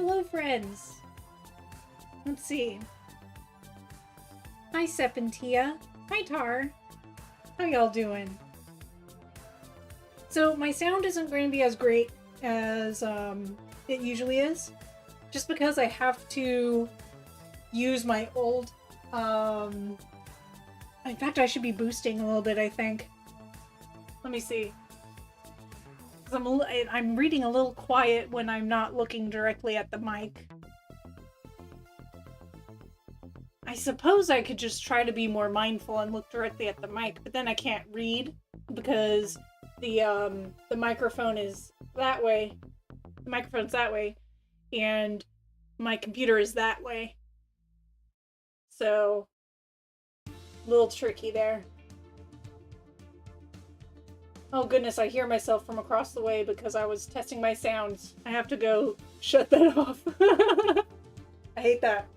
Hello, friends. Let's see. Hi, Sep and Tia. Hi, Tar. How y'all doing? So my sound isn't going to be as great as it usually is, just because I have to use my old. In fact, I should be boosting a little bit, I think. Let me see. I'm reading a little quiet when I'm not looking directly at the mic. I suppose I could just try to be more mindful and look directly at the mic, but then I can't read because the microphone is that way. The microphone's that way, and my computer is that way. So, a little tricky there. Oh goodness, I hear myself from across the way because I was testing my sounds. I have to go shut that off. I hate that.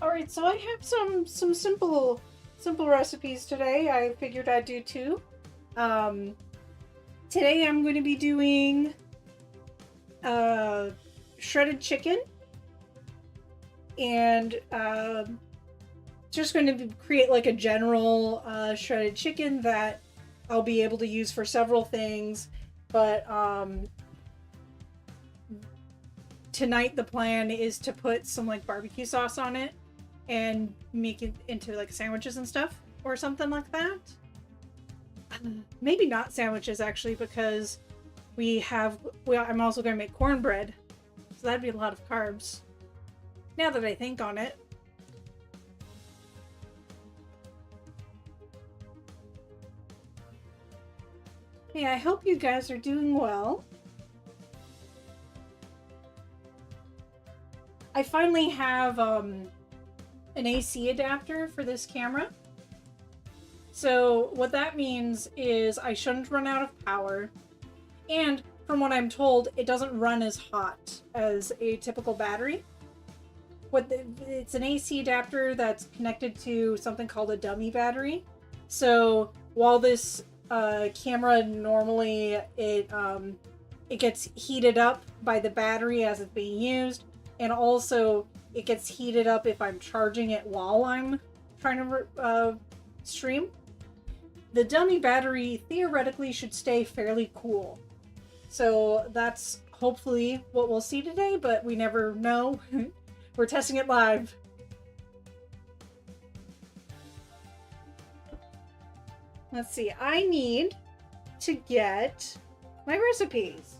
Alright, so I have some simple recipes today. I figured I'd do two. Today I'm going to be doing shredded chicken, and just going to create like a general shredded chicken that I'll be able to use for several things, but tonight the plan is to put some like barbecue sauce on it and make it into like sandwiches and stuff or something like that. Maybe not sandwiches actually, because I'm also going to make cornbread, so that'd be a lot of carbs now that I think on it. Hey, I hope you guys are doing well. I finally have an AC adapter for this camera. So what that means is I shouldn't run out of power, and from what I'm told, it doesn't run as hot as a typical battery. It's an AC adapter that's connected to something called a dummy battery. So while this camera normally it gets heated up by the battery as it's being used, and also it gets heated up if I'm charging it while I'm trying to stream. The dummy battery theoretically should stay fairly cool. So that's hopefully what we'll see today, but we never know. We're testing it live. Let's see, I need to get my recipes.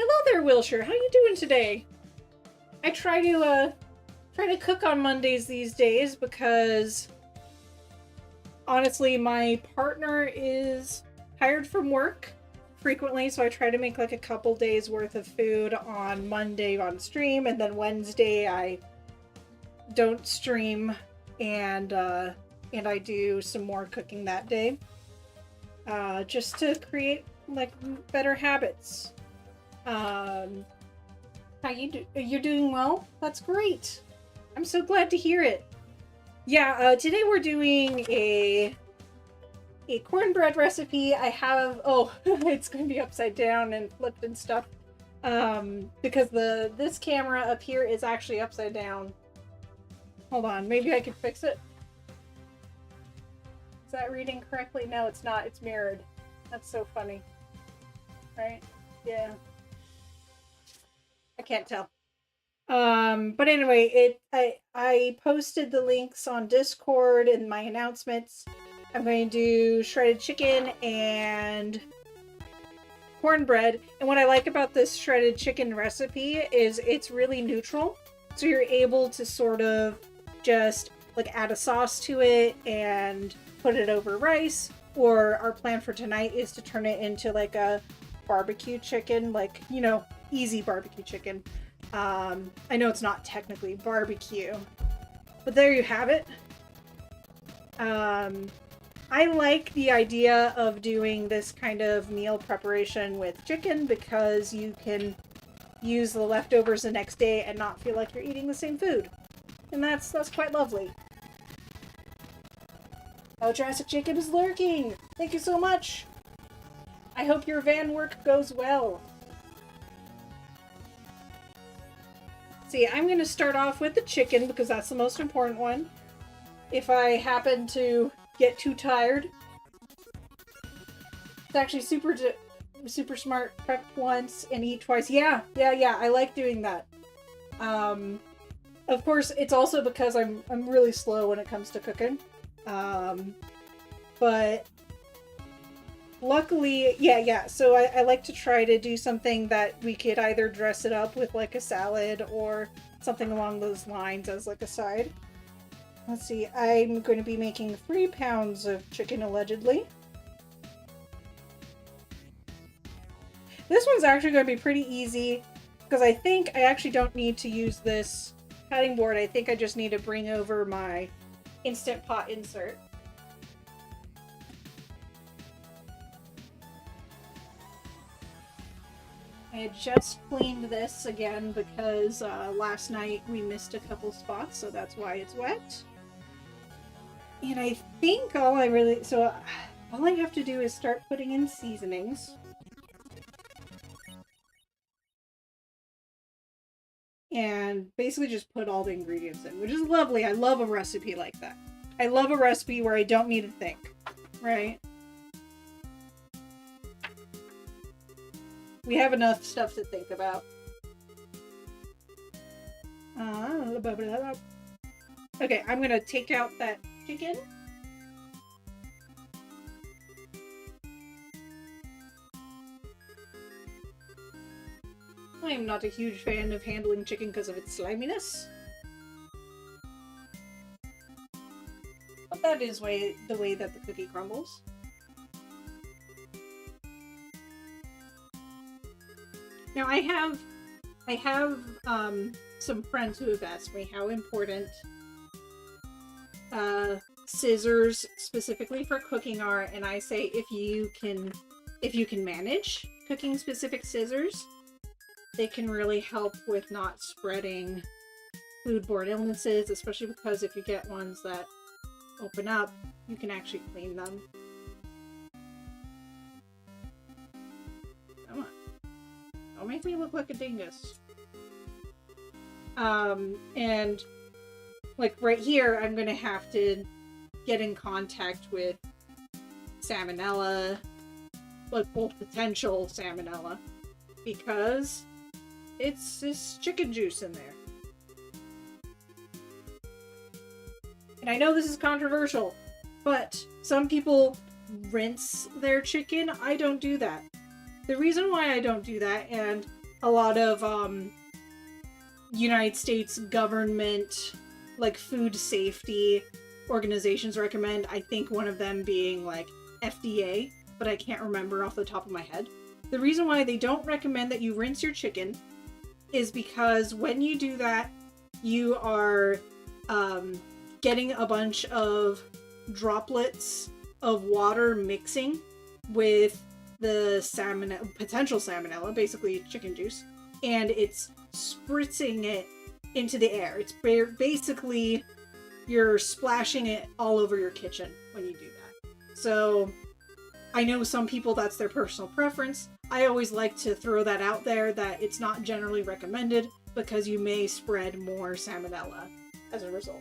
Hello there, Wilshire. How you doing today? I try to cook on Mondays these days because honestly, my partner is tired from work frequently, so I try to make like a couple days worth of food on Monday on stream, and then Wednesday I don't stream, and I do some more cooking that day, just to create like better habits. How you do? You're doing well? That's great. I'm so glad to hear it. Yeah, today we're doing a cornbread recipe. I have, oh, it's going to be upside down and flipped and stuff, because this camera up here is actually upside down. Hold on, maybe I can fix it. Is that reading correctly? No, it's not. It's mirrored. That's so funny. Right? Yeah. I can't tell. But anyway, I posted the links on Discord in my announcements. I'm going to do shredded chicken and cornbread. And what I like about this shredded chicken recipe is it's really neutral. So you're able to sort of just like add a sauce to it and put it over rice, or our plan for tonight is to turn it into like a barbecue chicken, like, you know, easy barbecue chicken. I know it's not technically barbecue, but there you have it. I like the idea of doing this kind of meal preparation with chicken because you can use the leftovers the next day and not feel like you're eating the same food. And that's quite lovely. Oh, Jurassic Jacob is lurking! Thank you so much! I hope your van work goes well. See, I'm going to start off with the chicken because that's the most important one. If I happen to get too tired. It's actually super smart. Prep once and eat twice. Yeah. I like doing that. Of course, it's also because I'm really slow when it comes to cooking. But luckily, yeah. So I like to try to do something that we could either dress it up with like a salad or something along those lines as like a side. Let's see, I'm going to be making 3 pounds of chicken allegedly. This one's actually going to be pretty easy because I think I actually don't need to use this cutting board. I think I just need to bring over my Instant Pot insert. I had just cleaned this again because last night we missed a couple spots, so that's why it's wet. And I think all I have to do is start putting in seasonings. And basically just put all the ingredients in, which is lovely. I love a recipe like that. I love a recipe where I don't need to think, right? We have enough stuff to think about. Okay, I'm gonna take out that chicken. I'm not a huge fan of handling chicken because of its sliminess. But that is the way that the cookie crumbles. Now I have some friends who have asked me how important scissors specifically for cooking are, and I say if you can manage cooking specific scissors, they can really help with not spreading foodborne illnesses, especially because if you get ones that open up, you can actually clean them. Come on. Don't make me look like a dingus. And like right here, I'm gonna have to get in contact with salmonella, like well, potential salmonella, because it's this chicken juice in there. And I know this is controversial, but some people rinse their chicken. I don't do that. The reason why I don't do that, and a lot of United States government, like food safety organizations recommend, I think one of them being like FDA, but I can't remember off the top of my head. The reason why they don't recommend that you rinse your chicken is because when you do that, you are getting a bunch of droplets of water mixing with the potential salmonella, basically chicken juice, and it's spritzing it into the air. It's basically you're splashing it all over your kitchen when you do that. So I know some people that's their personal preference. I always like to throw that out there that it's not generally recommended because you may spread more salmonella as a result.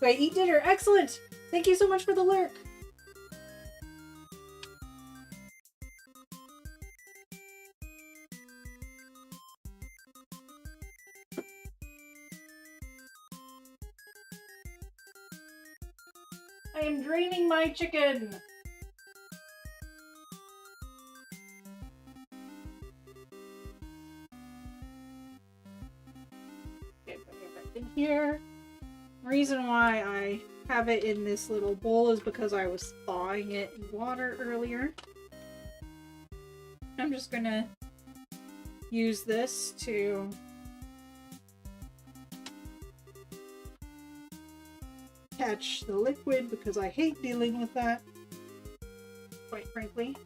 Great, eat dinner. Excellent. Thank you so much for the lurk. I am draining my chicken. Okay, put it back in here. The reason why I have it in this little bowl is because I was thawing it in water earlier. I'm just gonna use this to catch the liquid because I hate dealing with that, quite frankly.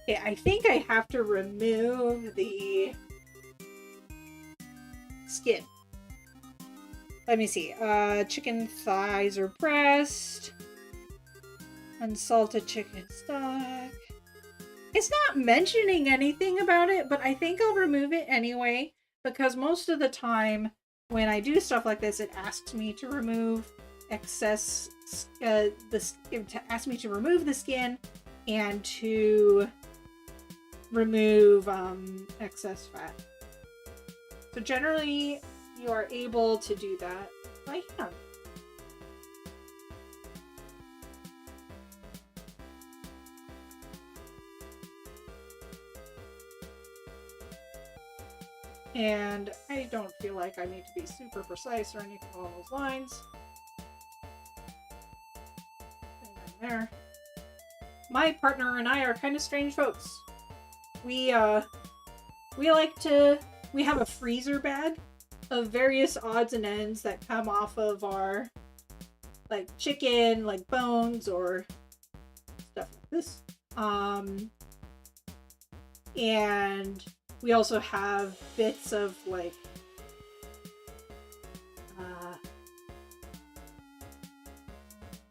Okay, I think I have to remove the skin. Let me see. Chicken thighs or breast. Unsalted chicken stock. It's not mentioning anything about it, but I think I'll remove it anyway, because most of the time when I do stuff like this, it asks me to remove excess, asks me to remove the skin and to remove excess fat. So generally, you are able to do that by hand. And I don't feel like I need to be super precise or anything along those lines. And there. My partner and I are kind of strange folks. We have a freezer bag of various odds and ends that come off of our, like, chicken, like bones or stuff like this. And we also have bits of, like,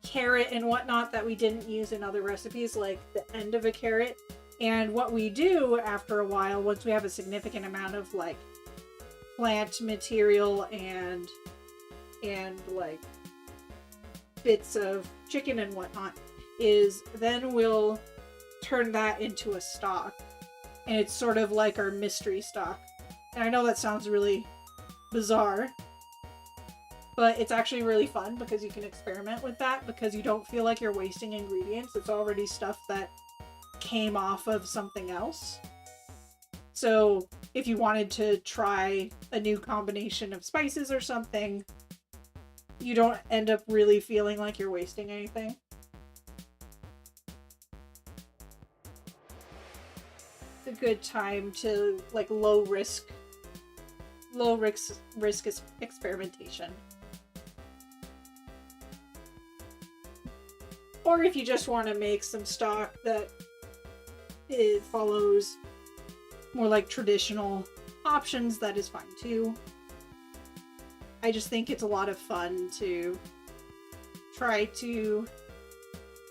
carrot and whatnot that we didn't use in other recipes, like the end of a carrot. And what we do after a while, once we have a significant amount of, like, plant material and like bits of chicken and whatnot, is then we'll turn that into a stock. And it's sort of like our mystery stock. And I know that sounds really bizarre, but it's actually really fun because you can experiment with that because you don't feel like you're wasting ingredients. It's already stuff that came off of something else. So if you wanted to try a new combination of spices or something, you don't end up really feeling like you're wasting anything. It's a good time to, like, low risk experimentation. Or if you just want to make some stock that it follows more like traditional options, that is fine too. I just think it's a lot of fun to try to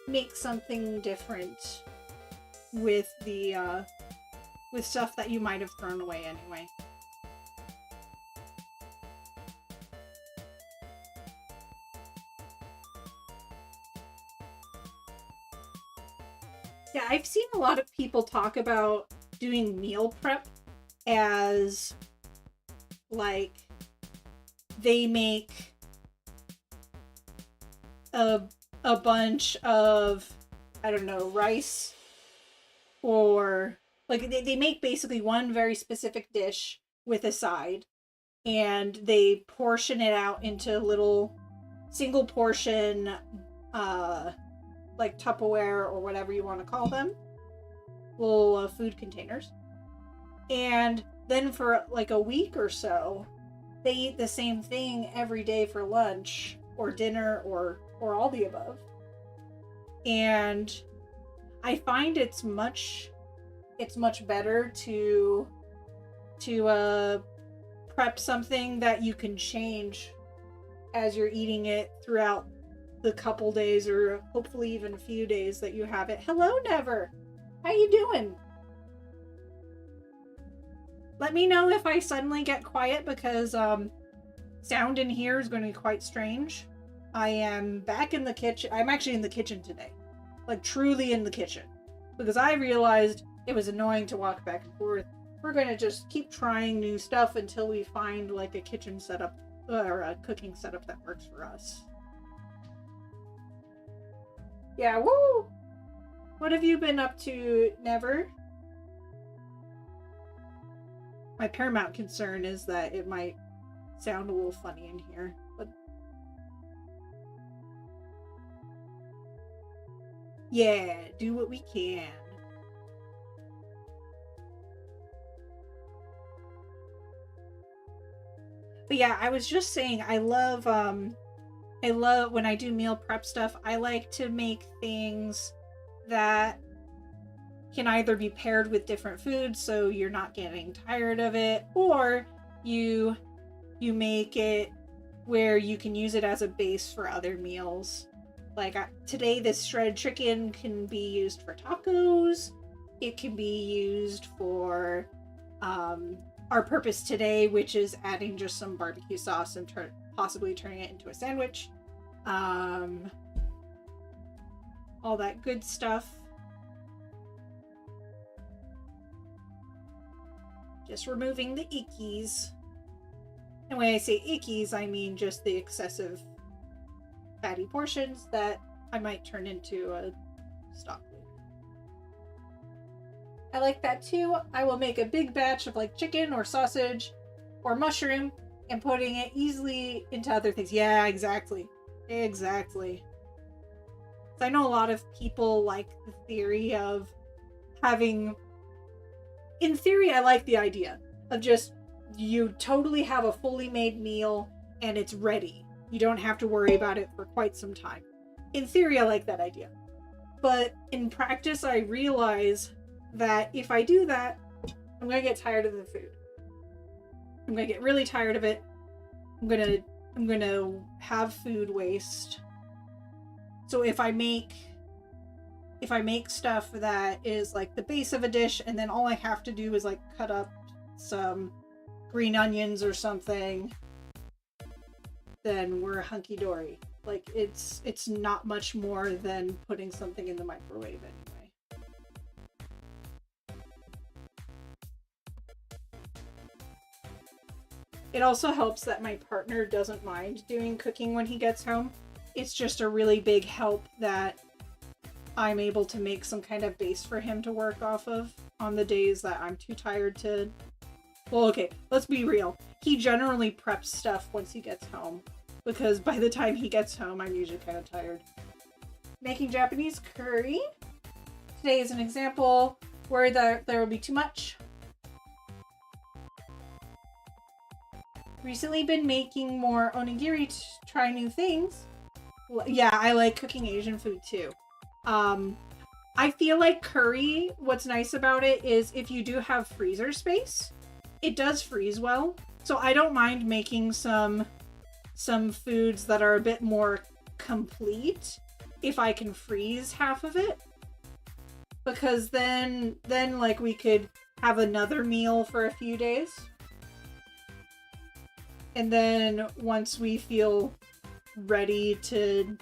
make something different with the with stuff that you might have thrown away anyway. Yeah, I've seen a lot of people talk about doing meal prep as, like, they make a bunch of, I don't know, rice, or, like, they make basically one very specific dish with a side, and they portion it out into little single portion like Tupperware or whatever you want to call them, little food containers. And then for like a week or so, they eat the same thing every day for lunch or dinner or all the above. And I find it's much better to prep something that you can change as you're eating it throughout the couple days or hopefully even a few days that you have it. Hello, Never. How you doing? Let me know if I suddenly get quiet because sound in here is going to be quite strange. I am back in the kitchen. I'm actually in the kitchen today. Like, truly in the kitchen. Because I realized it was annoying to walk back and forth. We're going to just keep trying new stuff until we find, like, a kitchen setup or a cooking setup that works for us. Yeah, woo! What have you been up to, Never? My paramount concern is that it might sound a little funny in here, but yeah, do what we can. But yeah, I was just saying, I love when I do meal prep stuff, I like to make things that can either be paired with different foods so you're not getting tired of it, or you make it where you can use it as a base for other meals. Like today, this shredded chicken can be used for tacos. It can be used for our purpose today, which is adding just some barbecue sauce and possibly turning it into a sandwich. All that good stuff. Just removing the ickies. And when I say ickies, I mean just the excessive fatty portions that I might turn into a stock food. I like that too. I will make a big batch of like chicken or sausage or mushroom and putting it easily into other things. Yeah, exactly. Exactly. So I know a lot of people like the theory of having... In theory, I like the idea of just you totally have a fully made meal and it's ready. You don't have to worry about it for quite some time. In theory, I like that idea. But in practice, I realize that if I do that, I'm going to get tired of the food. I'm going to get really tired of it. I'm going to have food waste. So if I make stuff that is like the base of a dish and then all I have to do is like cut up some green onions or something, then we're hunky-dory. Like it's not much more than putting something in the microwave anyway. It also helps that my partner doesn't mind doing cooking when he gets home. It's just a really big help that I'm able to make some kind of base for him to work off of on the days that I'm too tired to... Well, okay, let's be real. He generally preps stuff once he gets home, because by the time he gets home, I'm usually kind of tired. Making Japanese curry. Today is an example where there will be too much. Recently been making more onigiri to try new things. Yeah, I like cooking Asian food too. I feel like curry, what's nice about it is if you do have freezer space, it does freeze well. So I don't mind making some foods that are a bit more complete if I can freeze half of it. Because then like we could have another meal for a few days. And then once we feel ready to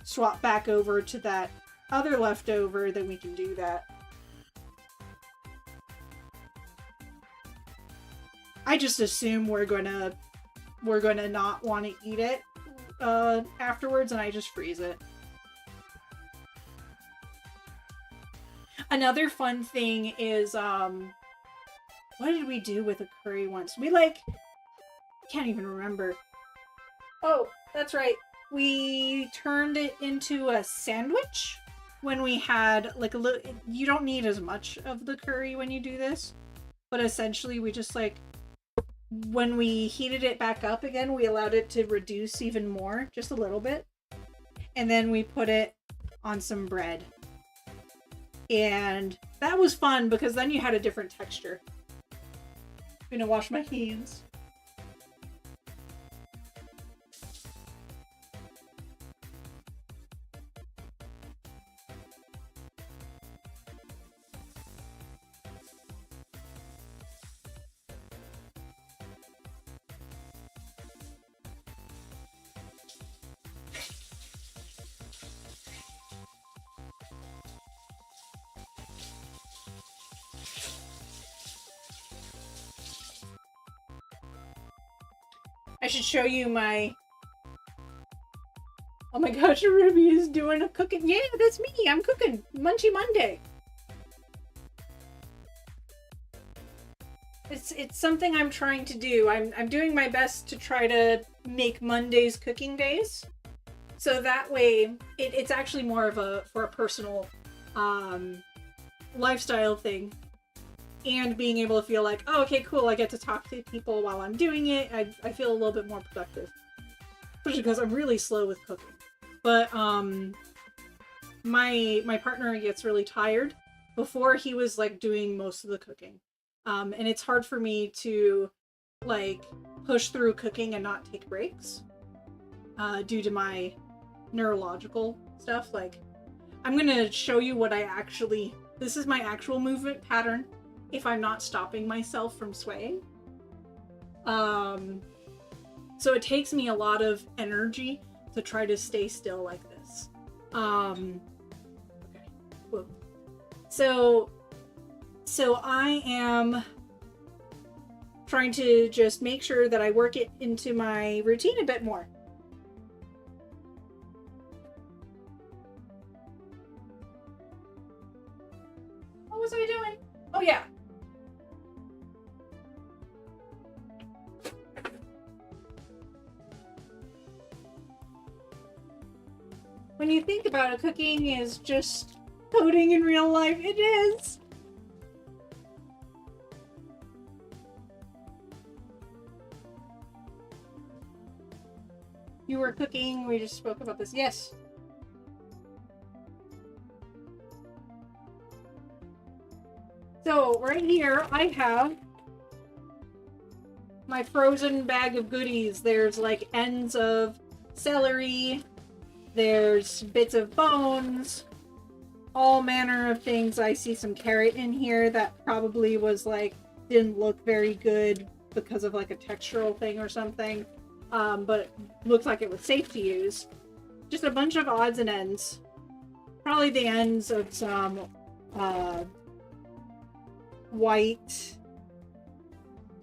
swap back over to that other leftover, then we can do that. I just assume we're gonna not want to eat it afterwards, and I just freeze it. Another fun thing is what did we do with a curry once? Can't even remember. Oh, that's right. We turned it into a sandwich when we had like a little... You don't need as much of the curry when you do this, but essentially we just like... When we heated it back up again, we allowed it to reduce even more, just a little bit. And then we put it on some bread. And that was fun because then you had a different texture. I'm gonna wash my hands. I should show you my... Oh my gosh, Ruby is doing a cooking. Yeah, that's me. I'm cooking. Munchie Monday. It's something I'm trying to do. I'm doing my best to try to make Mondays cooking days. So that way it's actually more of a personal lifestyle thing. And being able to feel like, oh, okay, cool, I get to talk to people while I'm doing it. I feel a little bit more productive. Especially because I'm really slow with cooking. But my partner gets really tired before he was like doing most of the cooking. And it's hard for me to like push through cooking and not take breaks due to my neurological stuff. Like, I'm gonna show you what this is my actual movement pattern if I'm not stopping myself from swaying. So it takes me a lot of energy to try to stay still like this. Okay. Whoa. So I am trying to just make sure that I work it into my routine a bit more. What was I doing? Oh yeah. When you think about it, cooking is just coding in real life. It is. You were cooking, we just spoke about this. Yes. So right here I have my frozen bag of goodies. There's like ends of celery, there's bits of bones, all manner of things. I see some carrot in here that probably was like, didn't look very good because of like a textural thing or something. But looks like it was safe to use. Just a bunch of odds and ends. Probably the ends of some white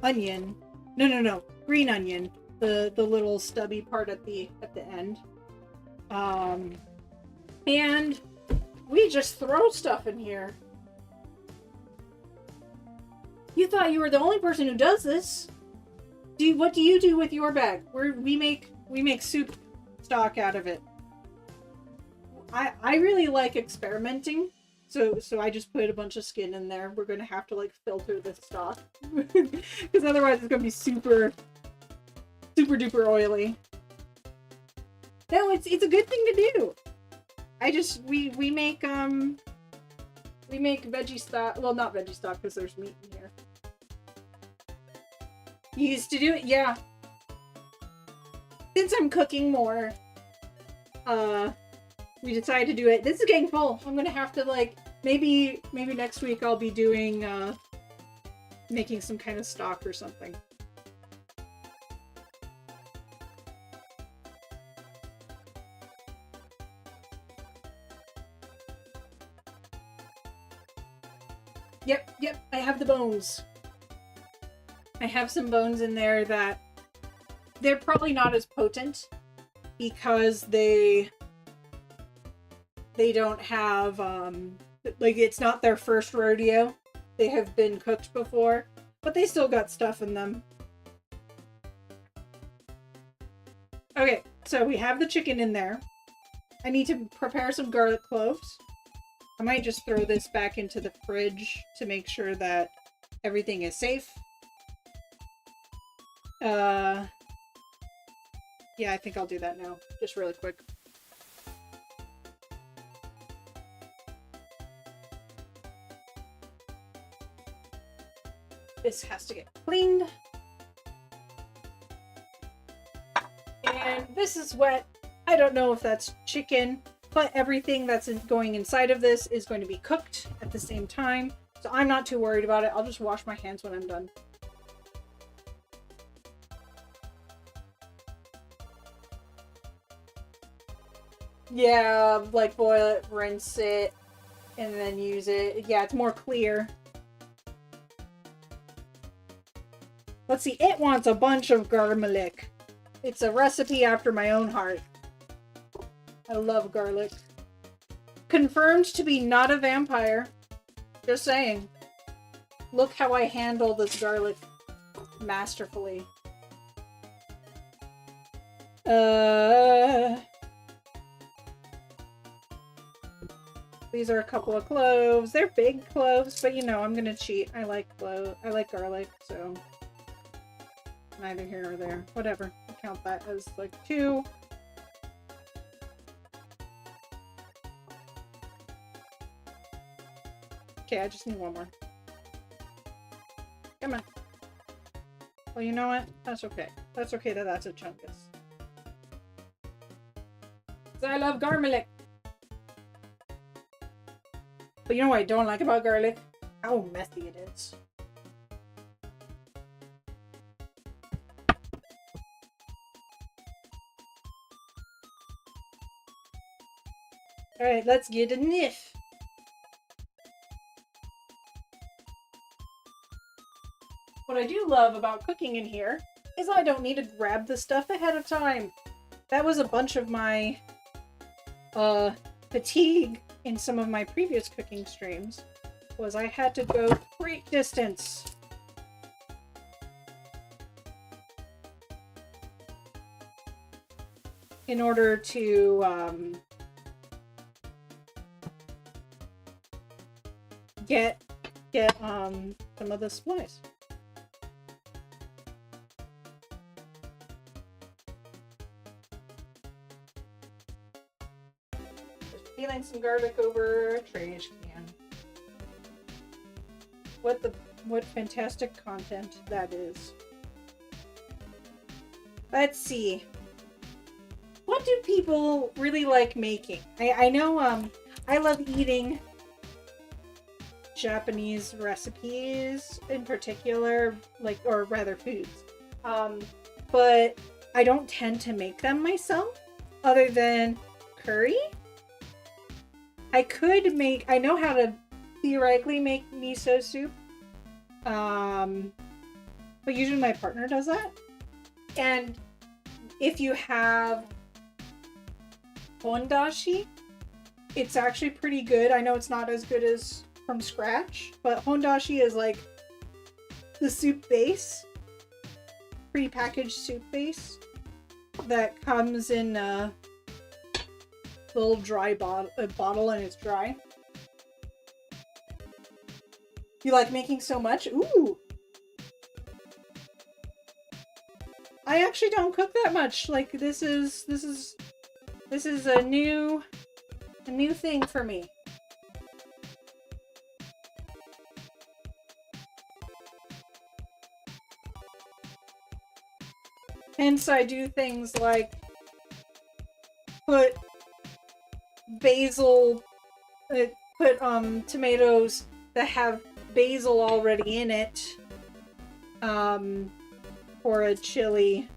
onion. No, green onion. The little stubby part at the end. And we just throw stuff in here. You thought you were the only person who does this. What do you do with your bag? We make soup stock out of it. I really like experimenting, so I just put a bunch of skin in there. We're gonna have to like filter this stock because otherwise it's gonna be super duper oily. No, it's a good thing to do. We make veggie stock. Well, not veggie stock because there's meat in here. You used to do it? Yeah. Since I'm cooking more, we decided to do it. This is getting full. I'm gonna have to like, maybe next week I'll be doing, making some kind of stock or something. Yep, I have the bones. I have some bones in there that they're probably not as potent because they don't have like, it's not their first rodeo. They have been cooked before, but they still got stuff in them. Okay, so we have the chicken in there. I need to prepare some garlic cloves. I might just throw this back into the fridge to make sure that everything is safe. Yeah, I think I'll do that now. Just really quick. This has to get cleaned. And this is wet. I don't know if that's chicken, but everything that's going inside of this is going to be cooked at the same time. So I'm not too worried about it. I'll just wash my hands when I'm done. Yeah, like boil it, rinse it, and then use it. Yeah, it's more clear. Let's see, it wants a bunch of garlic. It's a recipe after my own heart. I love garlic. Confirmed to be not a vampire. Just saying. Look how I handle this garlic masterfully. These are a couple of cloves. They're big cloves, but you know, I'm gonna cheat. I like garlic, so neither here nor there. Whatever. I'll count that as like 2. Okay, I just need 1 more. Come on. Well, you know what? That's okay. That's okay that that's a chunkus. I love garlic. But you know what I don't like about garlic? How messy it is. Alright, let's get a sniff. What I do love about cooking in here is I don't need to grab the stuff ahead of time. That was a bunch of my fatigue in some of my previous cooking streams, was I had to go great distance in order to get some of the supplies. Peeling some garlic over a trash can. What fantastic content that is. Let's see. What do people really like making? I know I love eating Japanese recipes in particular, or rather foods. But I don't tend to make them myself other than curry. I know how to theoretically make miso soup. But usually my partner does that. And if you have hondashi, it's actually pretty good. I know it's not as good as from scratch, but hondashi is like the soup base, pre-packaged soup base that comes in a little dry bottle and it's dry. You like making so much? Ooh! I actually don't cook that much. Like this is a new thing for me. Hence I do things like put basil, put tomatoes that have basil already in it for a chili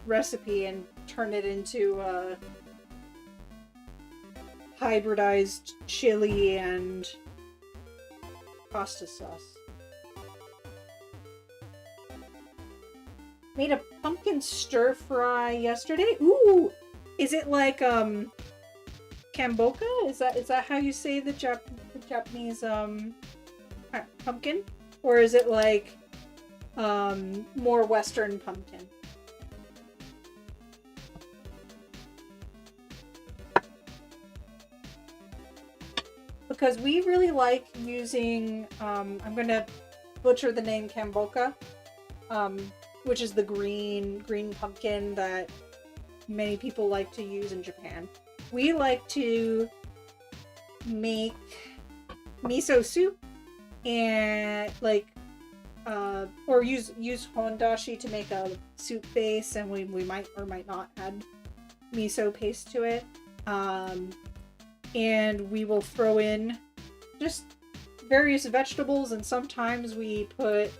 recipe and turn it into a hybridized chili and pasta sauce. Made a pumpkin stir fry yesterday. Ooh! Is it like kamboka? Is that how you say the Japanese pumpkin? Or is it like more Western pumpkin? Because we really like using I'm gonna butcher the name kamboka, which is the green pumpkin that many people like to use in Japan. We like to make miso soup and or use hondashi to make a soup base, and we might or might not add miso paste to it. And we will throw in just various vegetables, and sometimes we put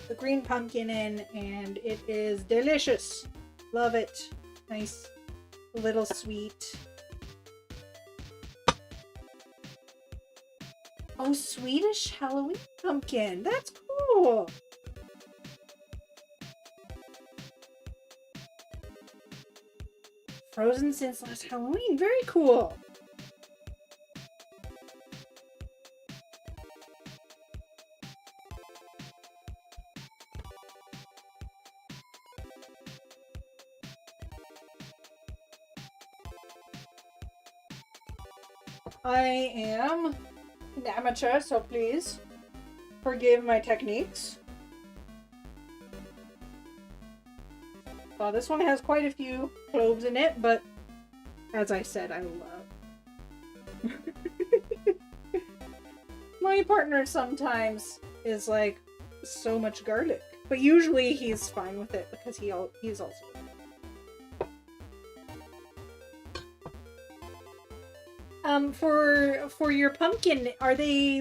the green pumpkin in, and it is delicious. Love it. Nice, little sweet. Oh, Swedish Halloween pumpkin. That's cool. Frozen since last Halloween. Very cool. I am an amateur, so please forgive my techniques. Well, this one has quite a few cloves in it, but as I said, I love. My partner sometimes is like so much garlic, but usually he's fine with it because he's also. For your pumpkin, are they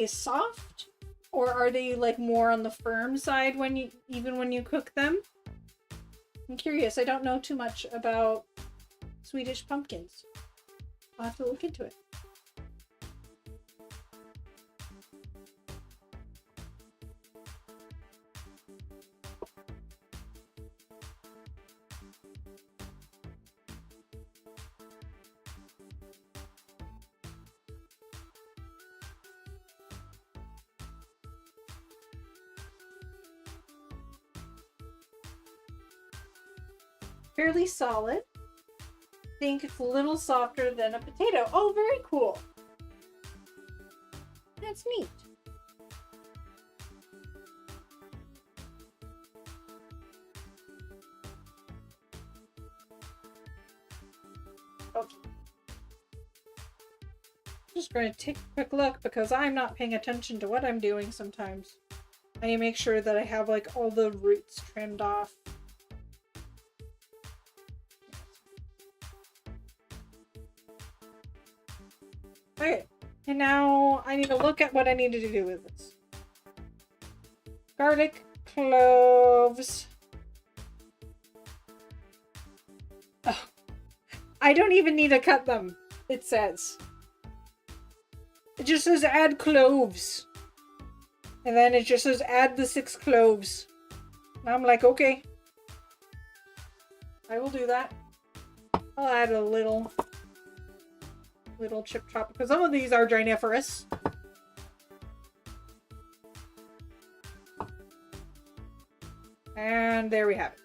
soft, or are they like more on the firm side when you cook them? I'm curious. I don't know too much about Swedish pumpkins. I'll have to look into it. Fairly solid. Think it's a little softer than a potato. Oh, very cool. That's neat. Okay. Just going to take a quick look because I'm not paying attention to what I'm doing sometimes. I need to make sure that I have like all the roots trimmed off. Okay, and now I need to look at what I need to do with this. Garlic, cloves. Oh, I don't even need to cut them, it says. It just says add cloves. And then it just says add the 6 cloves. And I'm like, okay. I will do that. I'll add a little chip chop because some of these are giniferous. And there we have it.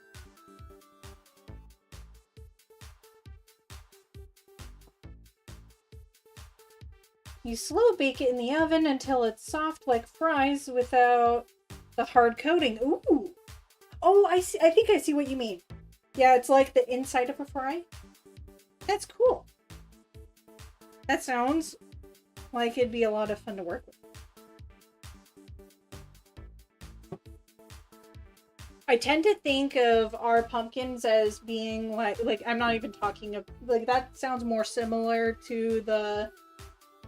You slow bake it in the oven until it's soft like fries without the hard coating. Ooh. Oh, I see. I think I see what you mean. Yeah, it's like the inside of a fry. That's cool. That sounds like it'd be a lot of fun to work with. I tend to think of our pumpkins as being like I'm not even talking of like that sounds more similar to the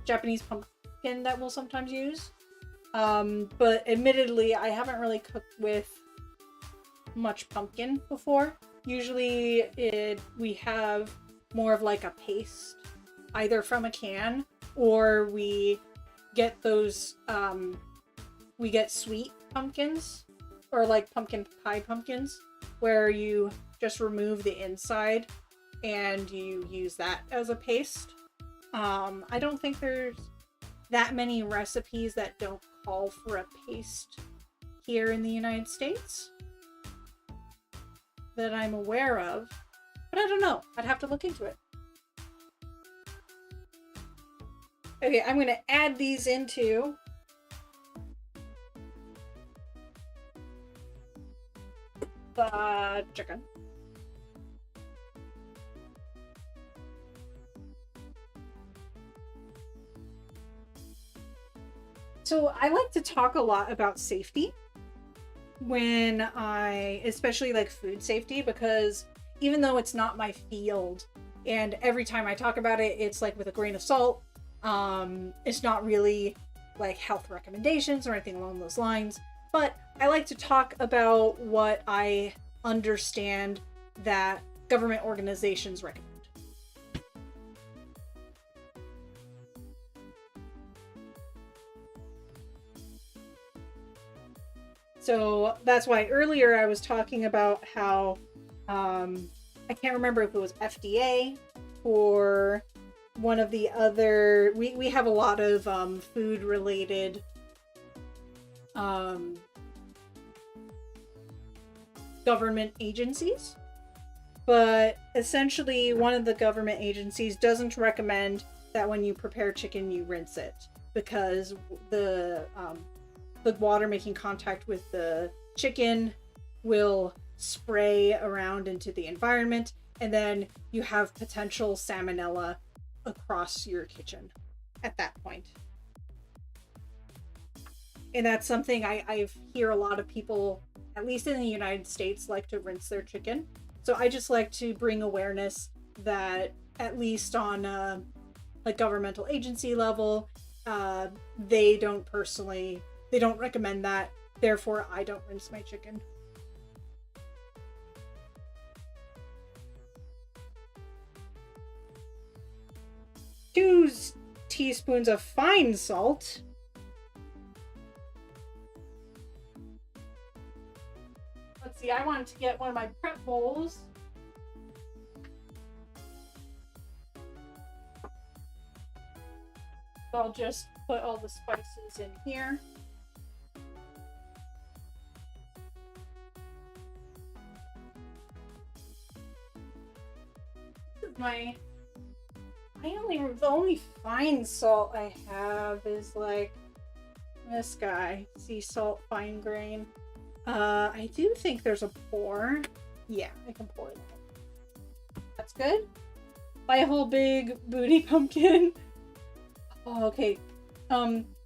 Japanese pumpkin that we'll sometimes use. But admittedly, I haven't really cooked with much pumpkin before. Usually we have more of like a paste, either from a can or we get those we get sweet pumpkins or like pumpkin pie pumpkins where you just remove the inside and you use that as a paste. I don't think there's that many recipes that don't call for a paste here in the United States that I'm aware of, but I don't know. I'd have to look into it. Okay, I'm gonna add these into the chicken. So I like to talk a lot about safety when especially like food safety, because even though it's not my field and every time I talk about it, it's like with a grain of salt, it's not really like health recommendations or anything along those lines, but I like to talk about what I understand that government organizations recommend. So that's why earlier I was talking about how I can't remember if it was FDA or one of the other, we have a lot of food related government agencies, but essentially one of the government agencies doesn't recommend that when you prepare chicken you rinse it, because the water making contact with the chicken will spray around into the environment, and then you have potential salmonella across your kitchen at that point. And that's something I hear a lot of people, at least in the United States, like to rinse their chicken. So I just like to bring awareness that at least on a governmental agency level, they don't recommend that. Therefore, I don't rinse my chicken. 2 teaspoons of fine salt. Let's see, I wanted to get one of my prep bowls. I'll just put all the spices in here. The only fine salt I have is like this guy, sea salt fine grain. I do think there's a pour. Yeah, I can pour that. That's good. Buy a whole big booty pumpkin. Oh, okay.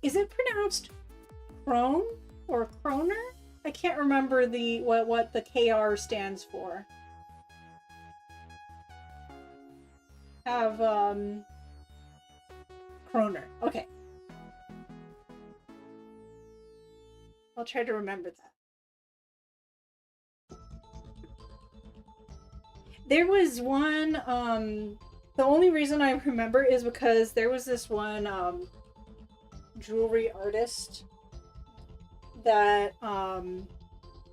Is it pronounced crone or kroner? I can't remember what the KR stands for. Have kroner. Okay. I'll try to remember that. There was one, the only reason I remember is because there was this one jewelry artist that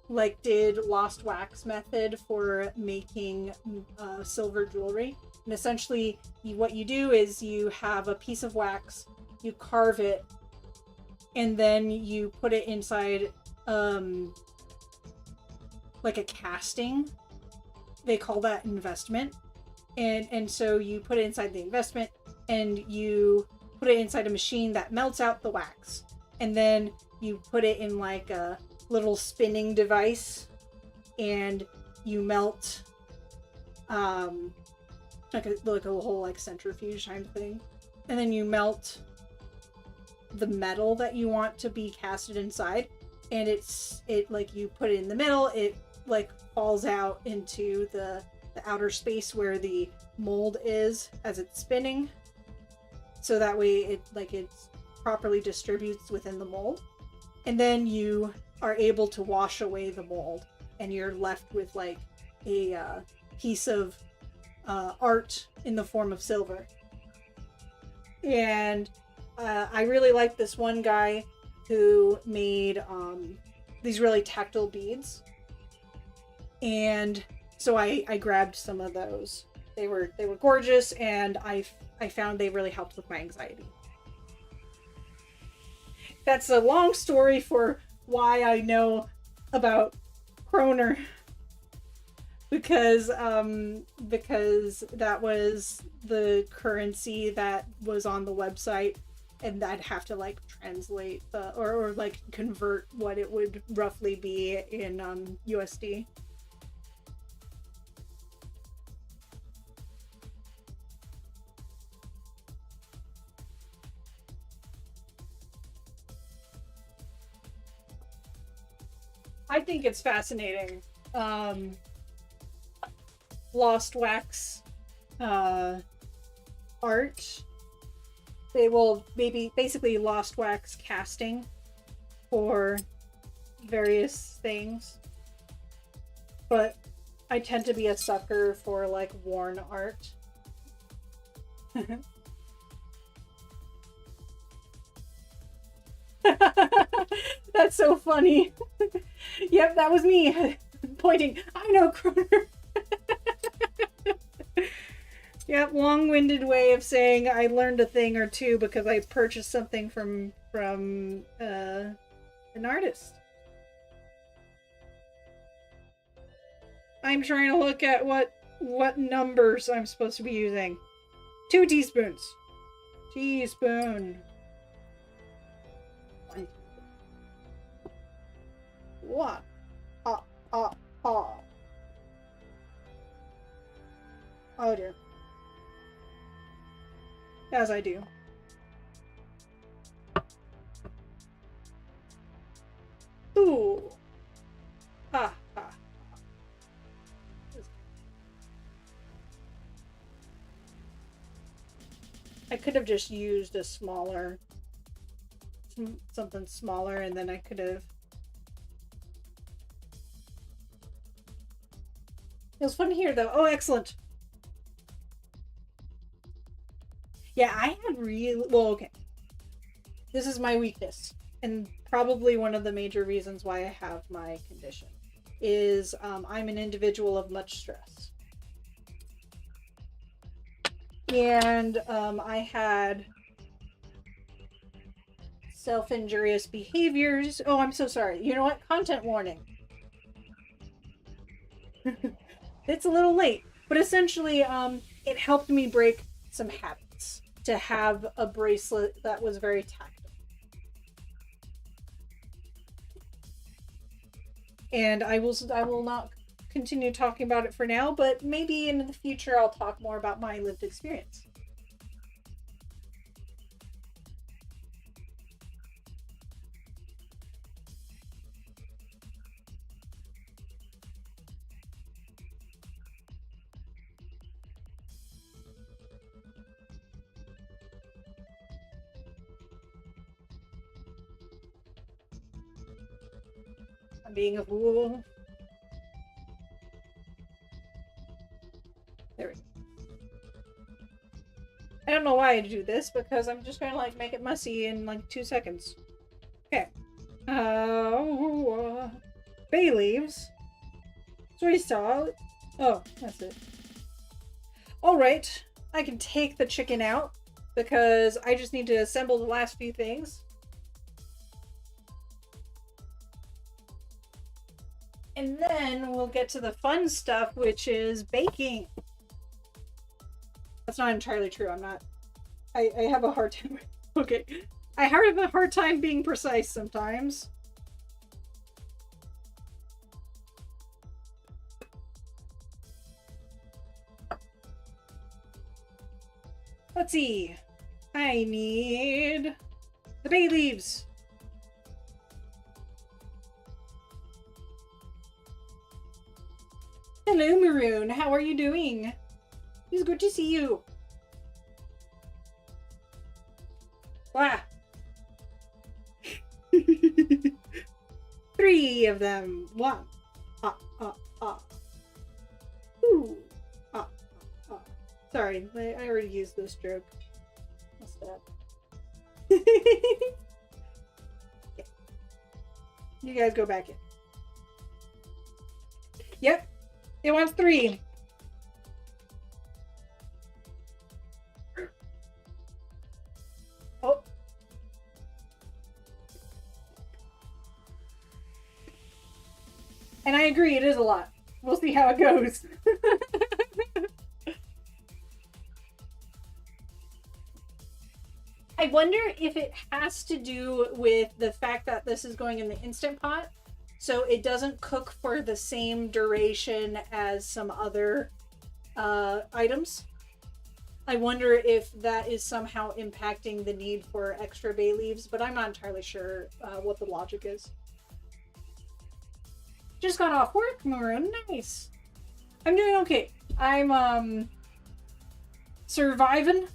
like did lost wax method for making silver jewelry. And essentially what you do is you have a piece of wax, you carve it, and then you put it inside like a casting. They call that investment. And so you put it inside the investment and you put it inside a machine that melts out the wax. And then you put it in like a little spinning device and you melt like a whole like centrifuge kind of thing. And then you melt the metal that you want to be casted inside, and it like you put it in the middle, it like falls out into the outer space where the mold is as it's spinning, so that way it properly distributes within the mold. And then you are able to wash away the mold and you're left with like a piece of art in the form of silver. And I really like this one guy who made these really tactile beads, and so I grabbed some of those. They were gorgeous, and I found they really helped with my anxiety. That's a long story for why I know about kroner. Because that was the currency that was on the website, and I'd have to like translate or like convert what it would roughly be in USD. I think it's fascinating. Lost wax art. They will basically lost wax casting for various things. But I tend to be a sucker for like worn art. That's so funny. Yep, that was me pointing. I know kroner. Yep, long-winded way of saying I learned a thing or two because I purchased something from an artist. I'm trying to look at what what numbers I'm supposed to be using. 2 teaspoons. Teaspoon. 1. Ah, ah, ah. Oh dear. As I do. Ooh. Ha, ha. I could have just used a smaller, something smaller, and then I could have. It was fun here, though. Oh, excellent. Yeah, I had really... Well, okay. This is my weakness. And probably one of the major reasons why I have my condition. Is I'm an individual of much stress. And I had self-injurious behaviors. Oh, I'm so sorry. You know what? Content warning. It's a little late. But essentially, it helped me break some habits to have a bracelet that was very tactile. And I will not continue talking about it for now, but maybe in the future I'll talk more about my lived experience. I'm being a fool. There we go. I don't know why I do this, because I'm just going to like make it messy in like 2 seconds. Okay. Bay leaves. Soy sauce. Oh, that's it. Alright. I can take the chicken out, because I just need to assemble the last few things. And then we'll get to the fun stuff, which is baking. That's not entirely true. I'm not... I have a hard time... Okay. I have a hard time being precise sometimes. Let's see. I need the bay leaves. Hello, Maroon. How are you doing? It's good to see you. Wow. 3 of them. 1. Ooh. Sorry, I already used this joke. What's that? Yeah. You guys go back in. Yep. It wants 3. Oh. And I agree, it is a lot. We'll see how it goes. I wonder if it has to do with the fact that this is going in the Instant Pot, so it doesn't cook for the same duration as some other items. I wonder if that is somehow impacting the need for extra bay leaves, but I'm not entirely sure what the logic is. Just got off work, Maroon. Nice. I'm doing okay. I'm surviving.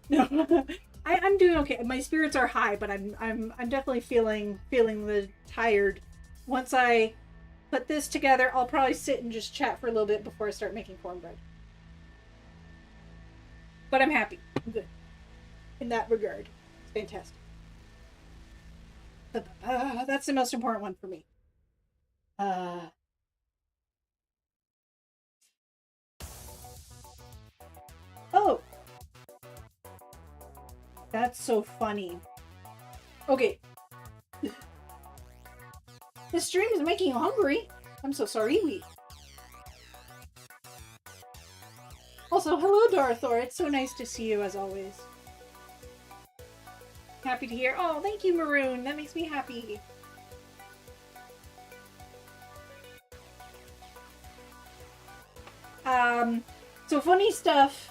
No. I'm doing okay. My spirits are high, but I'm definitely feeling the tired. Once I put this together, I'll probably sit and just chat for a little bit before I start making cornbread. But I'm happy. I'm good. In that regard. It's fantastic. That's the most important one for me. Oh! That's so funny. Okay. This stream is making you hungry. I'm so sorry. Also, hello, Darthor. It's so nice to see you as always. Happy to hear. Oh, thank you, Maroon. That makes me happy. So funny stuff.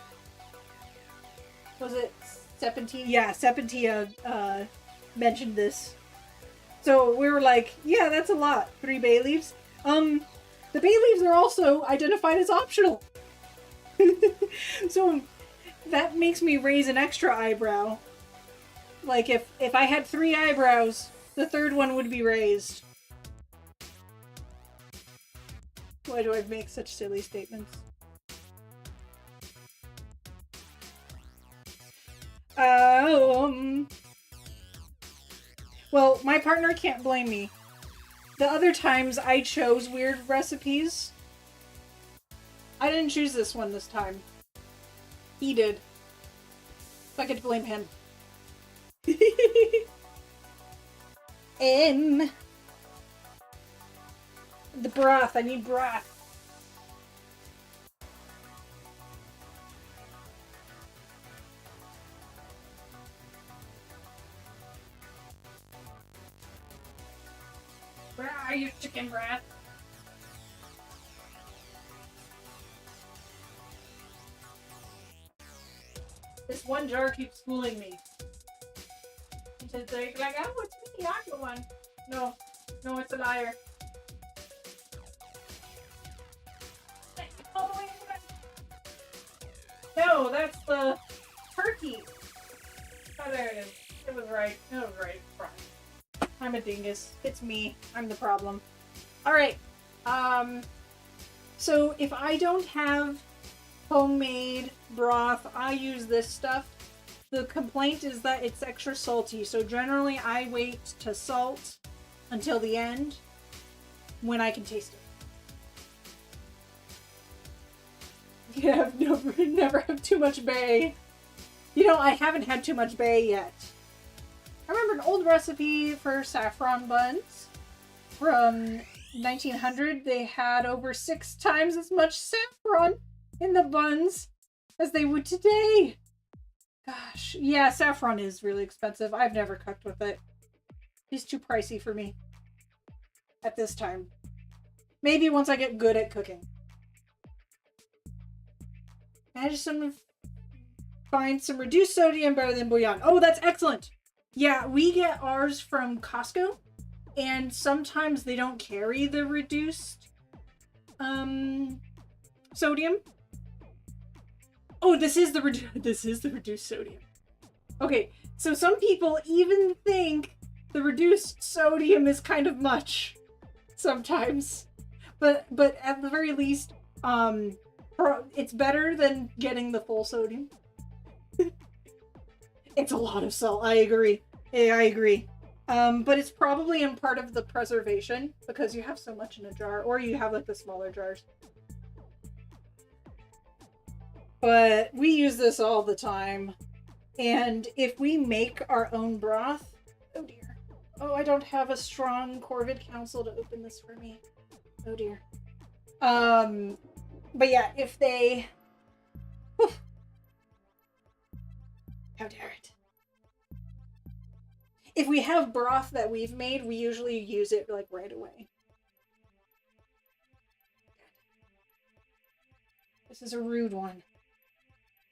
Was it Sepentia? Yeah, Sepentia mentioned this. So we were like, yeah, that's a lot. 3 bay leaves. The bay leaves are also identified as optional. So that makes me raise an extra eyebrow. Like if I had 3 eyebrows, the 3rd one would be raised. Why do I make such silly statements? Well, my partner can't blame me. The other times I chose weird recipes. I didn't choose this one this time. He did. So I get to blame him. The broth. I need broth. Where are you, chicken breath? This one jar keeps fooling me. He says, like, oh, it's me, I'm the one. No, it's a liar. No, that's the turkey. Oh, there it is. It was right. It was right. I'm a dingus. It's me. I'm the problem. Alright. So if I don't have homemade broth, I use this stuff. The complaint is that it's extra salty, so generally I wait to salt until the end when I can taste it. Yeah, never have too much bay. You know, I haven't had too much bay yet. I remember an old recipe for saffron buns from 1900. They had over 6 times as much saffron in the buns as they would today. Gosh, yeah, saffron is really expensive. I've never cooked with it. It's too pricey for me at this time. Maybe once I get good at cooking. I just find some reduced sodium better than bouillon. Oh, that's excellent. Yeah, we get ours from Costco, and sometimes they don't carry the reduced sodium. Oh, this is the reduced sodium. Okay, so some people even think the reduced sodium is kind of much sometimes, but at the very least, it's better than getting the full sodium. It's a lot of salt. I agree. Yeah, I agree. But it's probably in part of the preservation because you have so much in a jar, or you have like the smaller jars. But we use this all the time. And if we make our own broth, oh dear. Oh, I don't have a strong Corvid council to open this for me. Oh dear. But yeah, if they... Whew. How dare it. If we have broth that we've made, we usually use it like right away. This is a rude one.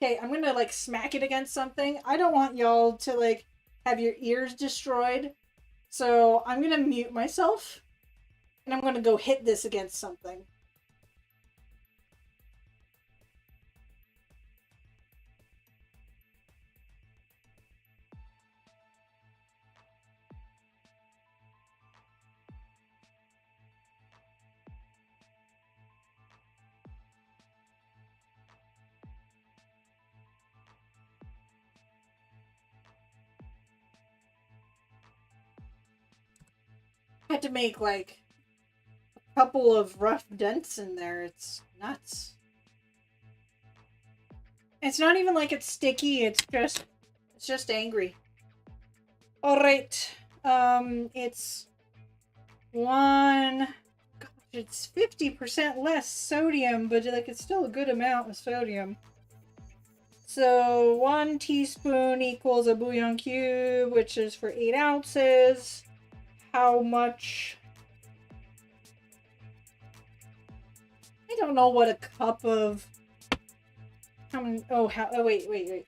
Okay, I'm gonna like smack it against something. I don't want y'all to like have your ears destroyed. So I'm gonna mute myself and I'm gonna go hit this against something. Had to make like a couple of rough dents in there. It's nuts. It's not even like it's sticky. It's just angry. All right. It's it's 50% less sodium, but like it's still a good amount of sodium. So 1 teaspoon equals a bouillon cube, which is for 8 ounces. How much? I don't know what a cup of... How many... Oh, wait.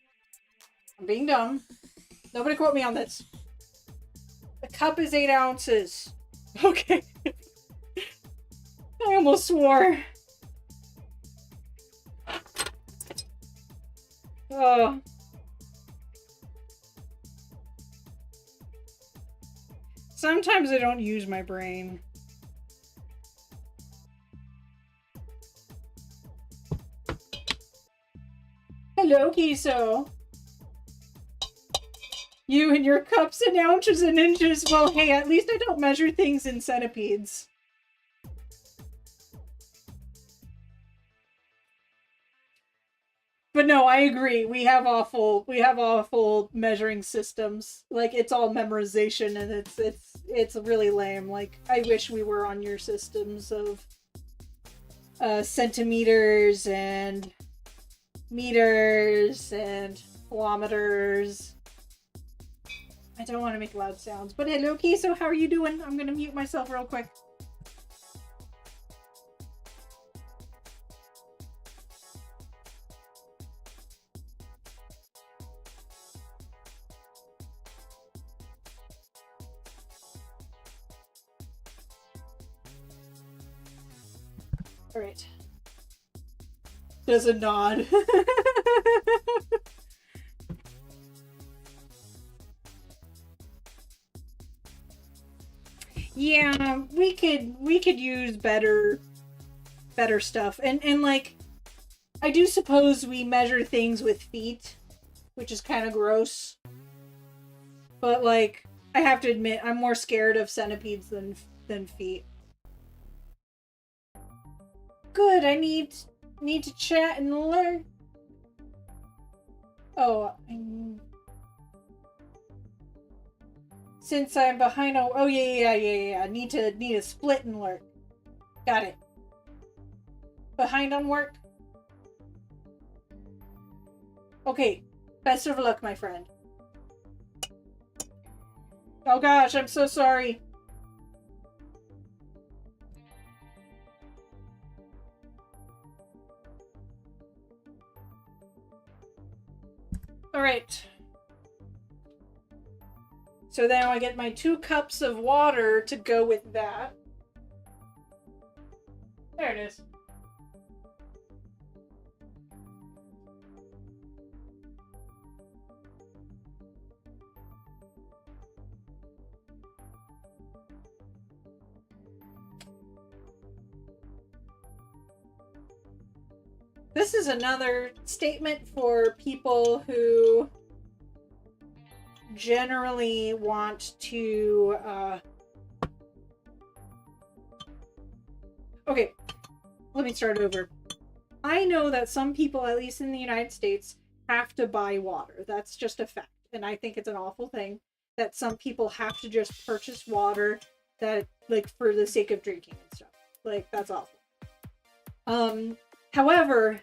I'm being dumb. Nobody quote me on this. The cup is 8 ounces. Okay. I almost swore. Oh. Sometimes I don't use my brain. Hello, Kiso. You and your cups and ounces and inches. Well, hey, at least I don't measure things in centipedes. But no, I agree. We have awful measuring systems. Like, it's all memorization, and it's really lame. Like, I wish we were on your systems of centimeters and meters and kilometers. I don't want to make loud sounds. But hello, Kiso, how are you doing? I'm gonna mute myself real quick. Alright. Does a nod. Yeah, we could use better stuff. And like, I do suppose we measure things with feet, which is kind of gross. But like, I have to admit, I'm more scared of centipedes than feet. Good, I need to chat and learn. Oh, since I'm behind on... Oh, yeah. Need to split and lurk. Got it. Behind on work? Okay. Best of luck, my friend. Oh gosh, I'm so sorry. Alright. So now I get my 2 cups of water to go with that. There it is. This is another statement for people who generally want to okay, let me start over. I know that some people, at least in the United States, have to buy water. That's just a fact. And I think it's an awful thing that some people have to just purchase water that, like, for the sake of drinking and stuff. Like, that's awful. However,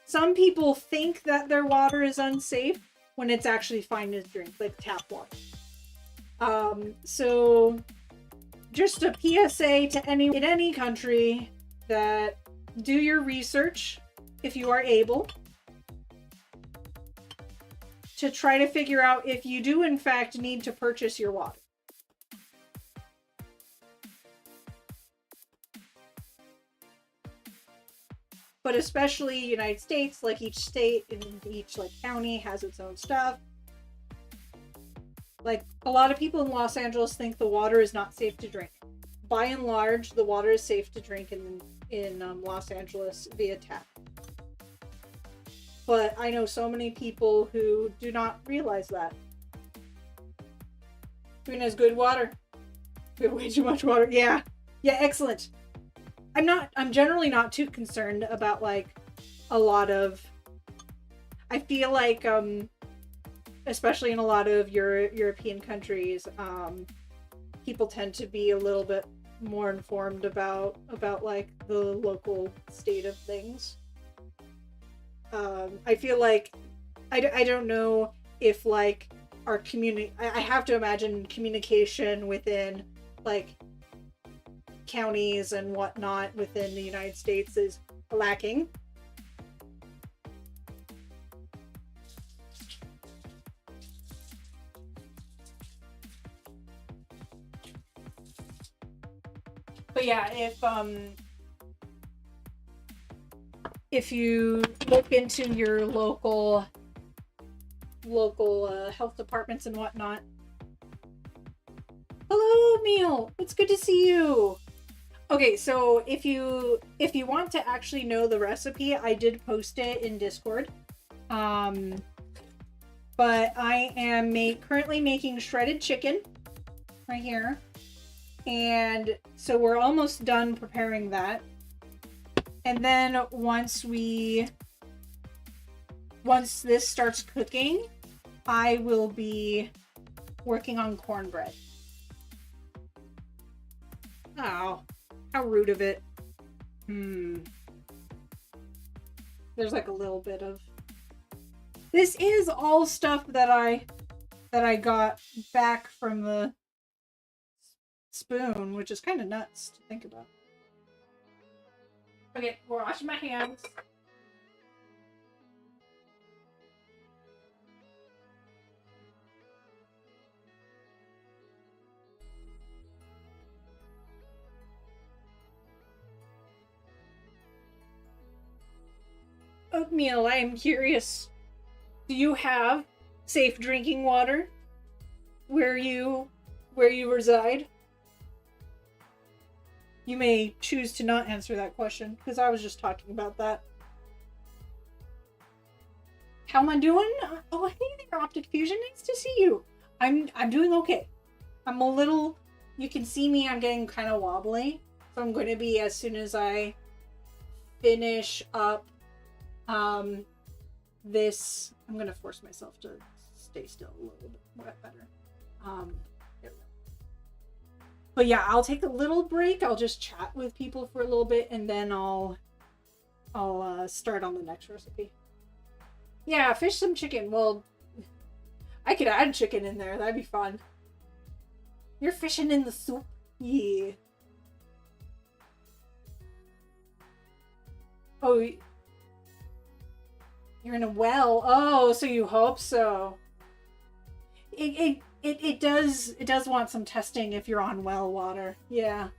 some people think that their water is unsafe when it's actually fine to drink, like tap water. So just a PSA to in any country that do your research, if you are able, to try to figure out if you do in fact need to purchase your water. But especially United States, like each state and each like county has its own stuff. Like, a lot of people in Los Angeles think the water is not safe to drink. By and large, the water is safe to drink in Los Angeles via tap. But I know so many people who do not realize that. Queen has good water. We have way too much water. Yeah, excellent. I'm generally not too concerned about, like, a lot of... I feel like, especially in a lot of European countries, people tend to be a little bit more informed about like, the local state of things. I feel like I don't know if like our community. I have to imagine communication within like counties and whatnot within the United States is lacking. But yeah, if you look into your local health departments and whatnot. Hello, Meal. It's good to see you. Okay, so if you want to actually know the recipe, I did post it in Discord. But I am currently making shredded chicken right here. And so we're almost done preparing that. And then once this starts cooking, I will be working on cornbread. Oh, how rude of it. There's like a little bit of... This is all stuff that I got back from the spoon, which is kind of nuts to think about. Okay, we're washing my hands. Oatmeal, I am curious. Do you have safe drinking water where you reside? You may choose to not answer that question, because I was just talking about that. How am I doing? Oh, hey there, Optic Fusion. Nice to see you. I'm doing okay. I'm a little... You can see me, I'm getting kind of wobbly. So I'm going to be, as soon as I finish up this... I'm going to force myself to stay still a little bit better. There we go. But yeah, I'll take a little break. I'll just chat with people for a little bit, and then I'll start on the next recipe. Yeah, fish some chicken. Well, I could add chicken in there. That'd be fun. You're fishing in the soup? Yeah. Oh, you're in a well. Oh, so you hope so. It does want some testing if you're on well water. Yeah.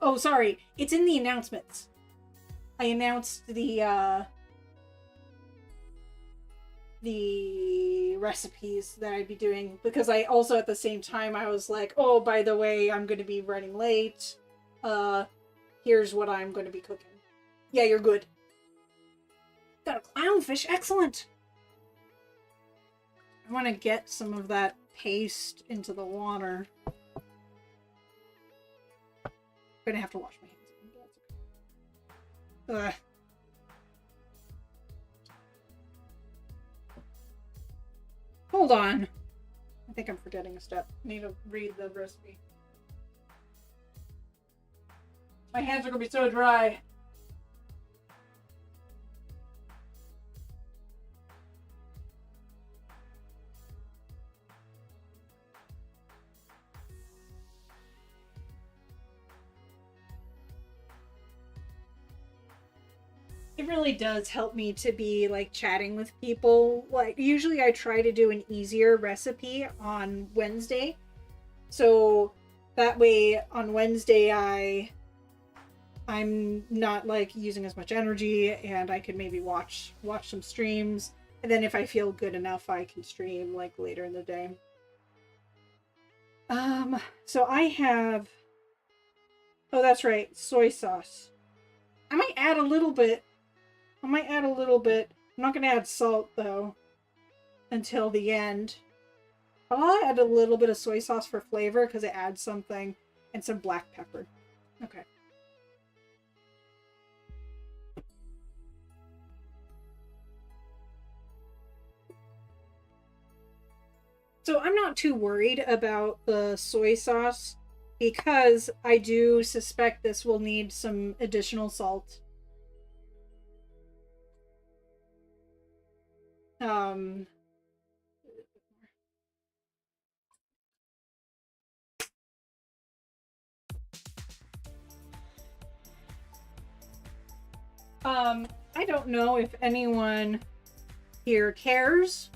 Oh, sorry. It's in the announcements. I announced the recipes that I'd be doing, because I also at the same time I was like, oh, by the way, I'm going to be running late. Here's what I'm going to be cooking. Yeah, you're good. Got a clownfish. Excellent. I want to get some of that paste into the water. I'm gonna have to wash my hands. Ugh. Hold on. I think I'm forgetting a step. I need to read the recipe. My hands are gonna be so dry. It really does help me to be like chatting with people. Like usually I try to do an easier recipe on Wednesday. So that way on Wednesday I'm not like using as much energy, and I could maybe watch some streams. And then if I feel good enough, I can stream like later in the day. So I have, oh, that's right, soy sauce. I might add a little bit. I'm not going to add salt, though, until the end. I'll add a little bit of soy sauce for flavor, because it adds something, and some black pepper. Okay. So I'm not too worried about the soy sauce because I do suspect this will need some additional salt. I don't know if anyone here cares,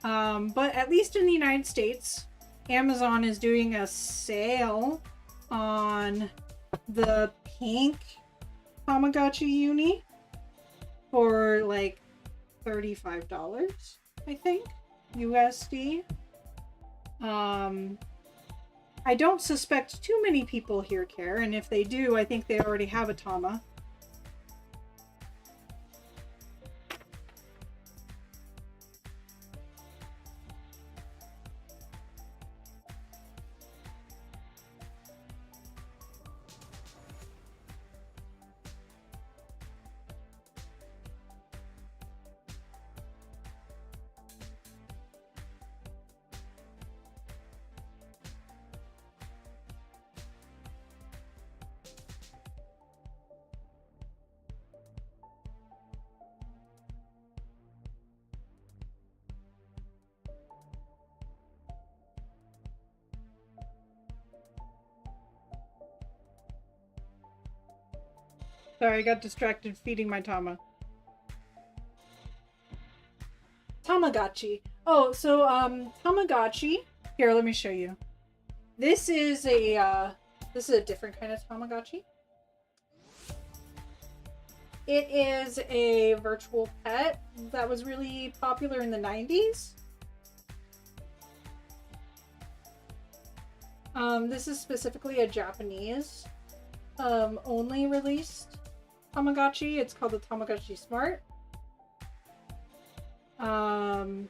but at least in the United States, Amazon is doing a sale on the pink Tamagotchi uni for like $35, I think, USD. I don't suspect too many people here care, and if they do, I think they already have a Tama. Sorry, I got distracted feeding my Tama. Tamagotchi. Oh, so, Tamagotchi. Here, let me show you. This is a different kind of Tamagotchi. It is a virtual pet that was really popular in the 90s. This is specifically a Japanese, only released Tamagotchi. It's called the Tamagotchi Smart. I'll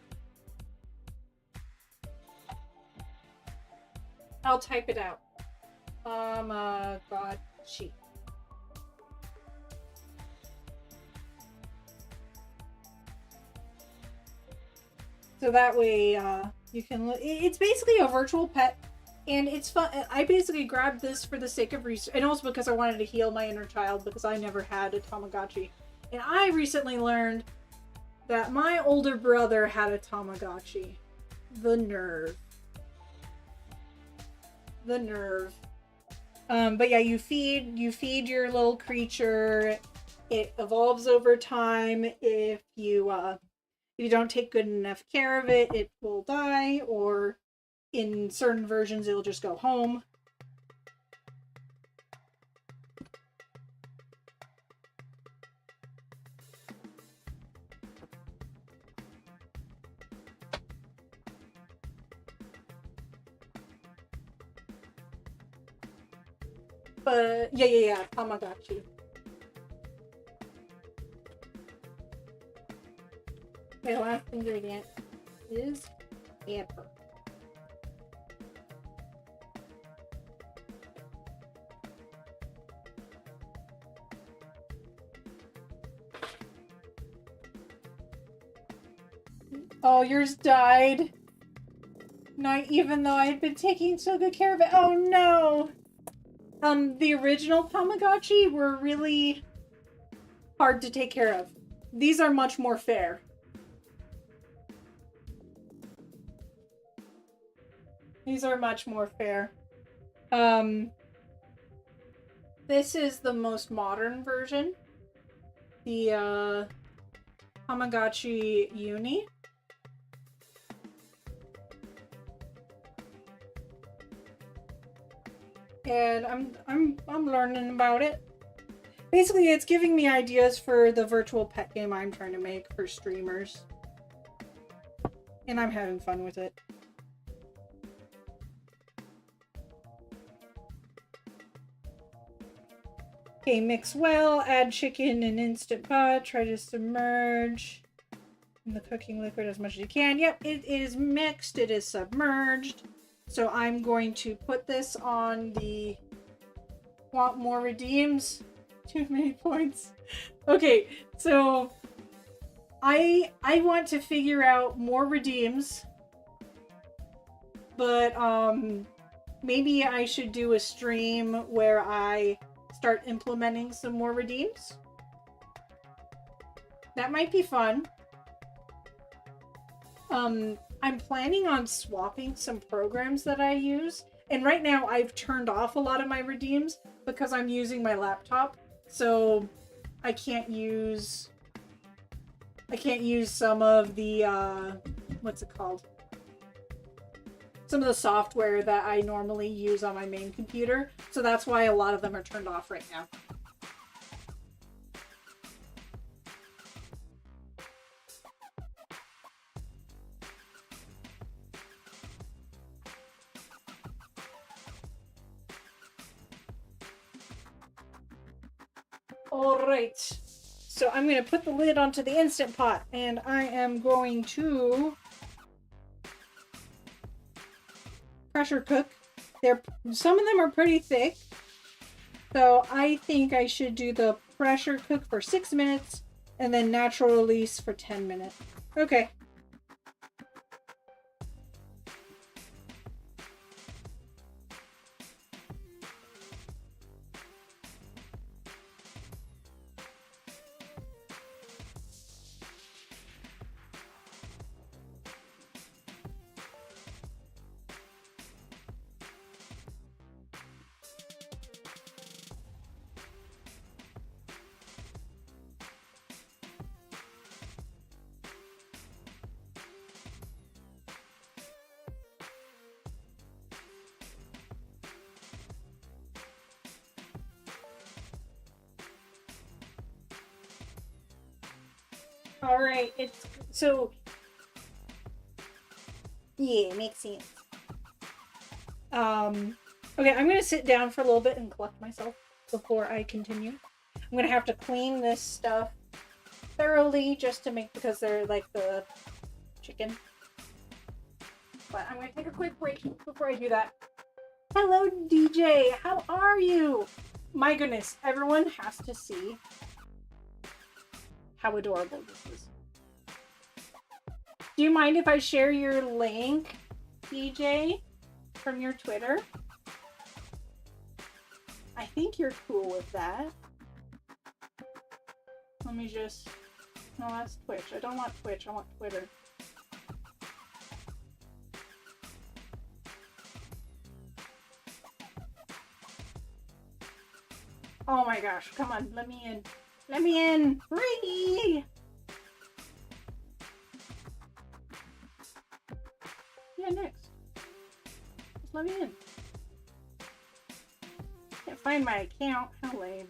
type it out. Tamagotchi. So that way, you can look. It's basically a virtual pet, and it's fun. I basically grabbed this for the sake of research, and also because I wanted to heal my inner child, because I never had a Tamagotchi. And I recently learned that my older brother had a Tamagotchi. The nerve. The nerve. But yeah, you feed your little creature. It evolves over time. If you don't take good enough care of it, it will die, or in certain versions, it'll just go home. But yeah, Tamagotchi. Okay, last ingredient is pepper. Oh, yours died. Not even though I had been taking so good care of it. Oh no! The original Tamagotchi were really hard to take care of. These are much more fair. These are much more fair. This is the most modern version. The, Tamagotchi Uni. And I'm learning about it. Basically, it's giving me ideas for the virtual pet game I'm trying to make for streamers. And I'm having fun with it. Okay, mix well, add chicken in Instant Pot, try to submerge in the cooking liquid as much as you can. Yep, it is mixed, it is submerged. So I'm going to put this on the want more redeems. Too many points. Okay, so I want to figure out more redeems, but maybe I should do a stream where I start implementing some more redeems. That might be fun. I'm planning on swapping some programs that I use. And right now I've turned off a lot of my redeems because I'm using my laptop. So I can't use some of the what's it called? Some of the software that I normally use on my main computer. So that's why a lot of them are turned off right now. Alright, so I'm going to put the lid onto the Instant Pot, and I am going to pressure cook. Some of them are pretty thick, so I think I should do the pressure cook for 6 minutes, and then natural release for 10 minutes. Okay. All right, it's so yeah, it makes sense. Okay, I'm gonna sit down for a little bit and collect myself before I continue. I'm gonna have to clean this stuff thoroughly just to make, because they're like the chicken. But I'm gonna take a quick break before I do that. Hello, DJ. How are you? My goodness, everyone has to see how adorable this is. Do you mind if I share your link, DJ, from your Twitter? I think you're cool with that. Let me just... No, that's Twitch. I don't want Twitch. I want Twitter. Oh my gosh. Come on. Let me in. Let me in. Free! Yeah, next. Just let me in. Can't find my account. How lame.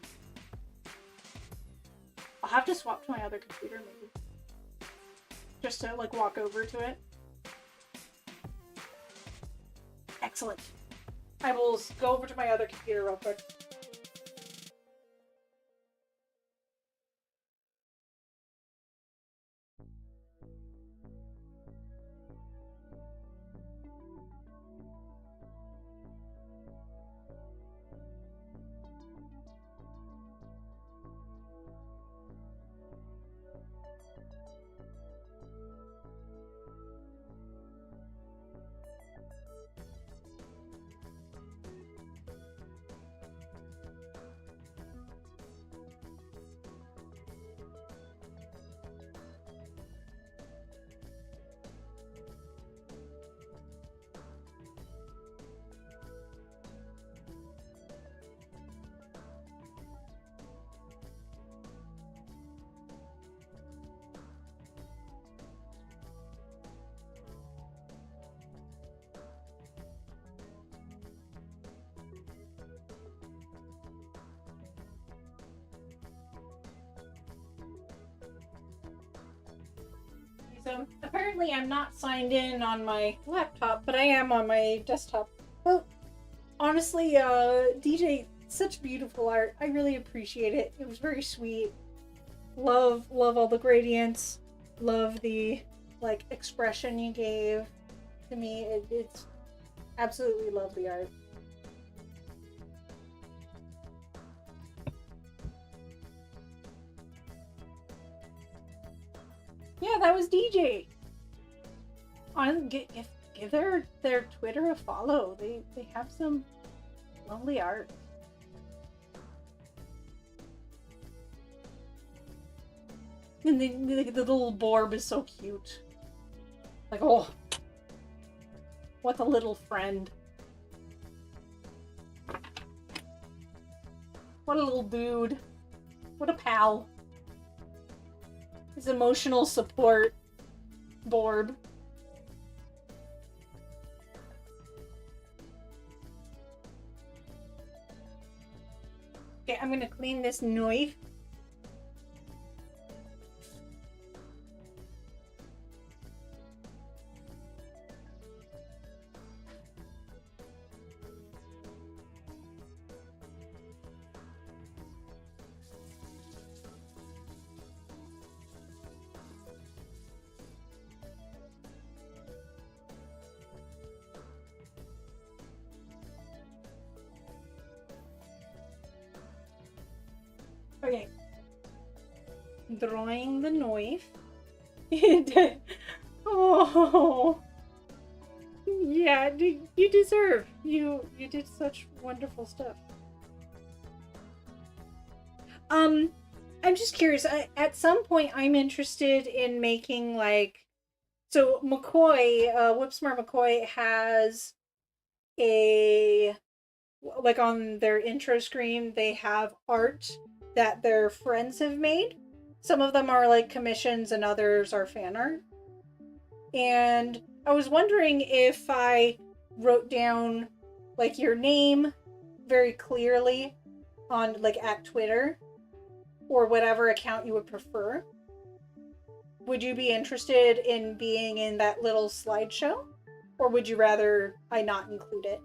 I'll have to swap to my other computer maybe. Just to like walk over to it. Excellent. I will go over to my other computer real quick. So apparently I'm not signed in on my laptop, but I am on my desktop. Well, honestly, DJ, such beautiful art. I really appreciate it. It was very sweet. Love all the gradients. Love the like expression you gave to me. It's absolutely love the art. Yeah, that was DJ. On give give their Twitter a follow. They have some lovely art. And the little Borb is so cute. Like, oh, what a little friend. What a little dude. What a pal. His emotional support, Borb. Okay, I'm gonna clean this knife. Okay. Drawing the knife. Oh. Yeah, you deserve. You did such wonderful stuff. I'm just curious. At some point, I'm interested in making like, so McCoy, Whipsmart McCoy has a, like on their intro screen, they have art that their friends have made. Some of them are like commissions and others are fan art. And I was wondering if I wrote down like your name very clearly on like at Twitter or whatever account you would prefer. Would you be interested in being in that little slideshow? Or would you rather I not include it?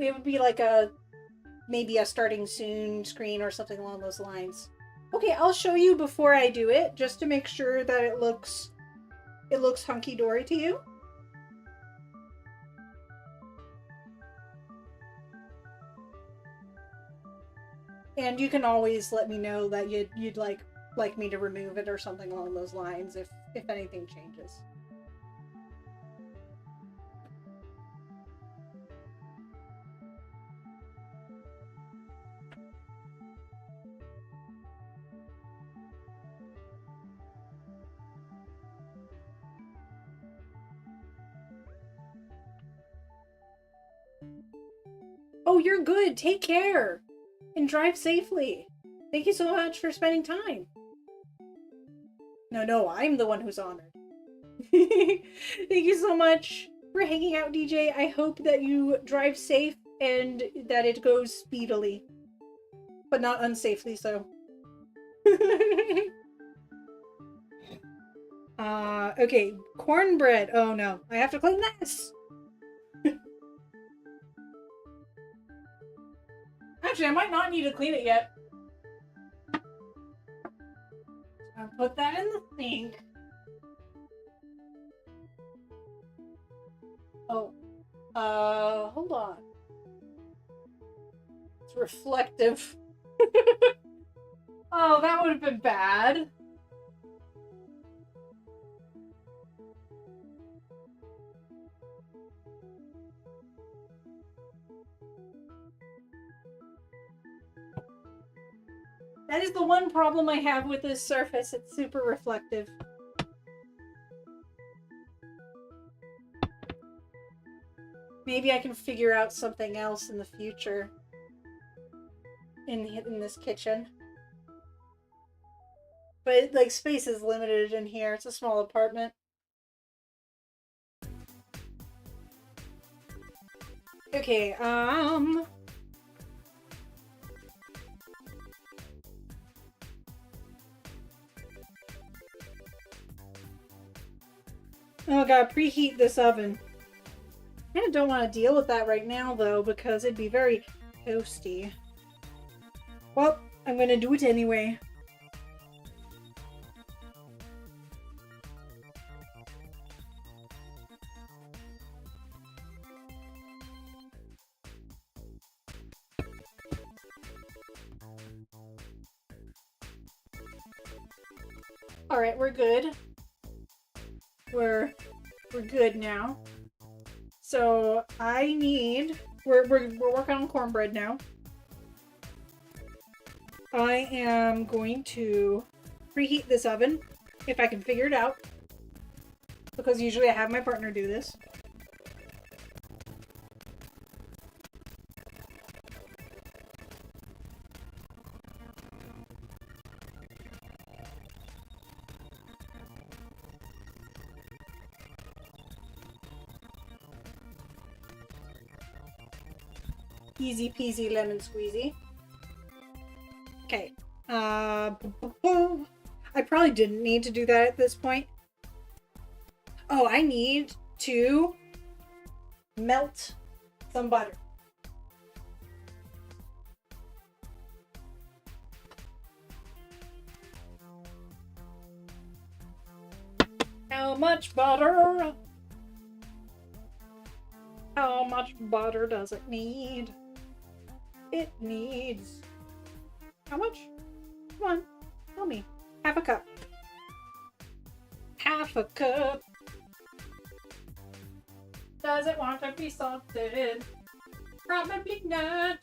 It would be like maybe a starting soon screen or something along those lines. Okay, I'll show you before I do it, just to make sure that it looks hunky-dory to you. And you can always let me know that you'd like me to remove it or something along those lines if anything changes. Oh, you're good. Take care. And drive safely. Thank you so much for spending time. No, I'm the one who's honored. Thank you so much for hanging out, DJ. I hope that you drive safe and that it goes speedily. But not unsafely so. Okay. Cornbread. Oh no. I have to clean this! Actually, I might not need to clean it yet. I'll put that in the sink. Oh. Hold on. It's reflective. Oh, that would have been bad. That is the one problem I have with this surface. It's super reflective. Maybe I can figure out something else in the future in this kitchen. But like space is limited in here. It's a small apartment. Okay, oh, I gotta preheat this oven. I kinda don't want to deal with that right now, though, because it'd be very toasty. Well, I'm gonna do it anyway. All right, we're good. We're good now. So I need. We're working on cornbread now. I am going to preheat this oven if I can figure it out, because usually I have my partner do this. Easy peasy lemon squeezy. Okay. I probably didn't need to do that at this point. Oh, I need to melt some butter. How much butter? How much butter does it need? It needs... How much? Come on, tell me. Half a cup. Half a cup. Does it want to be salted? Probably not.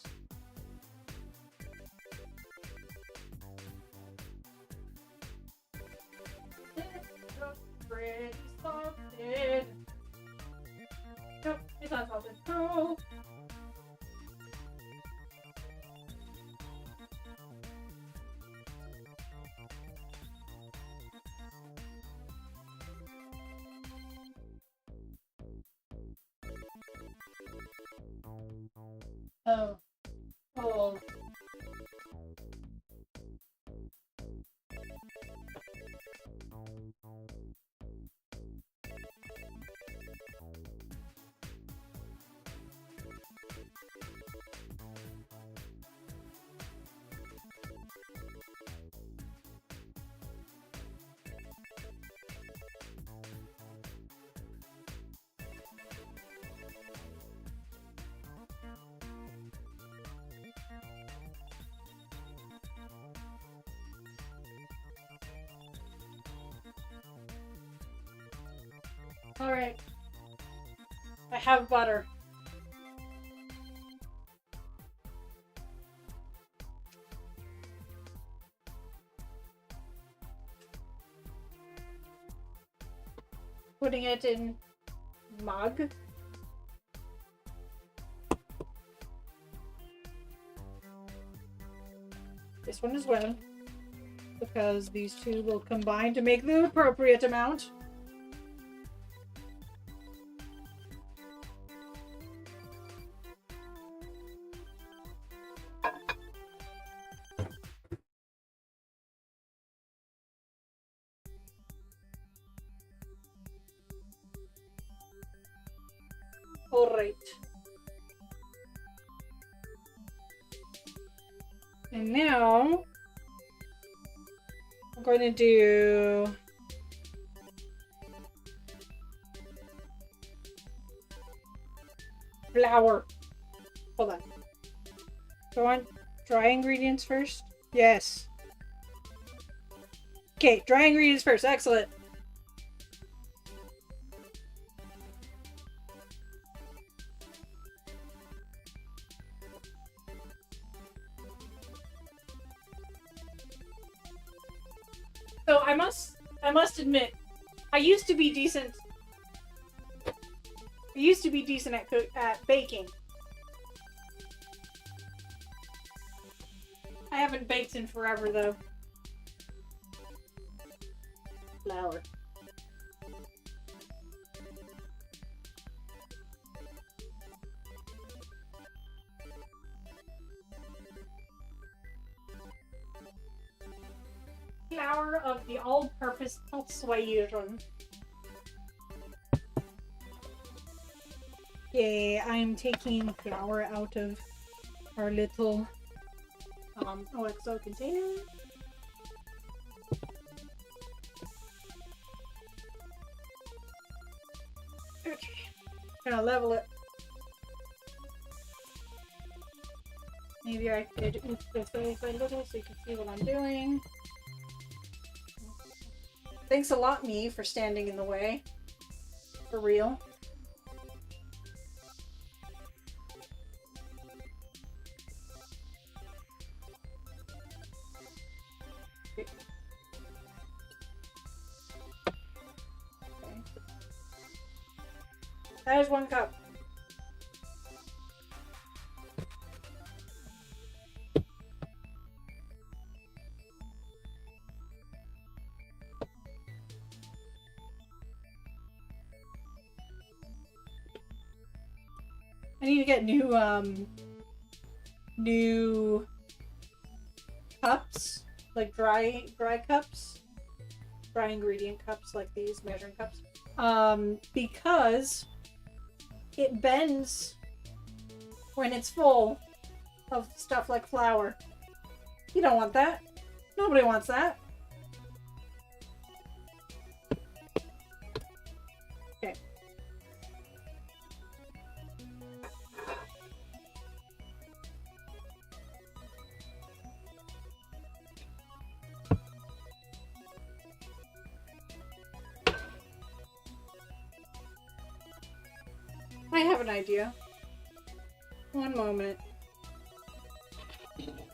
Bread is salted. Nope, it's not salted. No. Oh. Oh. Alright. I have butter. Putting it in mug. This one as well, because these two will combine to make the appropriate amount. All right. And now I'm going to do flour. Hold on. Do I want dry ingredients first? Yes. Okay, dry ingredients first. Excellent. So I must admit, I used to be decent. I used to be decent at baking. I haven't baked in forever though. Flour. Flour of the all-purpose persuasion. Okay, I'm taking flour out of our little OXO container. Okay, gonna level it. Maybe I could oops this way a little so you can see what I'm doing. Thanks a lot, me, for standing in the way. For real. Okay. That is 1 cup. I need to get new cups, like dry cups, dry ingredient cups like these, measuring cups, because it bends when it's full of stuff like flour. You don't want that. Nobody wants that. Okay. I have an idea. One moment.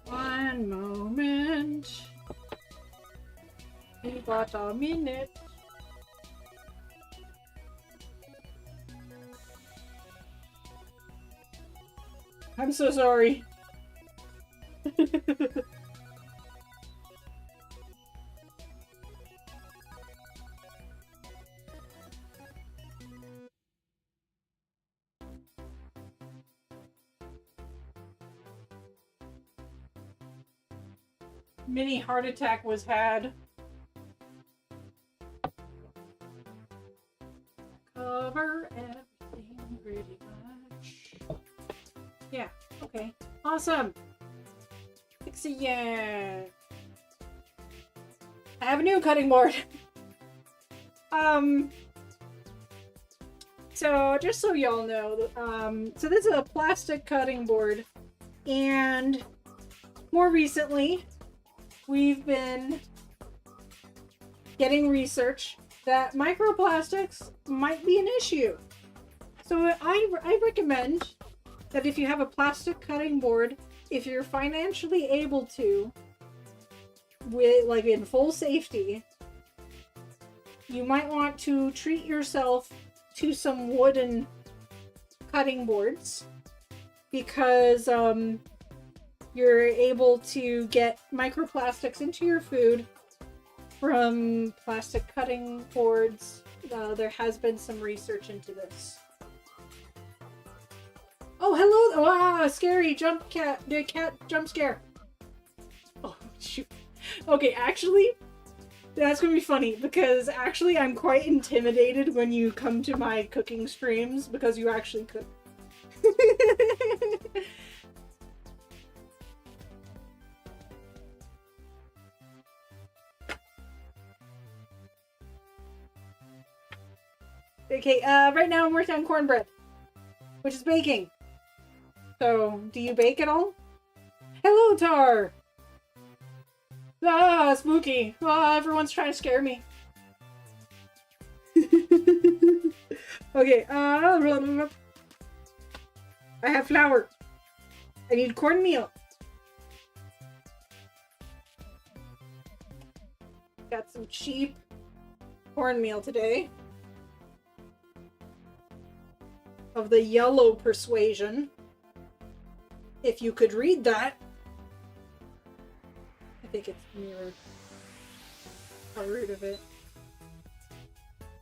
One moment. We got a minute. I'm so sorry. Mini heart attack was had. Cover everything pretty much. Yeah, okay. Awesome. Fix it, yeah. I have a new cutting board. So just so y'all know, so this is a plastic cutting board, and more recently, we've been getting research that microplastics might be an issue. So I recommend that if you have a plastic cutting board, if you're financially able to, with like in full safety, you might want to treat yourself to some wooden cutting boards, because you're able to get microplastics into your food from plastic cutting boards. There has been some research into this. Oh, hello! Ah, scary jump cat! The cat jump scare. Oh shoot! Okay, actually, that's gonna be funny, because actually I'm quite intimidated when you come to my cooking streams, because you actually cook. Okay, right now I'm working on cornbread, which is baking. So, do you bake at all? Hello, Tar! Ah, spooky. Ah, everyone's trying to scare me. Okay, I have flour. I need cornmeal. Got some cheap cornmeal today. Of the yellow persuasion. If you could read that. I think it's mirrored. A root of it.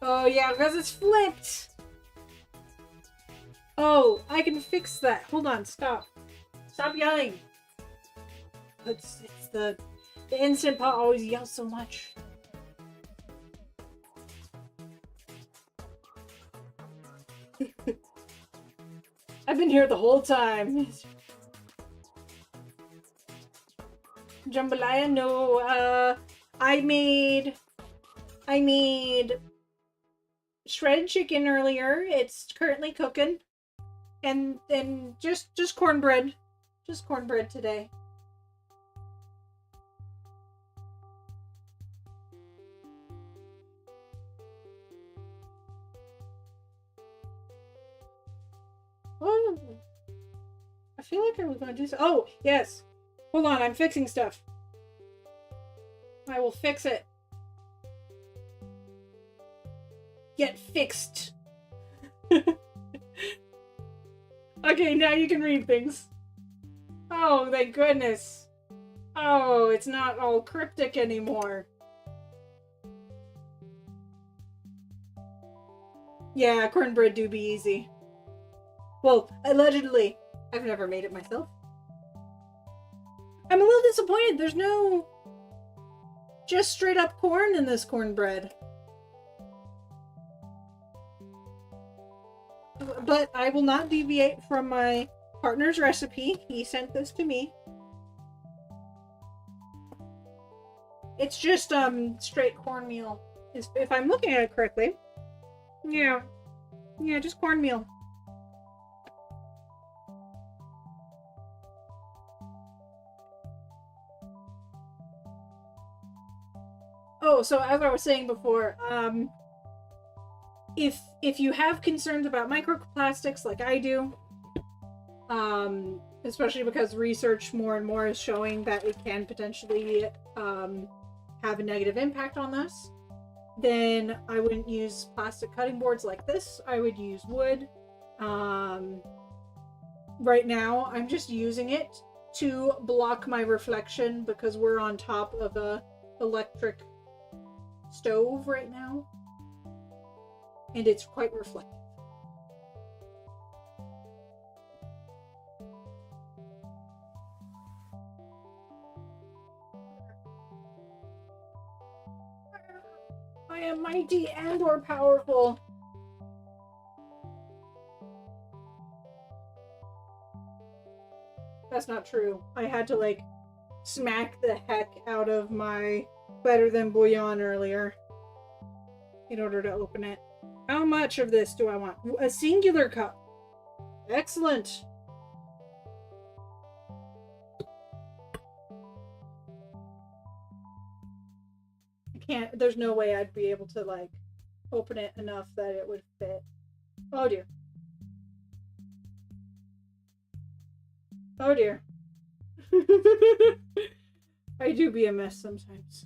Oh yeah, because it's flipped! Oh, I can fix that. Hold on, stop. Stop yelling. It's the Instant Pot always yells so much. I've been here the whole time. Jambalaya? No, I made shredded chicken earlier. It's currently cooking. And then just cornbread. Just cornbread today. feel like I was going to do so. Oh, yes. Hold on, I'm fixing stuff. I will fix it. Get fixed. Okay, now you can read things. Oh, thank goodness. Oh, it's not all cryptic anymore. Yeah, cornbread do be easy. Well, allegedly. I've never made it myself. I'm a little disappointed. There's no just straight up corn in this cornbread. But I will not deviate from my partner's recipe. He sent this to me. It's just straight cornmeal. If I'm looking at it correctly. Yeah. Yeah, just cornmeal. Oh, so as I was saying before, if you have concerns about microplastics like I do, especially because research more and more is showing that it can potentially have a negative impact on us, then I wouldn't use plastic cutting boards like this. I would use wood. Right now, I'm just using it to block my reflection because we're on top of a electric stove right now. And it's quite reflective. I am mighty and or powerful. That's not true. I had to like smack the heck out of my better than bouillon earlier in order to open it. How much of this do I want? A singular cup. Excellent. I can't, there's no way I'd be able to like open it enough that it would fit. Oh dear. Oh dear. I do be a mess sometimes.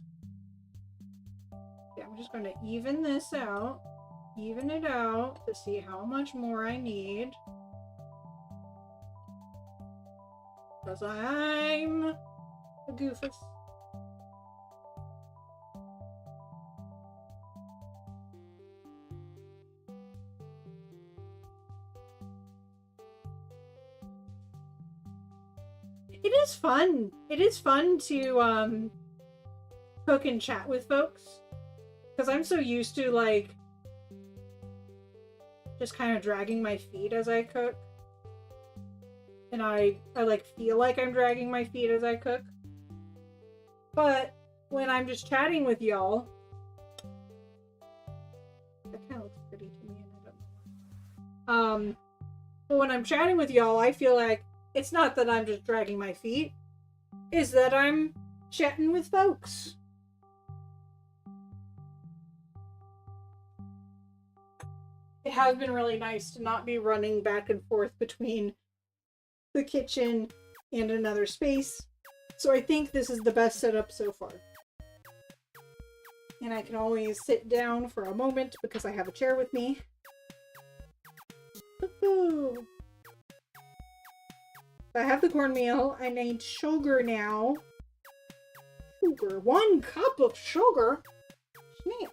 Yeah, I'm just going to even this out. Even it out to see how much more I need. Because I'm a goofus. It is fun. It is fun to cook and chat with folks. Because I'm so used to like just kind of dragging my feet as I cook. And I like feel like I'm dragging my feet as I cook. But when I'm just chatting with y'all, that kind of looks pretty to me. And I don't know. But when I'm chatting with y'all, I feel like it's not that I'm just dragging my feet, it's that I'm chatting with folks. It has been really nice to not be running back and forth between the kitchen and another space. So I think this is the best setup so far. And I can always sit down for a moment because I have a chair with me. Woohoo! I have the cornmeal. I need sugar now. Sugar. 1 cup of sugar? Snap.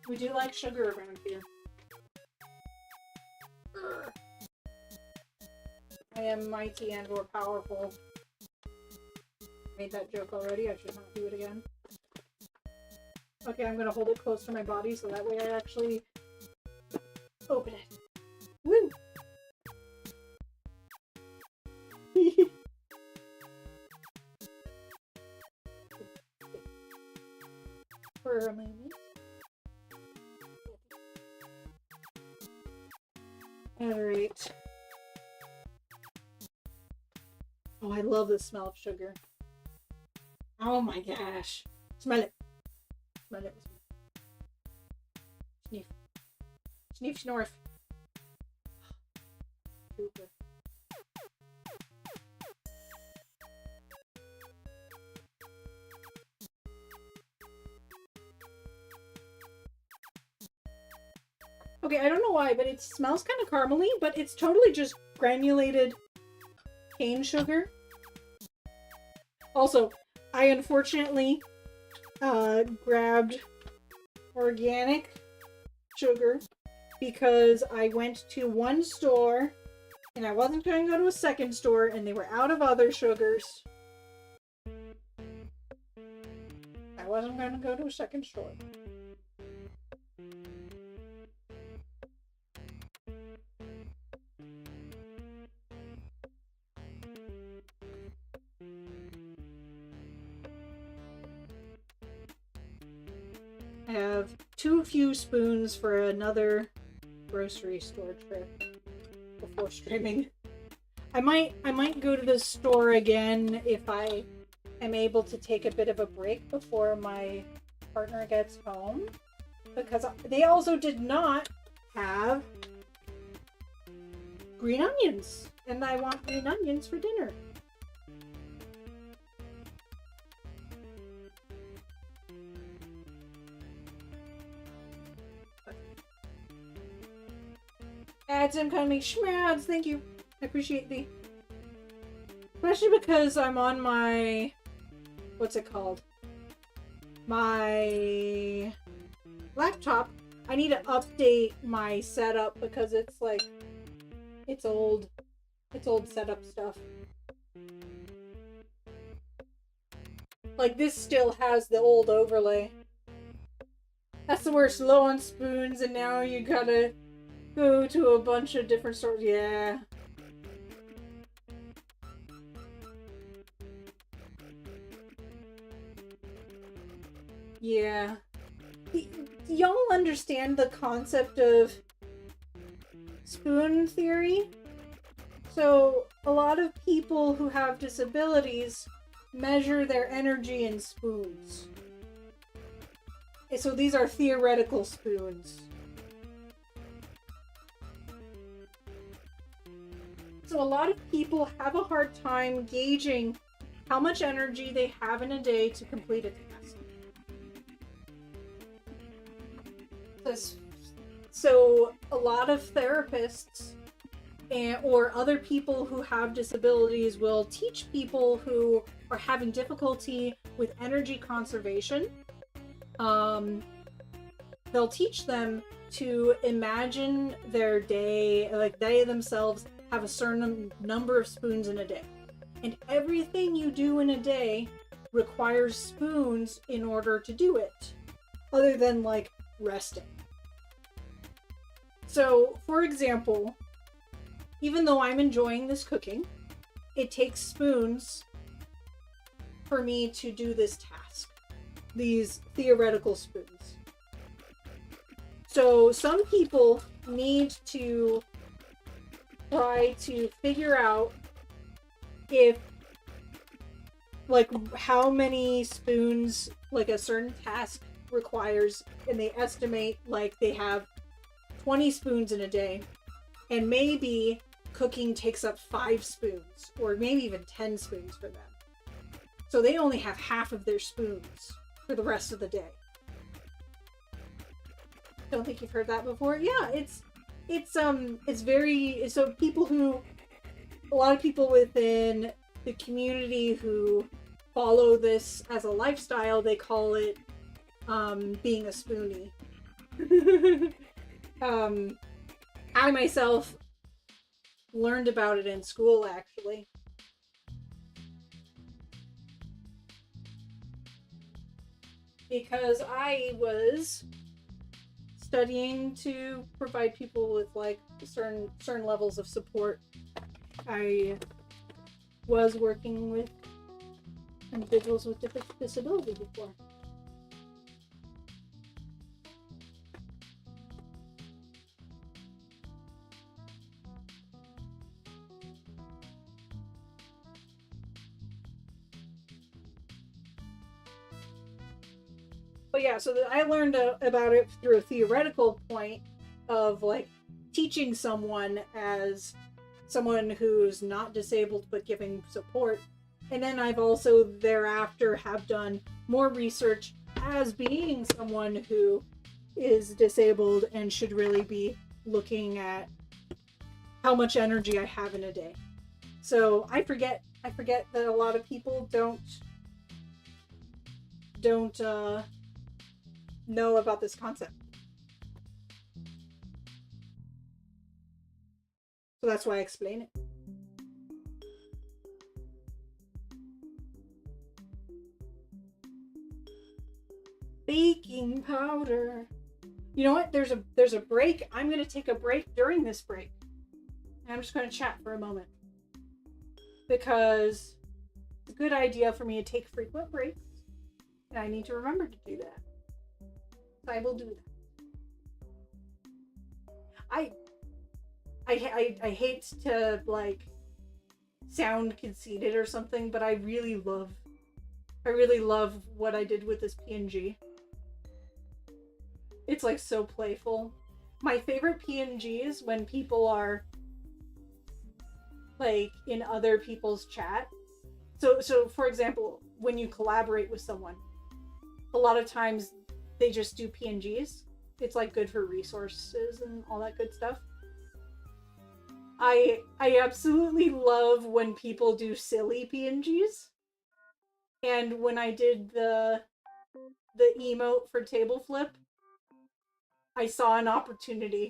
We do like sugar around here. Urgh. I am mighty and or powerful. Made that joke already. I should not do it again. Okay, I'm gonna hold it close to my body so that way I actually open it. Woo! For a moment. Alright. Oh, I love the smell of sugar. Oh my gosh. Smell it. Smell it. Sniff. Sniff, snorf. stupid. Okay, I don't know why, but it smells kind of caramely, but it's totally just granulated cane sugar. Also, I unfortunately grabbed organic sugar because I went to one store and I wasn't going to go to a second store and they were out of other sugars. I wasn't going to go to a second store. I have too few spoons for another grocery store trip before streaming. I might go to the store again if I am able to take a bit of a break before my partner gets home, because they also did not have green onions, and I want green onions for dinner. Ads incoming. Schmads, thank you. I appreciate the... Especially because I'm on my... What's it called? My laptop. I need to update my setup because it's like... It's old. It's old setup stuff. Like, this still has the old overlay. That's the worst. Low on spoons, and now you gotta go to a bunch of different stores. Yeah. Yeah. Y'all understand the concept of spoon theory? So, a lot of people who have disabilities measure their energy in spoons. So these are theoretical spoons. So a lot of people have a hard time gauging how much energy they have in a day to complete a task. So a lot of therapists or other people who have disabilities will teach people who are having difficulty with energy conservation. They'll teach them to imagine their day, like they themselves have a certain number of spoons in a day. And everything you do in a day requires spoons in order to do it, other than like resting. So, for example, even though I'm enjoying this cooking, it takes spoons for me to do this task. These theoretical spoons. So some people need to try to figure out if, like, how many spoons, like, a certain task requires, and they estimate, like, they have 20 spoons in a day, and maybe cooking takes up 5 spoons, or maybe even 10 spoons for them. So they only have half of their spoons for the rest of the day. Don't think you've heard that before? Yeah, it's very, so a lot of people within the community who follow this as a lifestyle, they call it being a spoonie. I myself learned about it in school, actually. Because I was studying to provide people with, like, certain levels of support. I was working with individuals with disabilities before. But yeah, so I learned about it through a theoretical point of, like, teaching someone as someone who's not disabled but giving support. And then I've also thereafter have done more research as being someone who is disabled and should really be looking at how much energy I have in a day. So I forget that a lot of people don't know about this concept. So that's why I explain it. Baking powder. You know what? There's a break. I'm going to take a break during this break. And I'm just going to chat for a moment. Because it's a good idea for me to take frequent breaks. And I need to remember to do that. So I will do that. I hate to like sound conceited or something, but I really love what I did with this PNG. It's like so playful. My favorite PNG is when people are like in other people's chat. So for example, when you collaborate with someone, a lot of times they just do PNGs. It's like good for resources and all that good stuff. I absolutely love when people do silly PNGs. And when I did the emote for table flip, I saw an opportunity.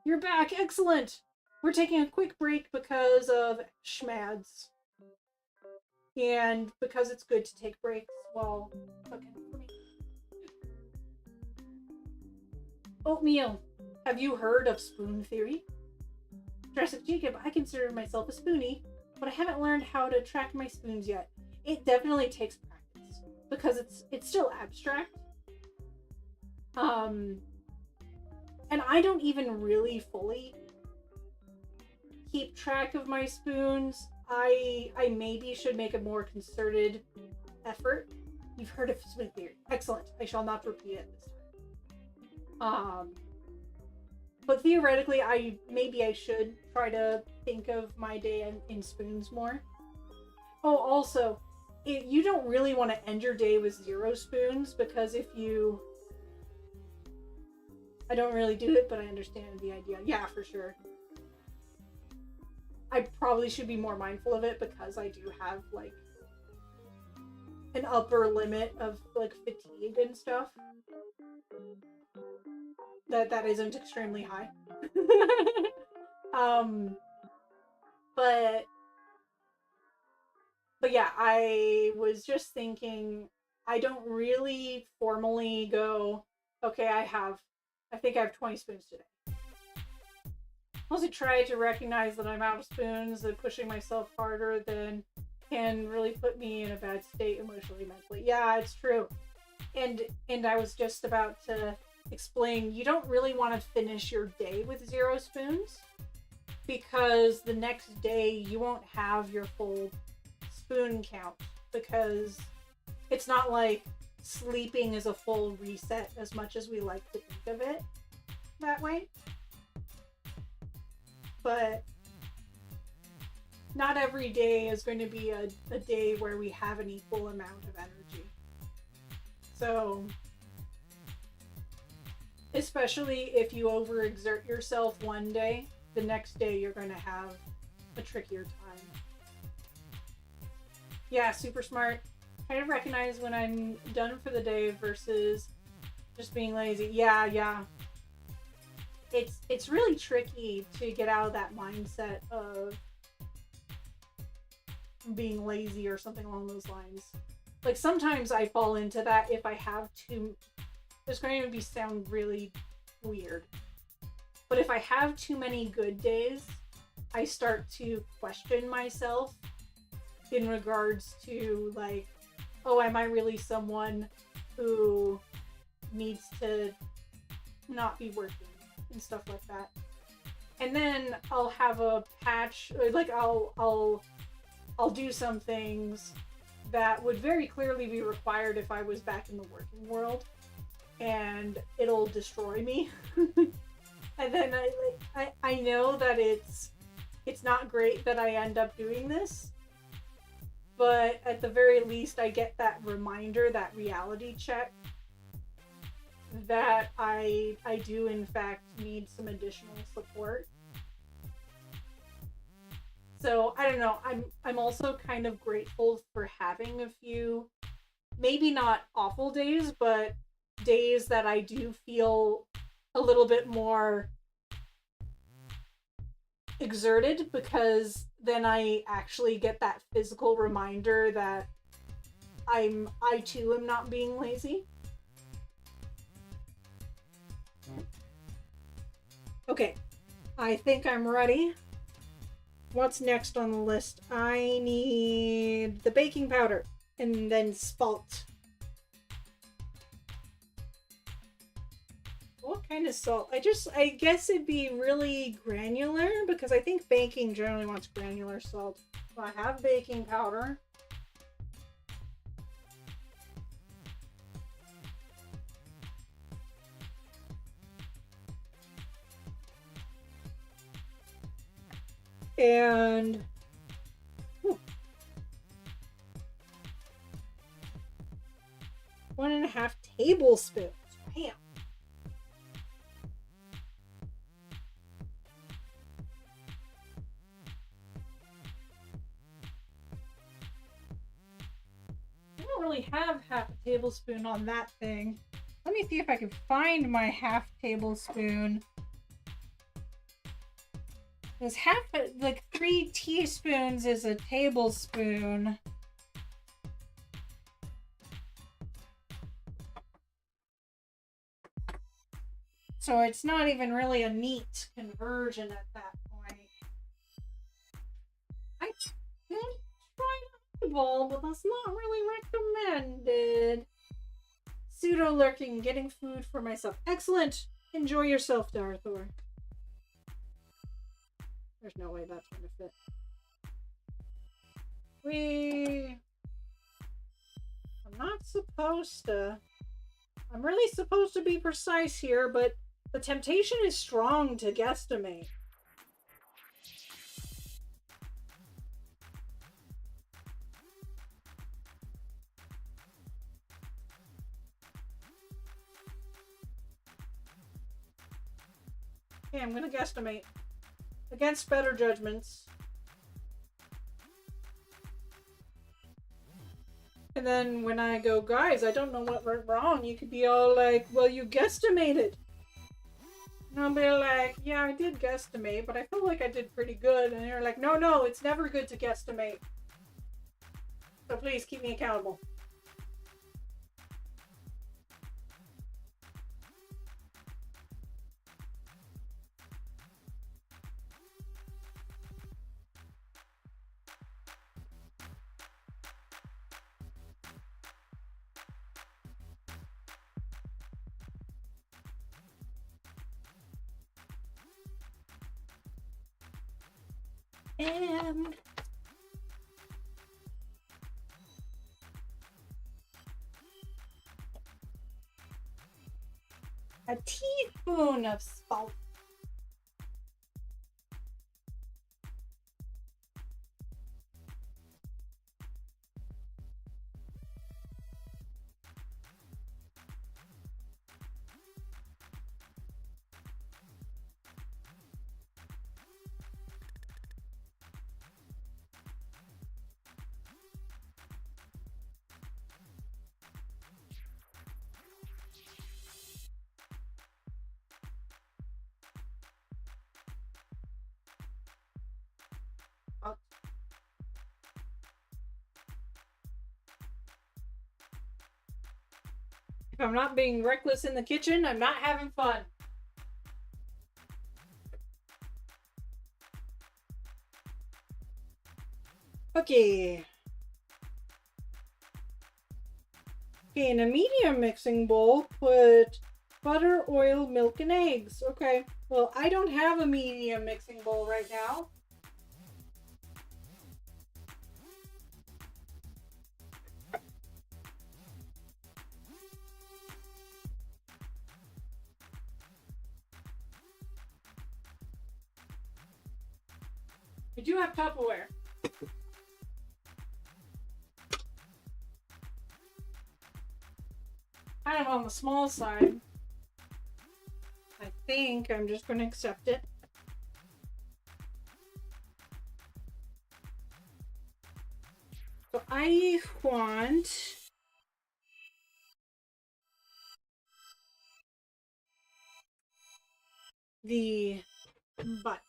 You're back, excellent! We're taking a quick break because of schmads. And because it's good to take breaks while cooking for me. Oatmeal. Have you heard of spoon theory? Jurassic Jacob, I consider myself a spoonie, but I haven't learned how to track my spoons yet. It definitely takes practice because it's still abstract. And I don't even really fully keep track of my spoons. I maybe should make a more concerted effort. You've heard of spoon theory. Excellent. I shall not repeat it this time. But theoretically, I should try to think of my day in spoons more. Oh, also, you don't really want to end your day with 0 spoons, because if you... I don't really do it, but I understand the idea. Yeah, for sure. I probably should be more mindful of it because I do have, like, an upper limit of, like, fatigue and stuff. That isn't extremely high. But yeah, I was just thinking, I don't really formally go, okay, I think I have 20 spoons today. Also try to recognize that I'm out of spoons, and pushing myself harder than can really put me in a bad state emotionally, mentally. Yeah, it's true. And I was just about to explain, you don't really want to finish your day with 0 spoons, because the next day you won't have your full spoon count, because it's not like sleeping is a full reset as much as we like to think of it that way. But not every day is going to be a day where we have an equal amount of energy. So especially if you overexert yourself one day, the next day you're going to have a trickier time. Yeah, super smart. Try to recognize when I'm done for the day versus just being lazy. Yeah. It's really tricky to get out of that mindset of being lazy or something along those lines. Like, sometimes I fall into that if I have too... It's going to sound really weird. But if I have too many good days, I start to question myself in regards to, like, oh, am I really someone who needs to not be working and stuff like that? And then I'll have a patch, like I'll do some things that would very clearly be required if I was back in the working world, and it'll destroy me. And then I know that it's it's not great that I end up doing this, but at the very least I get that reminder, that reality check, that I do in fact need some additional support. So I don't know, I'm also kind of grateful for having a few, maybe not awful days, but days that I do feel a little bit more exerted, because then I actually get that physical reminder that I too am not being lazy. Okay, I think I'm ready. What's next on the list? I need the baking powder and then salt. What kind of salt? I guess it'd be really granular, because I think baking generally wants granular salt. So I have baking powder. And 1.5 tablespoons. Bam. I don't really have half a tablespoon on that thing. Let me see if I can find my half tablespoon. There's like 3 teaspoons is a tablespoon. So it's not even really a neat conversion at that point. I can try an eyeball, but that's not really recommended. Pseudo-lurking, getting food for myself. Excellent! Enjoy yourself, Darthor. There's no way that's going to fit. I'm not supposed to... I'm really supposed to be precise here, but the temptation is strong to guesstimate. Okay, I'm going to guesstimate. Against better judgments. And then when I go, guys, I don't know what went wrong, you could be all like, well, you guesstimated. And I'll be like, yeah, I did guesstimate, but I feel like I did pretty good. And you're like, no, it's never good to guesstimate. So please keep me accountable. And a teaspoon of salt. If I'm not being reckless in the kitchen, I'm not having fun. Okay. Okay, in a medium mixing bowl, put butter, oil, milk, and eggs. Okay. Well, I don't have a medium mixing bowl right now. do have Tupperware. Kind of on the small side. I think I'm just going to accept it. So I want the butter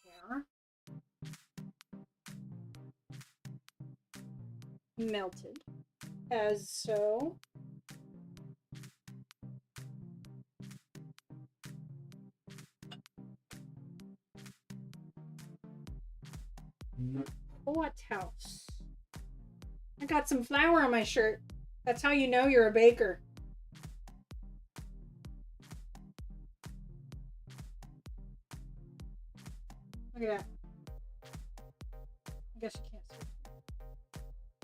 melted as so. What house? I got some flour on my shirt. That's how you know you're a baker. Look at that. I guess you can't see.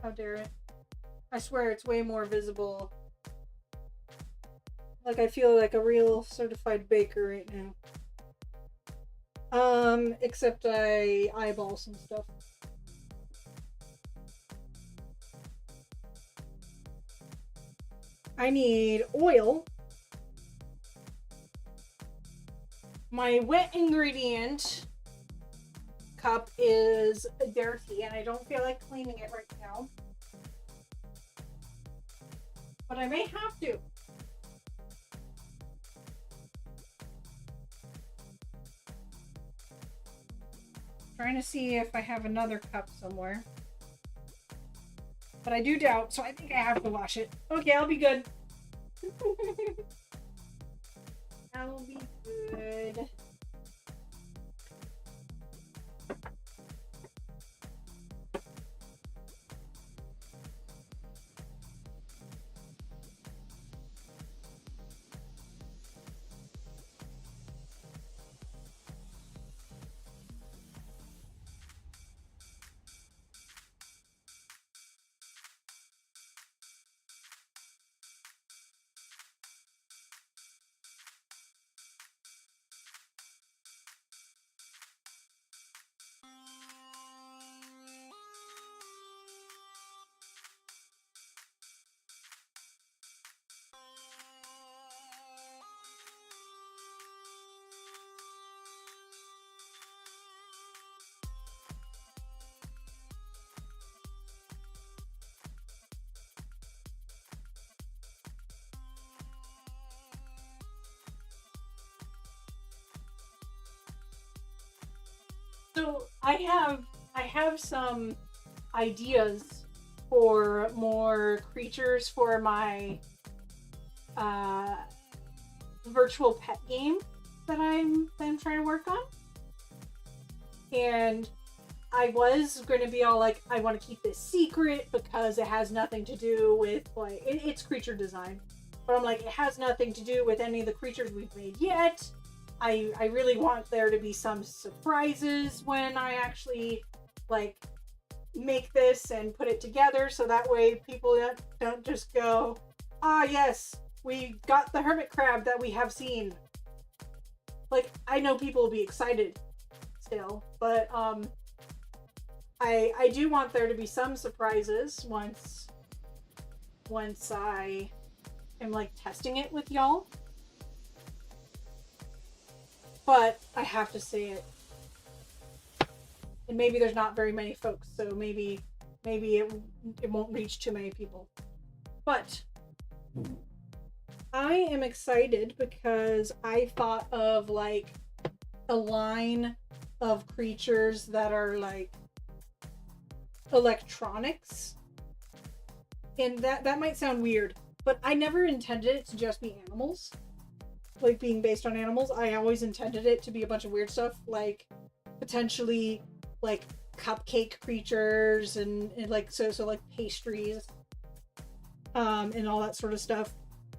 How dare it. I swear it's way more visible. Like I feel like a real certified baker right now. Except I eyeball some stuff. I need oil. My wet ingredient cup is dirty and I don't feel like cleaning it right now. But I may have to. Trying to see if I have another cup somewhere. But I do doubt, so I think I have to wash it. Okay, I'll be good. I'll be good. So I have some ideas for more creatures for my virtual pet game that I'm trying to work on. And I was going to be all like, I want to keep this secret because it has nothing to do with like it's creature design. But I'm like, it has nothing to do with any of the creatures we've made yet. I really want there to be some surprises when I actually like make this and put it together, so that way people don't just go, ah yes, we got the hermit crab that we have seen. Like, I know people will be excited still, but I do want there to be some surprises once I am like testing it with y'all. But I have to say it. And maybe there's not very many folks, so maybe it won't reach too many people. But I am excited because I thought of like a line of creatures that are like electronics. And that might sound weird, but I never intended it to just be animals. Like being based on animals. I always intended it to be a bunch of weird stuff, like potentially like cupcake creatures and like so like pastries and all that sort of stuff.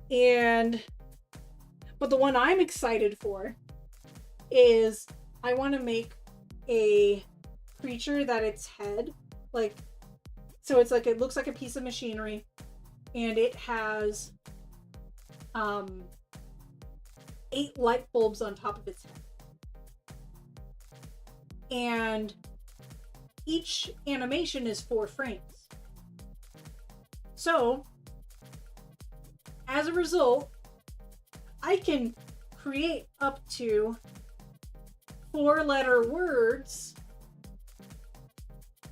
But the one I'm excited for is I want to make a creature that its head, like, so it's like, it looks like a piece of machinery and it has 8 light bulbs on top of its head. And each animation is 4 frames. So, as a result, I can create up to 4-letter words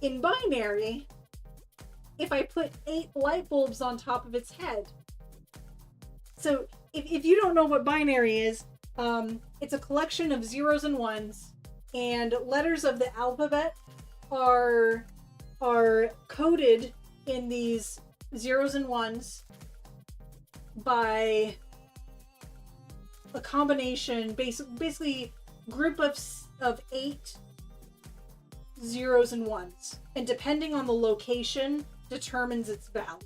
in binary if I put 8 light bulbs on top of its head. So if you don't know what binary is, it's a collection of zeros and ones, and letters of the alphabet are coded in these zeros and ones by a combination, basically group of 8 zeros and ones, and depending on the location determines its value.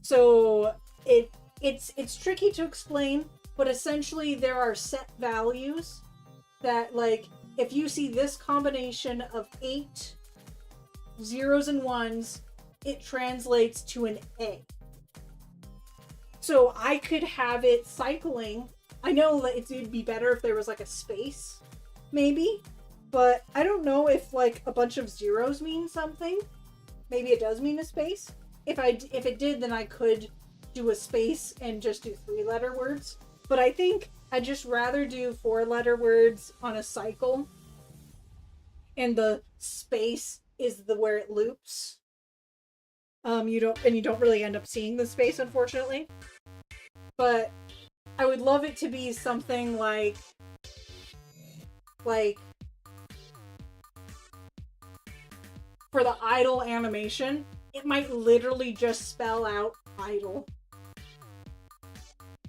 So it's tricky to explain, but essentially there are set values that, like, if you see this combination of 8 zeros and ones, it translates to an A. So I could have it cycling. I know that it'd be better if there was like a space, maybe, but I don't know if like a bunch of zeros mean something. Maybe it does mean a space. If it did, then I could do a space and just do 3-letter words. But I think I'd just rather do 4-letter words on a cycle, and the space is where it loops. You don't really end up seeing the space, unfortunately. But I would love it to be something like for the idle animation, it might literally just spell out idle.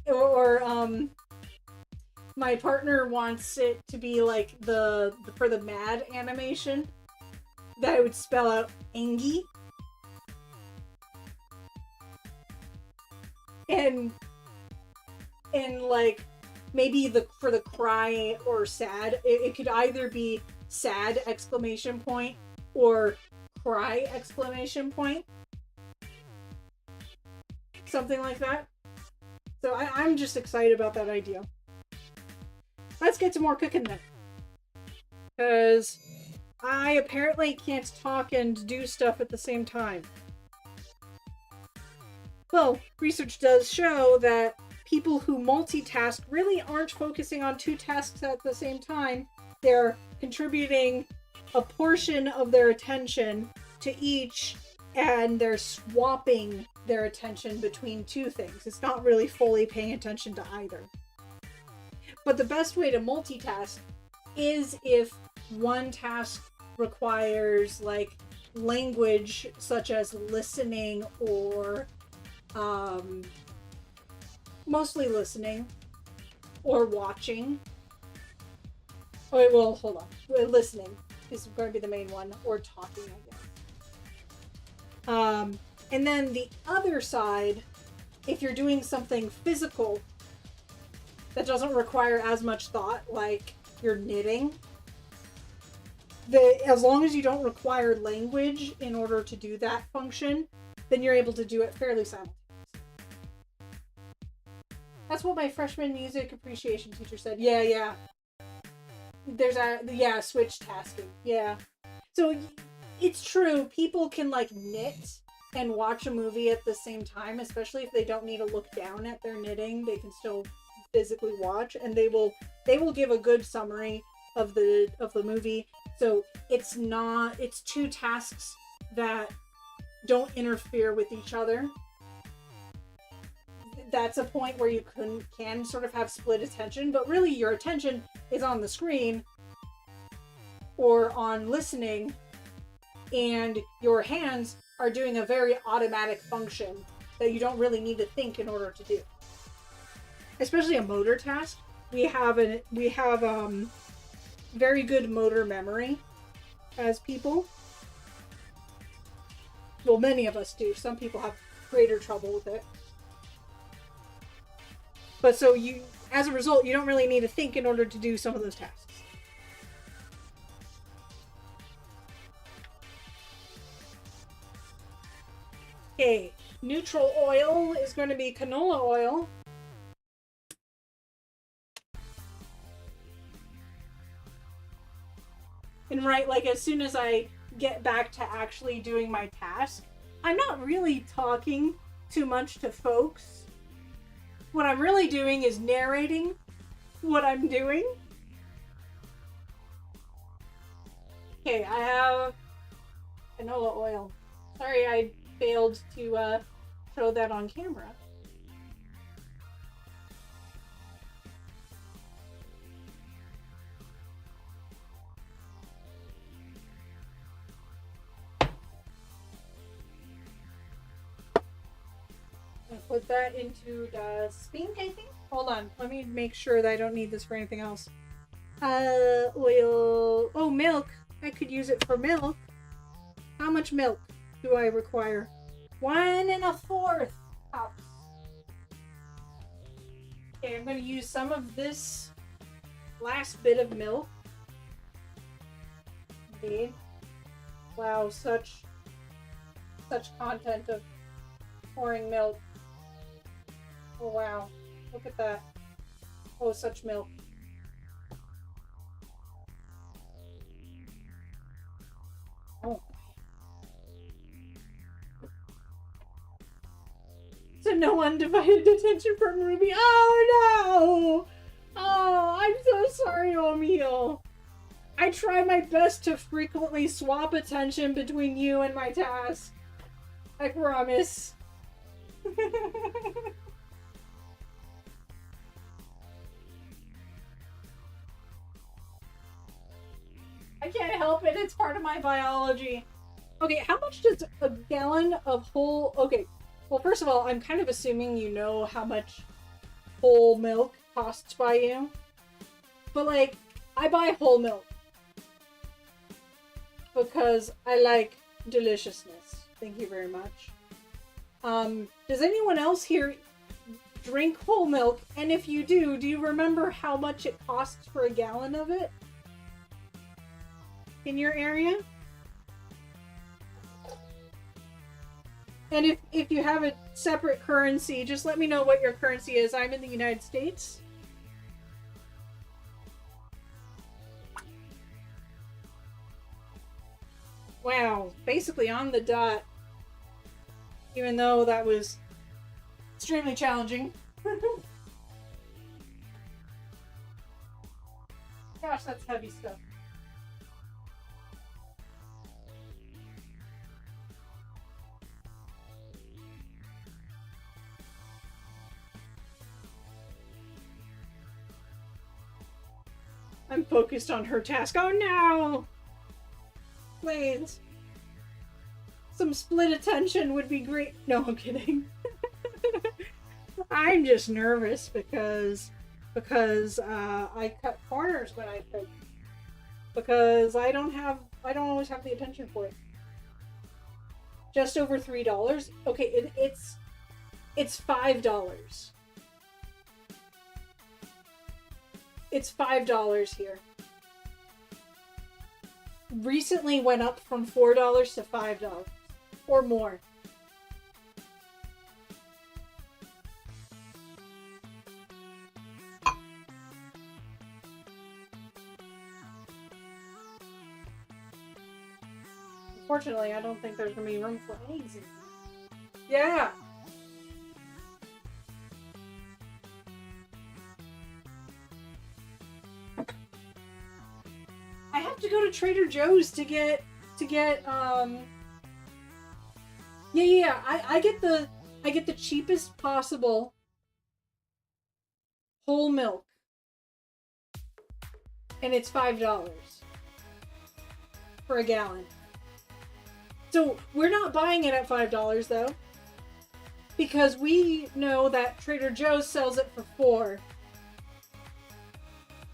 Or my partner wants it to be like for the mad animation, that it would spell out Angie. And like maybe for the cry or sad, it could either be sad exclamation point or cry exclamation point. Something like that. So I'm just excited about that idea. Let's get to more cooking then. Because I apparently can't talk and do stuff at the same time. Well, research does show that people who multitask really aren't focusing on 2 tasks at the same time. They're contributing a portion of their attention to each, and they're swapping their attention between 2 things. It's not really fully paying attention to either. But the best way to multitask is if one task requires like language, such as listening or mostly listening or watching. Oh, wait, well, hold on. Listening is going to be the main one, or talking, I guess. And then the other side, if you're doing something physical that doesn't require as much thought, like you're knitting, as long as you don't require language in order to do that function, then you're able to do it fairly simultaneously. That's what my freshman music appreciation teacher said. Yeah. There's switch tasking. Yeah. So it's true. People can like knit and watch a movie at the same time, especially if they don't need to look down at their knitting. They can still physically watch, and they will give a good summary of the movie. So it's 2 tasks that don't interfere with each other. That's a point where you can sort of have split attention, but really your attention is on the screen or on listening, and your hands are doing a very automatic function that you don't really need to think in order to do. Especially a motor task. We have very good motor memory as people. Well, many of us do. Some people have greater trouble with it. But so as a result, you don't really need to think in order to do some of those tasks. Okay, neutral oil is going to be canola oil. And And right, like as soon as I get back to actually doing my task, I'm not really talking too much to folks. What I'm really doing is narrating what I'm doing. Okay, I have canola oil. Sorry, I failed to show that on camera. Put that into the sink, I think. Hold on, let me make sure that I don't need this for anything else. Oil. Oh, milk. I could use it for milk. How much milk do I require? 1 1/4 cups. Okay, I'm going to use some of this last bit of milk. Indeed. Wow, such content of pouring milk. Oh wow, look at that. Oh, such milk. Oh. So no undivided attention from Ruby. Oh no! Oh, I'm so sorry, O'Meal. I try my best to frequently swap attention between you and my task. I promise. I can't help it. It's part of my biology. Okay, how much does a gallon of whole... Okay, well, first of all, I'm kind of assuming you know how much whole milk costs by you. But, like, I buy whole milk. Because I like deliciousness. Thank you very much. Does anyone else here drink whole milk? And if you do you remember how much it costs for a gallon of it? In your area? And if you have a separate currency, just let me know what your currency is. I'm in the United States. Wow, basically on the dot. Even though that was extremely challenging. Gosh, that's heavy stuff. I'm focused on her task. Oh no! Please. Some split attention would be great. No, I'm kidding. I'm just nervous because I cut corners when I think. Because I don't always have the attention for it. Just over $3. Okay, it's $5. It's $5 here. Recently went up from $4 to $5 or more. Unfortunately, I don't think there's gonna be room for eggs in here. Yeah. I have to go to Trader Joe's to get yeah. I get the cheapest possible whole milk. And it's $5 for a gallon. So we're not buying it at $5 though. Because we know that Trader Joe's sells it for $4.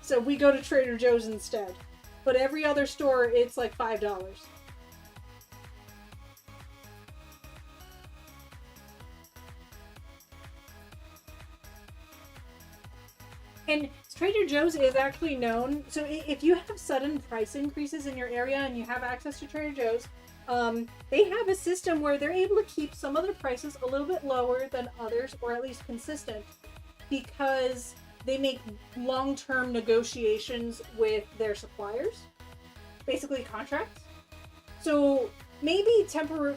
So we go to Trader Joe's instead. But every other store, it's like $5. And Trader Joe's is actually known. So if you have sudden price increases in your area and you have access to Trader Joe's, they have a system where they're able to keep some of their prices a little bit lower than others, or at least consistent, because they make long-term negotiations with their suppliers. basically contracts. So maybe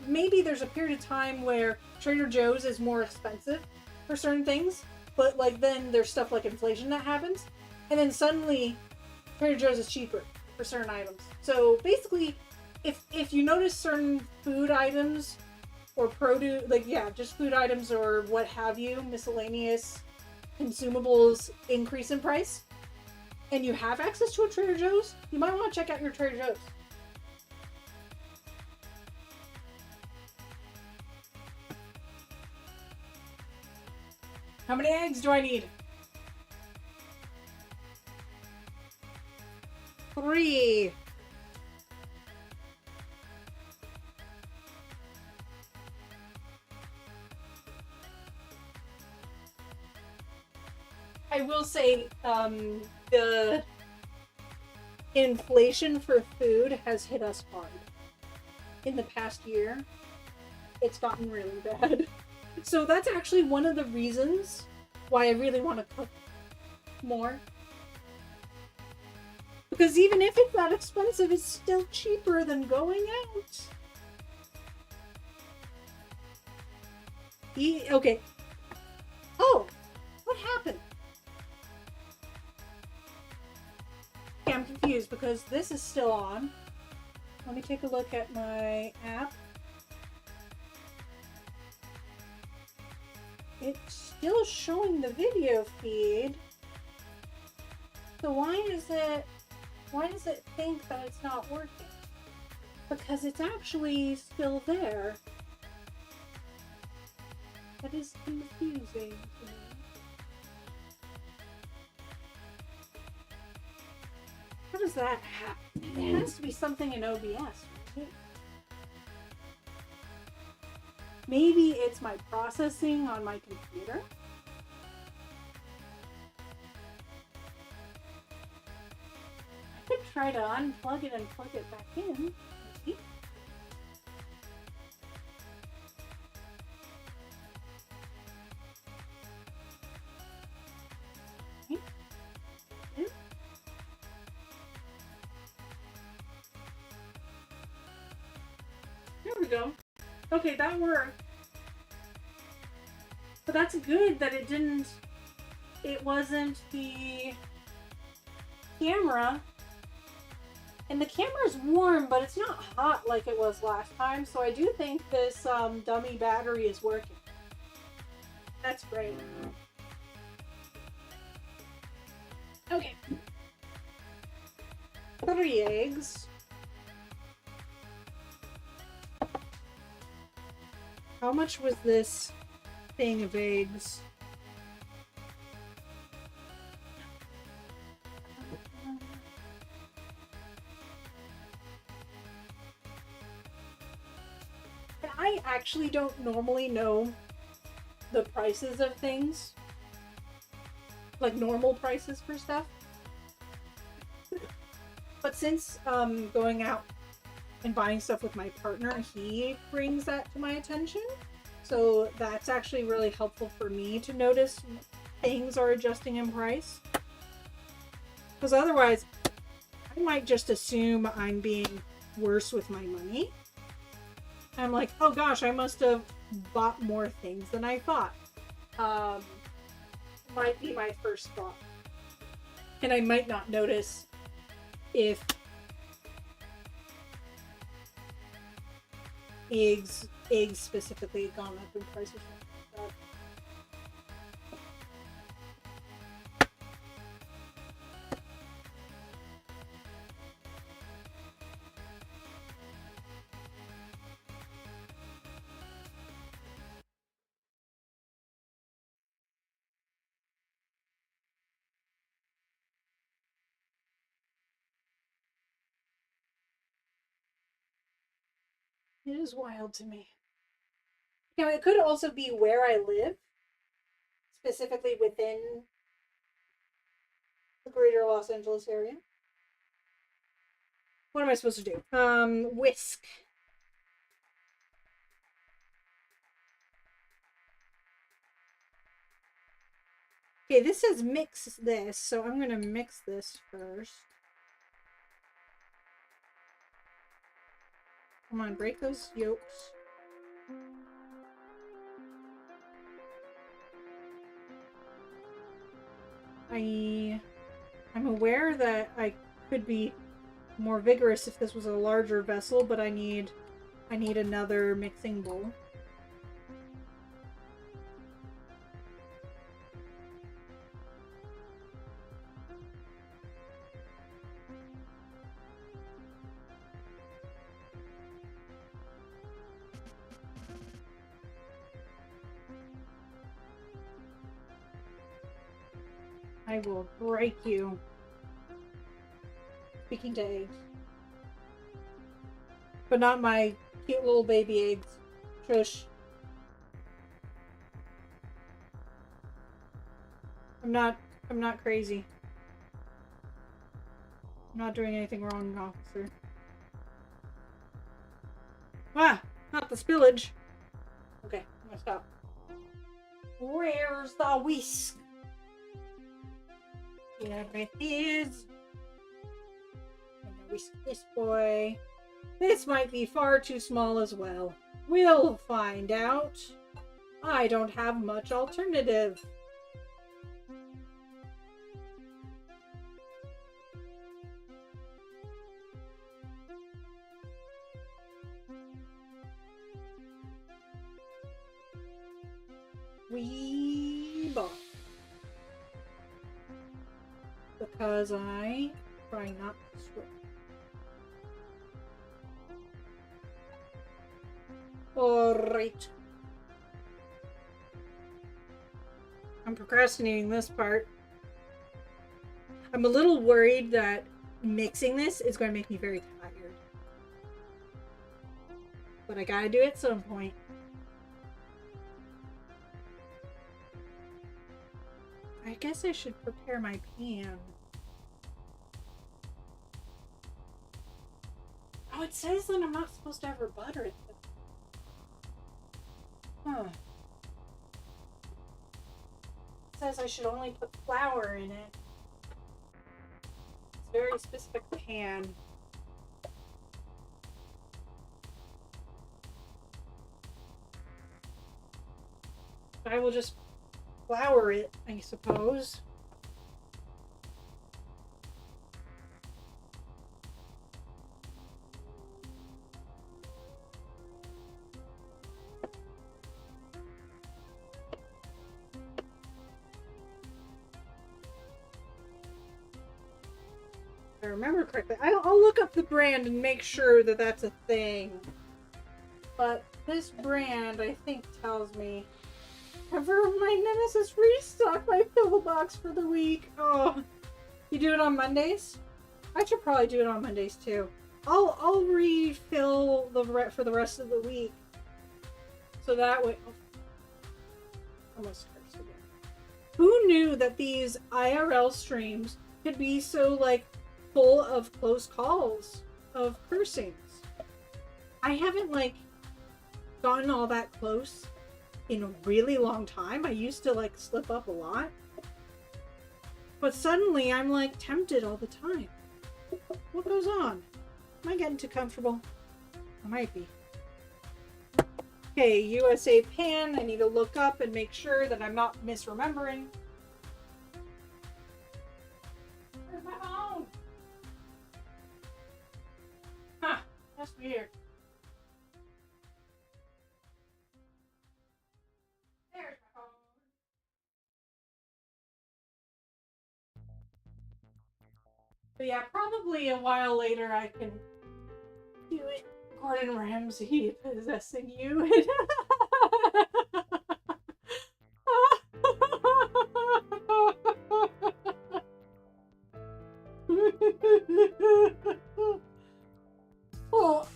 maybe there's a period of time where Trader Joe's is more expensive for certain things, but like then there's stuff like inflation that happens, and then suddenly Trader Joe's is cheaper for certain items. So basically, if you notice certain food items or produce, like yeah, just food items or what have you, miscellaneous consumables increase in price, and you have access to a Trader Joe's, you might want to check out your Trader Joe's. How many eggs do I need? 3. I will say, the inflation for food has hit us hard. In the past year, it's gotten really bad. So that's actually one of the reasons why I really want to cook more. Because even if it's not expensive, it's still cheaper than going out. Okay. Oh, what happened? Okay, I'm confused because this is still on. Let me take a look at my app. It's still showing the video feed. So why does it think that it's not working? Because it's actually still there. That is confusing to me. How does that happen? It has to be something in OBS, right? Maybe it's my processing on my computer. I could try to unplug it and plug it back in. Maybe. Okay. There we go. Okay, that worked. But that's good that it wasn't the camera. And the camera's warm, but it's not hot like it was last time. So I do think this dummy battery is working. That's great. Okay. 3 eggs. How much was this thing of eggs? And I actually don't normally know the prices of things. Like normal prices for stuff. But since going out and buying stuff with my partner, he brings that to my attention. So that's actually really helpful for me to notice things are adjusting in price. Because otherwise, I might just assume I'm being worse with my money. I'm like, oh gosh, I must have bought more things than I thought. Might be my first thought. And I might not notice if eggs specifically gone up in price or something like that. It is wild to me. Now, it could also be where I live, specifically within the greater Los Angeles area. What am I supposed to do? Whisk. Okay, this says mix this, so I'm going to mix this first. Come on, break those yolks. I'm aware that I could be more vigorous if this was a larger vessel, but I need another mixing bowl. I will break you. Speaking to eggs. But not my cute little baby eggs. Shush. I'm not crazy. I'm not doing anything wrong, officer. Ah! Not the spillage. Okay, I'm gonna stop. Where's the whisk? There it is. I'm gonna whisk this boy. This might be far too small as well. We'll find out. I don't have much alternative. Wee ball. Because I try not to swim. Alright. I'm procrastinating this part. I'm a little worried that mixing this is going to make me very tired. But I gotta do it at some point. I guess I should prepare my pan. Oh, it says that I'm not supposed to ever butter it. Huh. It says I should only put flour in it. It's a very specific pan. I will just flour it, I suppose. If I remember correctly, I'll look up the brand and make sure that that's a thing. But this brand, I think, tells me. Ever my nemesis restock my pillowbox for the week. Oh, you do it on Mondays? I should probably do it on Mondays too. I'll refill for the rest of the week, so that way. Oh, almost cursed again. Who knew that these IRL streams could be so like full of close calls of cursings? I haven't like gotten all that close in a really long time. I used to like slip up a lot, but suddenly I'm like tempted all the time. What goes on? Am I getting too comfortable? I might be. Okay, USA pan. I need to look up and make sure that I'm not misremembering. Where's my phone? Huh, that's weird. There's my phone. But yeah, probably a while later I can do it. Gordon Ramsay possessing you. Well,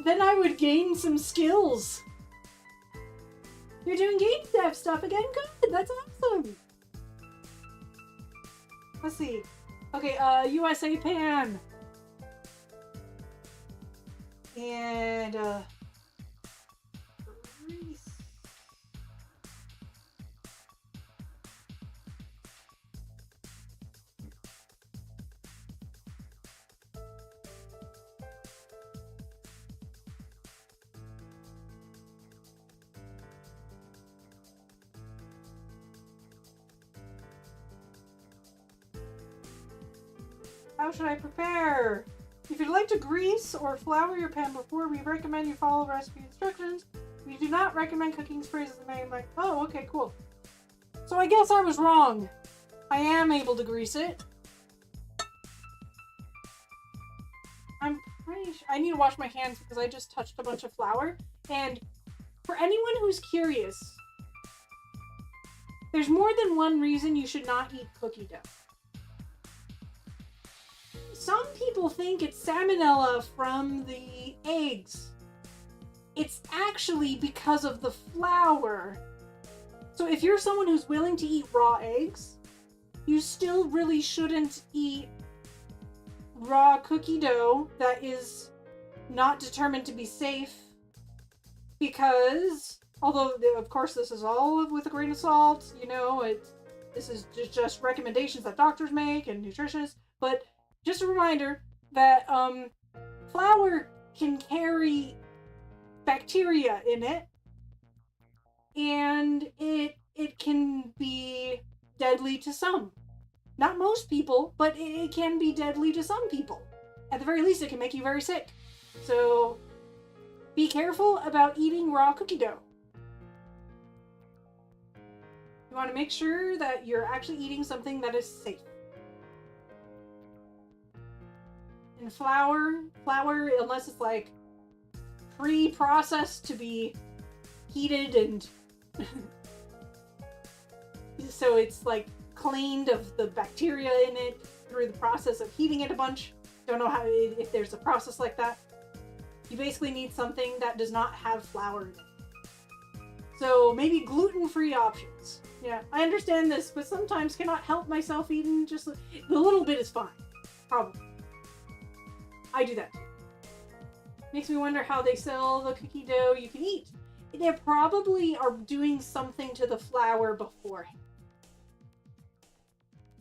then I would gain some skills. You're doing game dev stuff again? Good, that's awesome. Let's see. Okay, USA pan. And, grease. How should I prepare? If you'd like to grease or flour your pan before, we recommend you follow recipe instructions. We do not recommend cooking sprays as the main, like, oh, okay, cool. So I guess I was wrong. I am able to grease it. I'm pretty sure I need to wash my hands because I just touched a bunch of flour. And for anyone who's curious, there's more than one reason you should not eat cookie dough. Some people think it's salmonella from the eggs. It's actually because of the flour. So if you're someone who's willing to eat raw eggs, you still really shouldn't eat raw cookie dough that is not determined to be safe, because although of course this is all with a grain of salt, you know, this is just recommendations that doctors make and nutritionists, but just a reminder that flour can carry bacteria in it, and it can be deadly to some. Not most people, but it can be deadly to some people. At the very least, it can make you very sick. So be careful about eating raw cookie dough. You want to make sure that you're actually eating something that is safe. And flour, unless it's like pre-processed to be heated and so it's like cleaned of the bacteria in it through the process of heating it a bunch. Don't know how, if there's a process like that. You basically need something that does not have flour in it. So maybe gluten-free options. Yeah, I understand this, but sometimes cannot help myself eating just the little bit is fine. Probably. I do that too. Makes me wonder how they sell the cookie dough you can eat. They probably are doing something to the flour beforehand.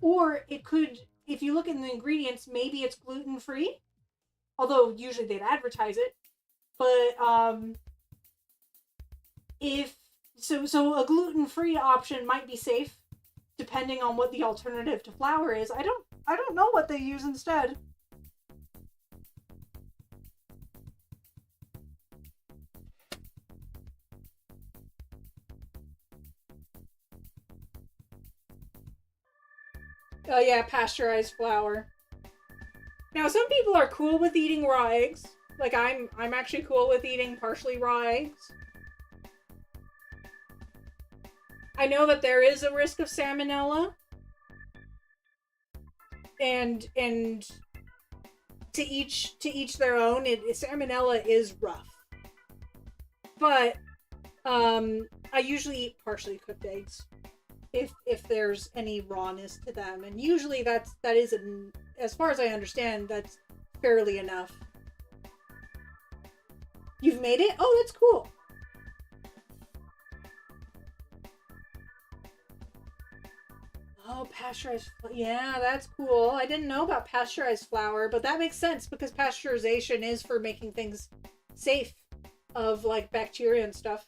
Or it could, if you look in the ingredients, maybe it's gluten-free. Although usually they'd advertise it. But so a gluten-free option might be safe, depending on what the alternative to flour is. I don't know what they use instead. Oh yeah, pasteurized flour. Now some people are cool with eating raw eggs. Like I'm actually cool with eating partially raw eggs. I know that there is a risk of salmonella. And to each their own. Salmonella is rough. But I usually eat partially cooked eggs. If there's any rawness to them, and usually that is, as far as I understand, that's fairly enough. You've made it? Oh, that's cool. Oh, pasteurized. Yeah, that's cool. I didn't know about pasteurized flour, but that makes sense because pasteurization is for making things safe of like bacteria and stuff.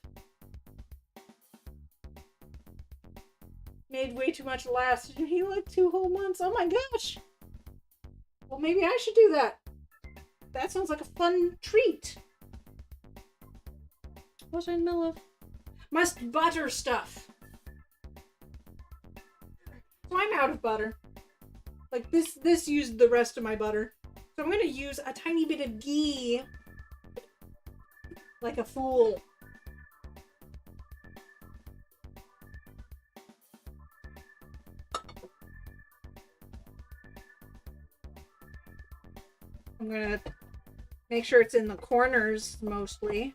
Made way too much last. Did he like 2 whole months? Oh my gosh. Well, maybe I should do that. That sounds like a fun treat. What's in the middle of? Must butter stuff. So I'm out of butter. Like this used the rest of my butter. So I'm gonna use a tiny bit of ghee. Like a fool. I'm gonna make sure it's in the corners mostly.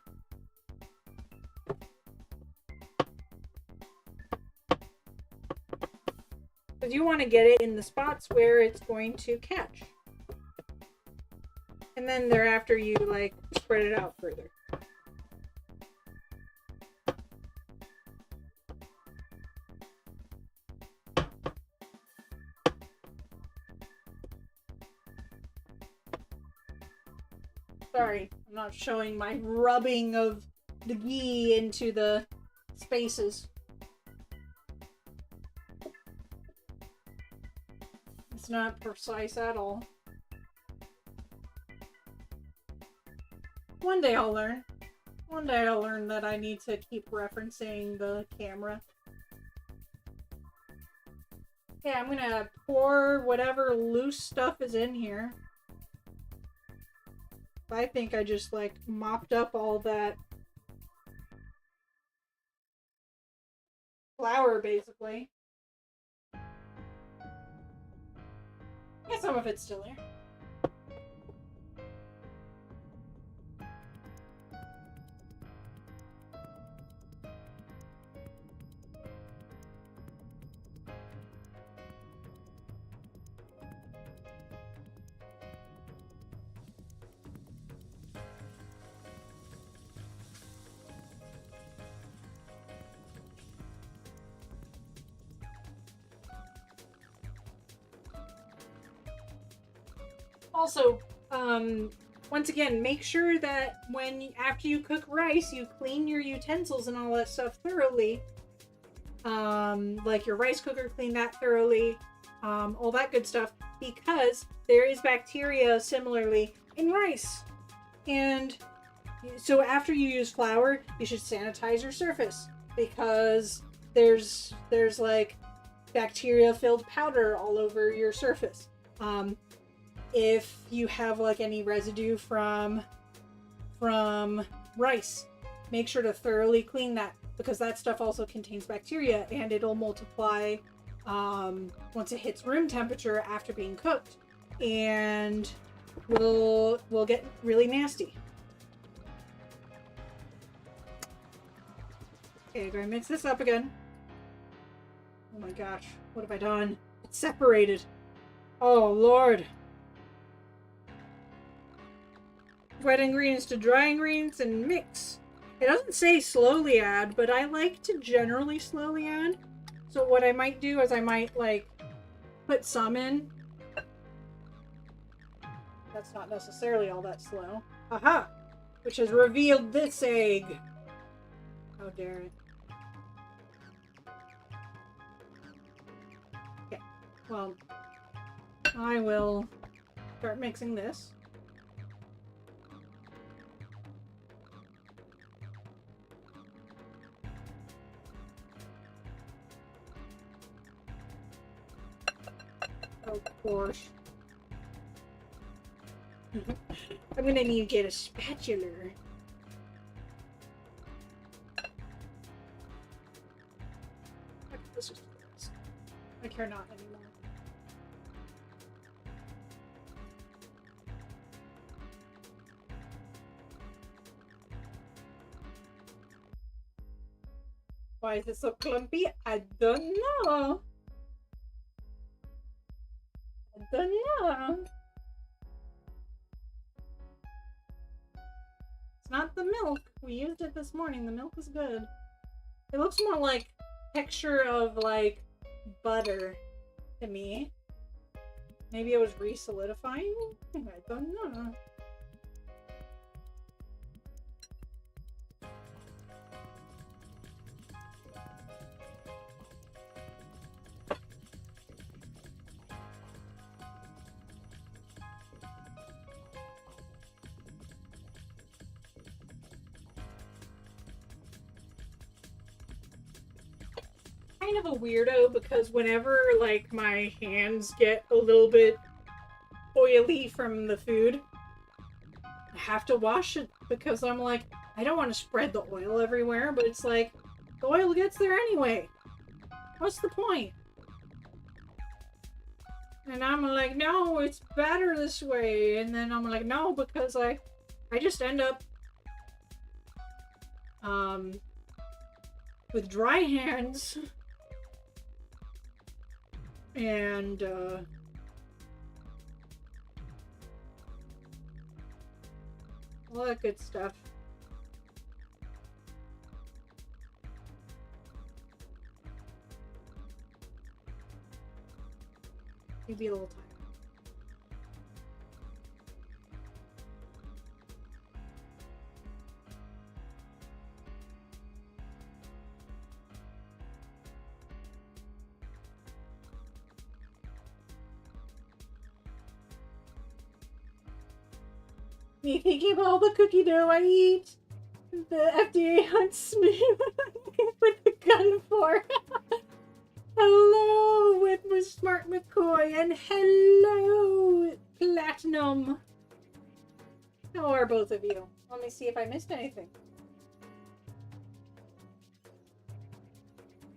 Because you want to get it in the spots where it's going to catch. And then thereafter you like spread it out further. Sorry, I'm not showing my rubbing of the ghee into the spaces. It's not precise at all. One day I'll learn. One day I'll learn that I need to keep referencing the camera. Okay, I'm gonna pour whatever loose stuff is in here. I think I just, like, mopped up all that flour, basically. Yeah, some of it's still there. Also, once again, make sure that after you cook rice, you clean your utensils and all that stuff thoroughly. Like your rice cooker, clean that thoroughly. All that good stuff, because there is bacteria similarly in rice. And so after you use flour, you should sanitize your surface, because there's like bacteria-filled powder all over your surface. If you have like any residue from rice, make sure to thoroughly clean that, because that stuff also contains bacteria, and it'll multiply once it hits room temperature after being cooked, and will get really nasty. Okay, do I mix this up again? Oh my gosh, what have I done? It's separated. Oh Lord. Wet ingredients to dry ingredients and mix. It doesn't say slowly add, but I like to generally slowly add. So what I might do is I might like put some in. That's not necessarily all that slow. Aha! Which has revealed this egg. How dare it. Okay, well, I will start mixing this. Of course. I'm gonna need to get a spatula. Okay, let's just do this. I care not anymore. Why is it so clumpy? I don't know. Don't know. It's not the milk. We used it this morning. The milk is good. It looks more like texture of like butter to me. Maybe it was re-solidifying? I don't know. Kind of a weirdo, because whenever like my hands get a little bit oily from the food, I have to wash it, because I'm like, I don't want to spread the oil everywhere, but it's like, the oil gets there anyway. What's the point? And I'm like, no, it's better this way. And then I'm like, no, because I just end up with dry hands. And all that good stuff. You'd be a little tired. Me thinking of all the cookie dough I eat. The FDA hunts me with the gun for. Hello, with Smart McCoy, and hello, Platinum. How are both of you? Let me see if I missed anything.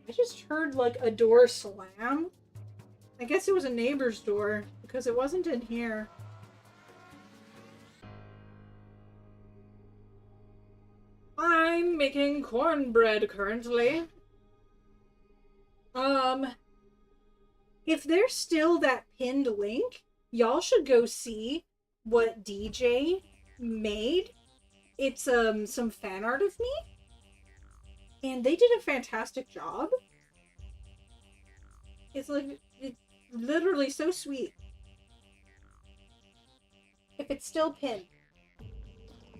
I just heard like a door slam. I guess it was a neighbor's door because it wasn't in here. I'm making cornbread currently. If there's still that pinned link, y'all should go see what DJ made. It's some fan art of me. And they did a fantastic job. It's like literally so sweet. If it's still pinned.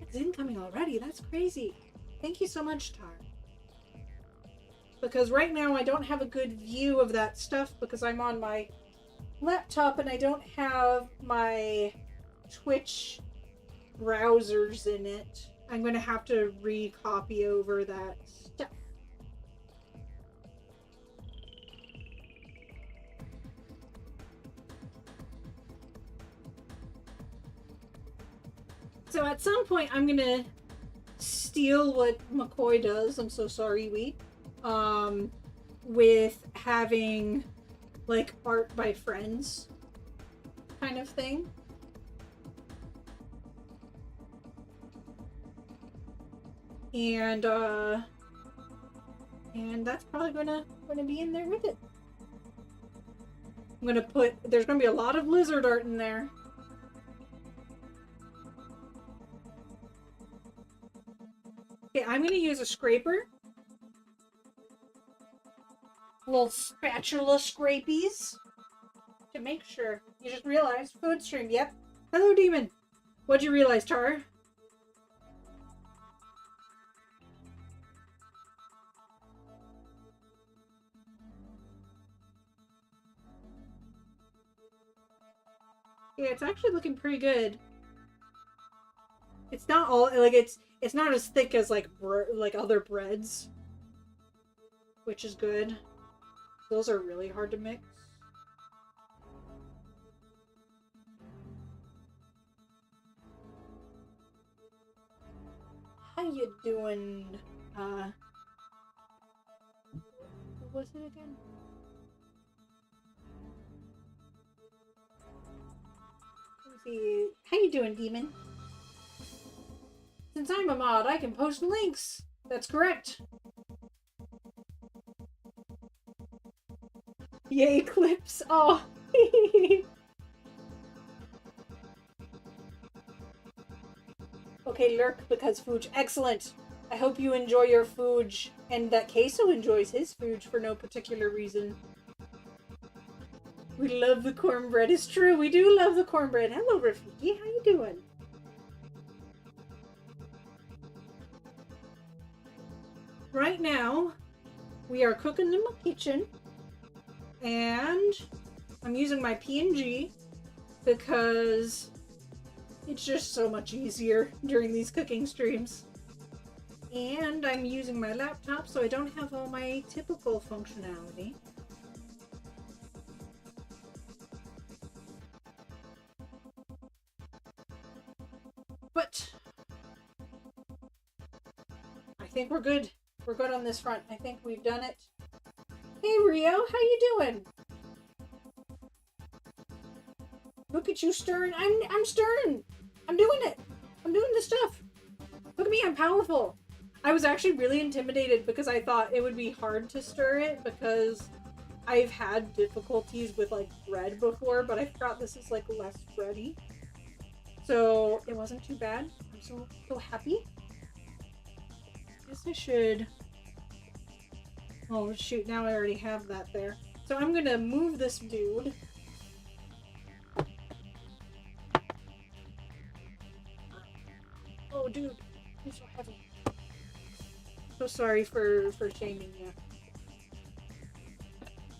It's incoming already. That's crazy. Thank you so much, Tar. Because right now I don't have a good view of that stuff because I'm on my laptop and I don't have my Twitch browsers in it. I'm going to have to recopy over that stuff. So at some point I'm going to steal what McCoy does. I'm so sorry, with having like art by friends kind of thing. And that's probably gonna be in there with it. I'm gonna put, there's gonna be a lot of lizard art in there. Okay, I'm gonna use a scraper. Little spatula scrapies. To make sure. You just realized, food stream, yep. Hello, Demon. What'd you realize, Tar? Yeah, it's actually looking pretty good. It's not all, like, it's not as thick as, like other breads. Which is good. Those are really hard to mix. How you doing? What was it again? Let's see. How you doing, Demon? Since I'm a mod, I can post links. That's correct. Yay, clips. Oh. Okay, lurk because Fooge. Excellent. I hope you enjoy your Fooge and that Queso enjoys his Fooge for no particular reason. We love the cornbread. It's true. We do love the cornbread. Hello, Rafiki. How you doing? Right now, we are cooking in my kitchen. And I'm using my PNG because it's just so much easier during these cooking streams. And I'm using my laptop so I don't have all my typical functionality. But I think we're good. We're good on this front. I think we've done it. Hey Rio, how you doing? Look at you stirring. I'm stirring. I'm doing it. I'm doing the stuff. Look at me, I'm powerful. I was actually really intimidated because I thought it would be hard to stir it because I've had difficulties with like bread before, but I forgot this is like less bready. So it wasn't too bad. I'm so happy. I guess I should. Oh shoot, now I already have that there. So I'm gonna move this dude. Oh dude, you're so heavy. So sorry for shaming you.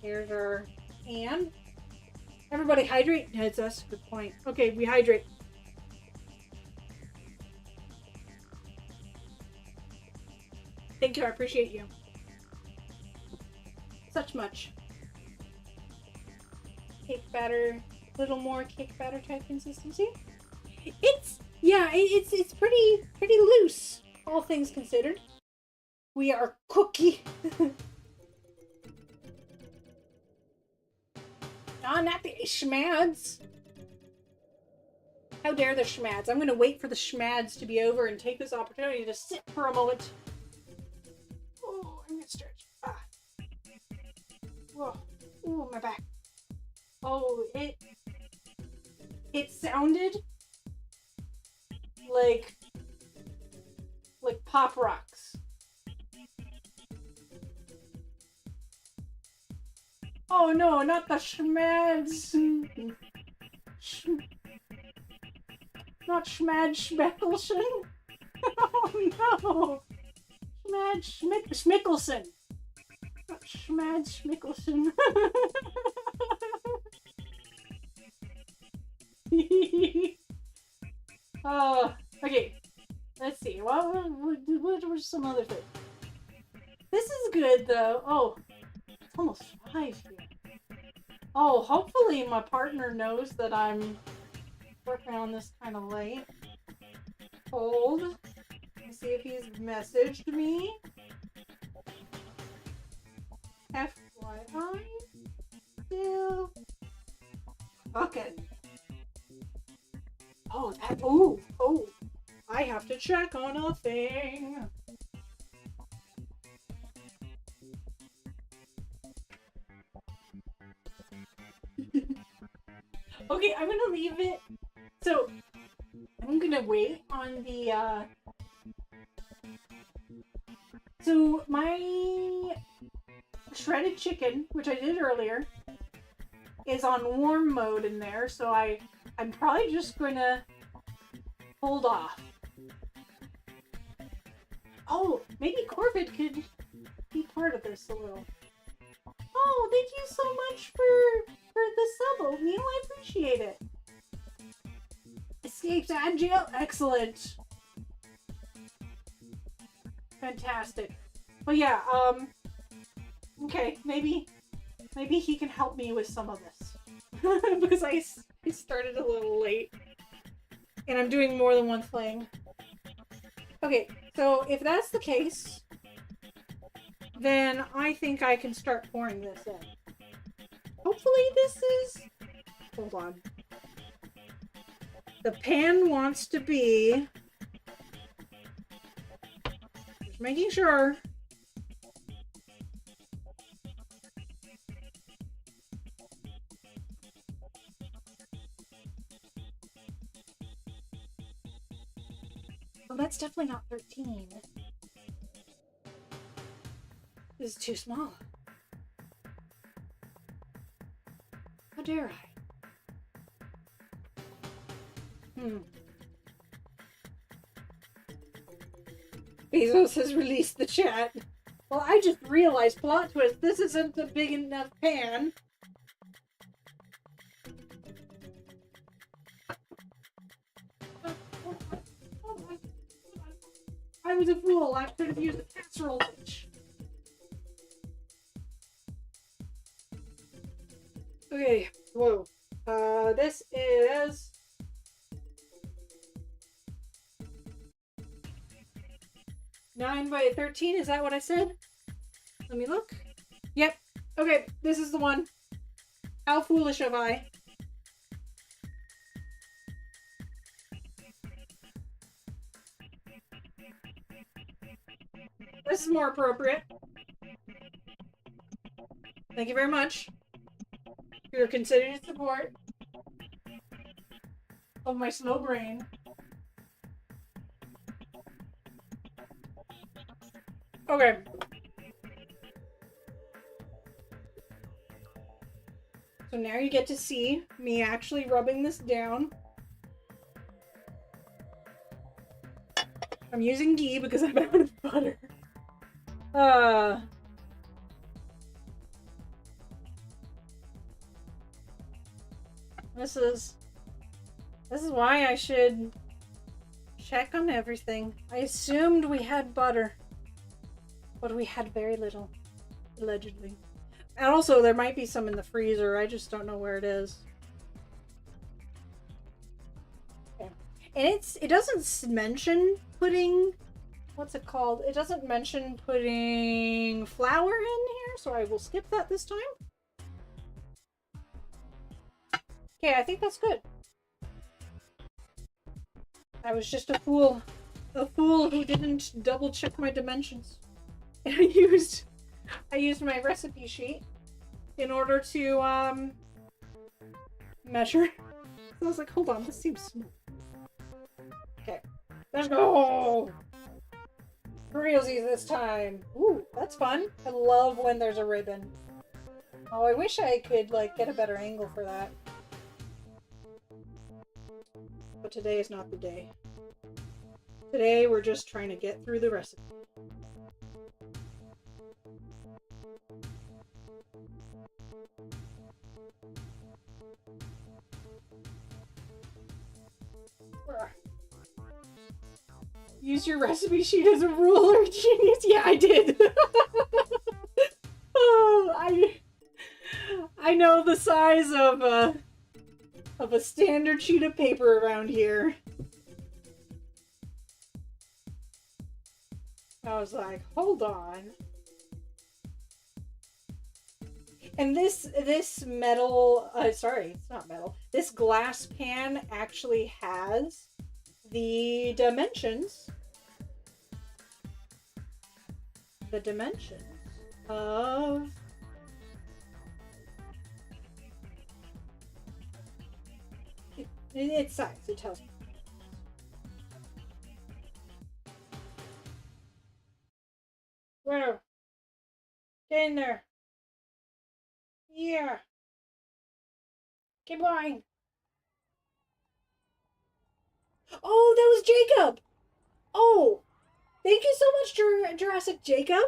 Here's our hand. Everybody hydrate. Yeah, it's us. Good point. Okay, we hydrate. Thank you, I appreciate you. Such much. Cake batter, little more cake batter type consistency. It's pretty loose, all things considered. We are cookie. Oh, not the schmads. How dare the schmads? I'm gonna wait for the schmads to be over and take this opportunity to sit for a moment. Oh, I'm gonna stretch. Ah. Whoa. Ooh, my back. Oh, it sounded like pop rocks. Oh no, not the schmads. Not Schmad Schmeckelson. Oh no. Schmad Schmickelson. Not Schmad Schmickelson. Okay. Let's see. What were some other things? This is good though. Oh, it's almost 5 here. Oh, hopefully my partner knows that I'm working on this kind of late. Hold. Let me see if he's messaged me. FYI. Still. Okay. Oh, that. Oh. I have to check on a thing. Okay, I'm gonna leave it. So, I'm gonna wait on the, So, my shredded chicken, which I did earlier, is on warm mode in there, so I'm probably just gonna hold off. Oh, maybe Cornbread could be part of this a little. Oh, thank you so much for the sub, Oatmeal. I appreciate it. Escaped out of jail. Excellent. Fantastic. But yeah, okay, maybe he can help me with some of this. Because I started a little late. And I'm doing more than one thing. Okay, so if that's the case, then I think I can start pouring this in. Hopefully this is... Hold on. The pan wants to be... Just making sure. Well, that's definitely not 13. This is too small. How dare I? Bezos has released the chat. Well, I just realized, plot twist, this isn't a big enough pan. I was a fool. I could have used a casserole dish. Okay, whoa. This is... Nine by 13, is that what I said? Let me look. Yep. Okay, this is the one. How foolish of I. This is more appropriate. Thank you very much for your considered support of my slow brain. Okay. So now you get to see me actually rubbing this down. I'm using ghee because I'm out of butter. This is why I should check on everything. I assumed we had butter. But we had very little, allegedly. And also, there might be some in the freezer. I just don't know where it is. Okay. And it doesn't mention putting, what's it called? It doesn't mention putting flour in here, so I will skip that this time. Okay, I think that's good. I was just a fool who didn't double check my dimensions. And I used my recipe sheet in order to measure. So I was like, hold on, this seems small. Okay, let's go. For realsies this time. Ooh, that's fun. I love when there's a ribbon. Oh, I wish I could like get a better angle for that. But today is not the day. Today we're just trying to get through the recipe. Use your recipe sheet as a ruler, genius. Yeah, I did. Oh, I know the size of a standard sheet of paper around here. I was like, hold on. And this metal, sorry, it's not metal. This glass pan actually has the dimensions. The dimensions of its size. It tells me. Where? Get in there. Yeah. Keep going. Oh, that was Jacob. Oh, thank you so much, Jurassic Jacob,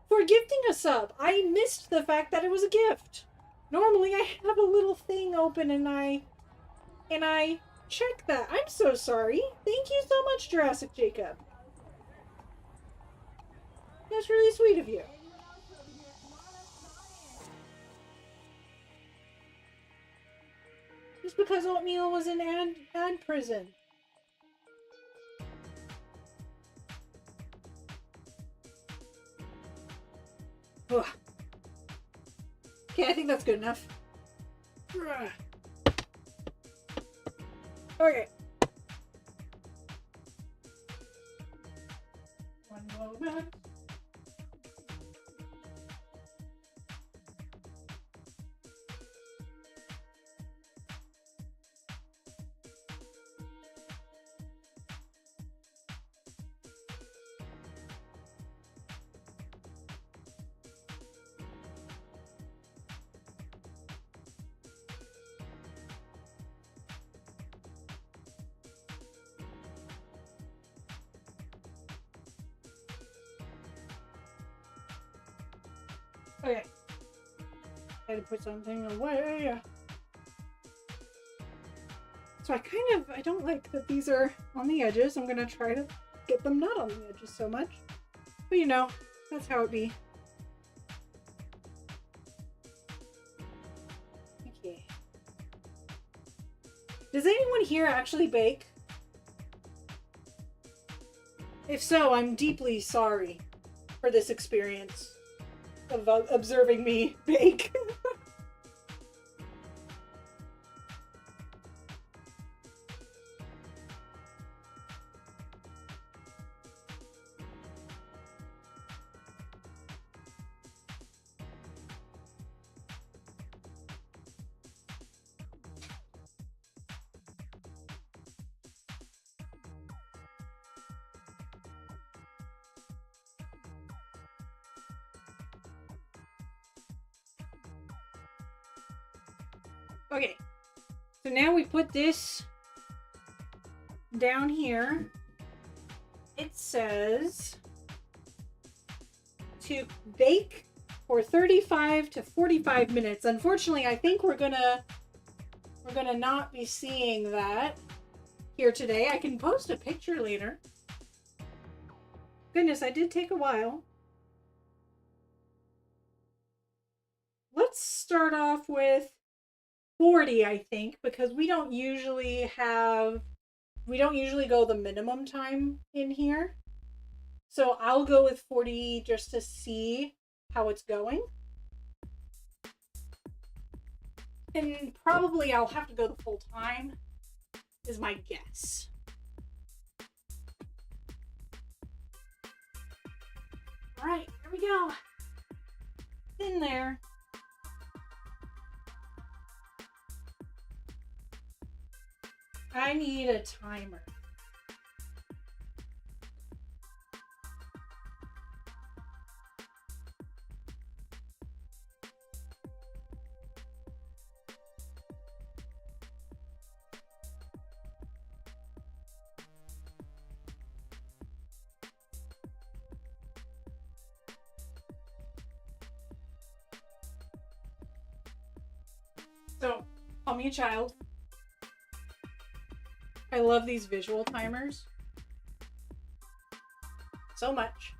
for gifting a sub. I missed the fact that it was a gift. Normally, I have a little thing open and I check that. I'm so sorry. Thank you so much, Jurassic Jacob. That's really sweet of you. Just because Oatmeal was in ad prison. Ugh. Okay, I think that's good enough. Okay. One moment. Okay. I had to put something away. So I don't like that these are on the edges. I'm gonna try to get them not on the edges so much. But you know, that's how it be. Okay. Does anyone here actually bake? If so, I'm deeply sorry for this experience of observing me bake. Okay, so now we put this down here. It says to bake for 35 to 45 minutes. Unfortunately, I think we're gonna not be seeing that here today. I can post a picture later. Goodness, I did take a while. start off with 40, I think, because we don't usually go the minimum time in here. So I'll go with 40 just to see how it's going. And probably I'll have to go the full time, is my guess. All right, here we go. In there. I need a timer. So, call me a child. I love these visual timers so much.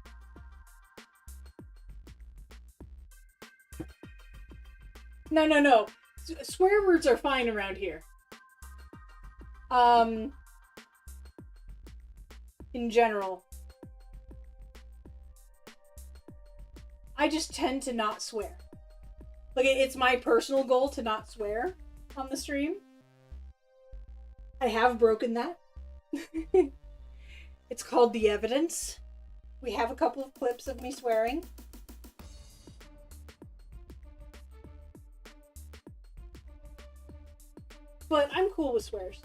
No. Swear words are fine around here. In general. I just tend to not swear. Like, it's my personal goal to not swear on the stream. I have broken that. It's called The Evidence. We have a couple of clips of me swearing. But I'm cool with swears.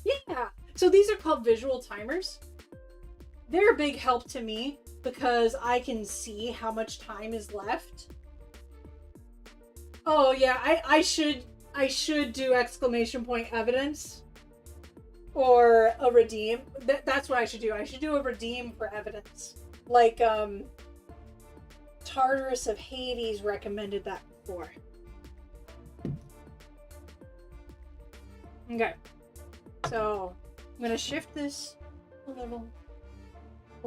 Yeah. So these are called visual timers. They're a big help to me because I can see how much time is left. Oh yeah, I should do exclamation point evidence or a redeem. That's what I should do. I should do a redeem for evidence. Like Tartarus of Hades recommended that before. Okay. So I'm gonna shift this a little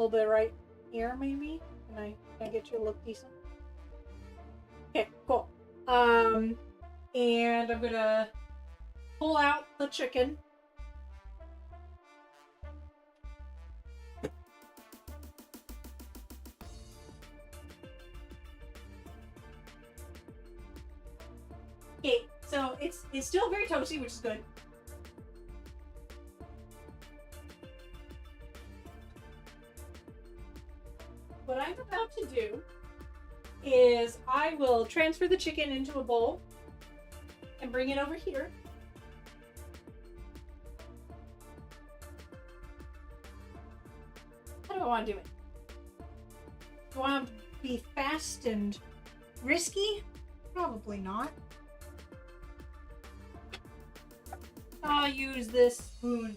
bit right here maybe. Can I get you to look decent? Okay, cool. And I'm gonna pull out the chicken. Okay, so it's still very toasty, which is good. What I'm about to do is I will transfer the chicken into a bowl and bring it over here. How do I want to do it? Do I want to be fast and risky? Probably not. I'll use this spoon.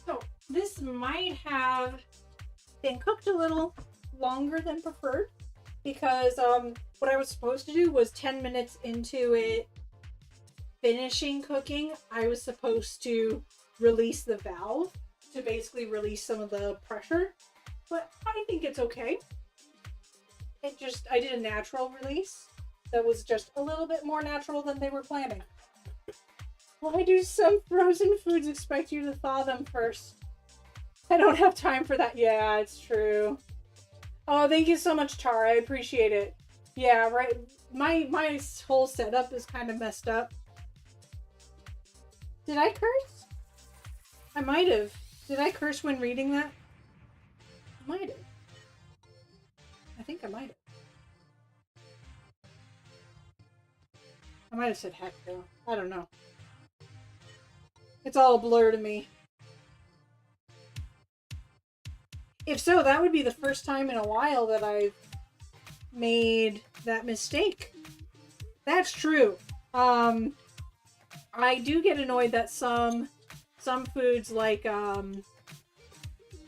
So this might have been cooked a little longer than preferred because what I was supposed to do was 10 minutes into it finishing cooking, I was supposed to release the valve to basically release some of the pressure, but I think it's okay. I did a natural release that was just a little bit more natural than they were planning. Why do some frozen foods expect you to thaw them first? I don't have time for that. Yeah, it's true. Oh, thank you so much, Tara. I appreciate it. Yeah, right. My whole setup is kind of messed up. Did I curse? I might have. Did I curse when reading that? I might have. I think I might have. I might have said heck though. I don't know. It's all a blur to me. If so, that would be the first time in a while that I've made that mistake. That's true. I do get annoyed that some foods like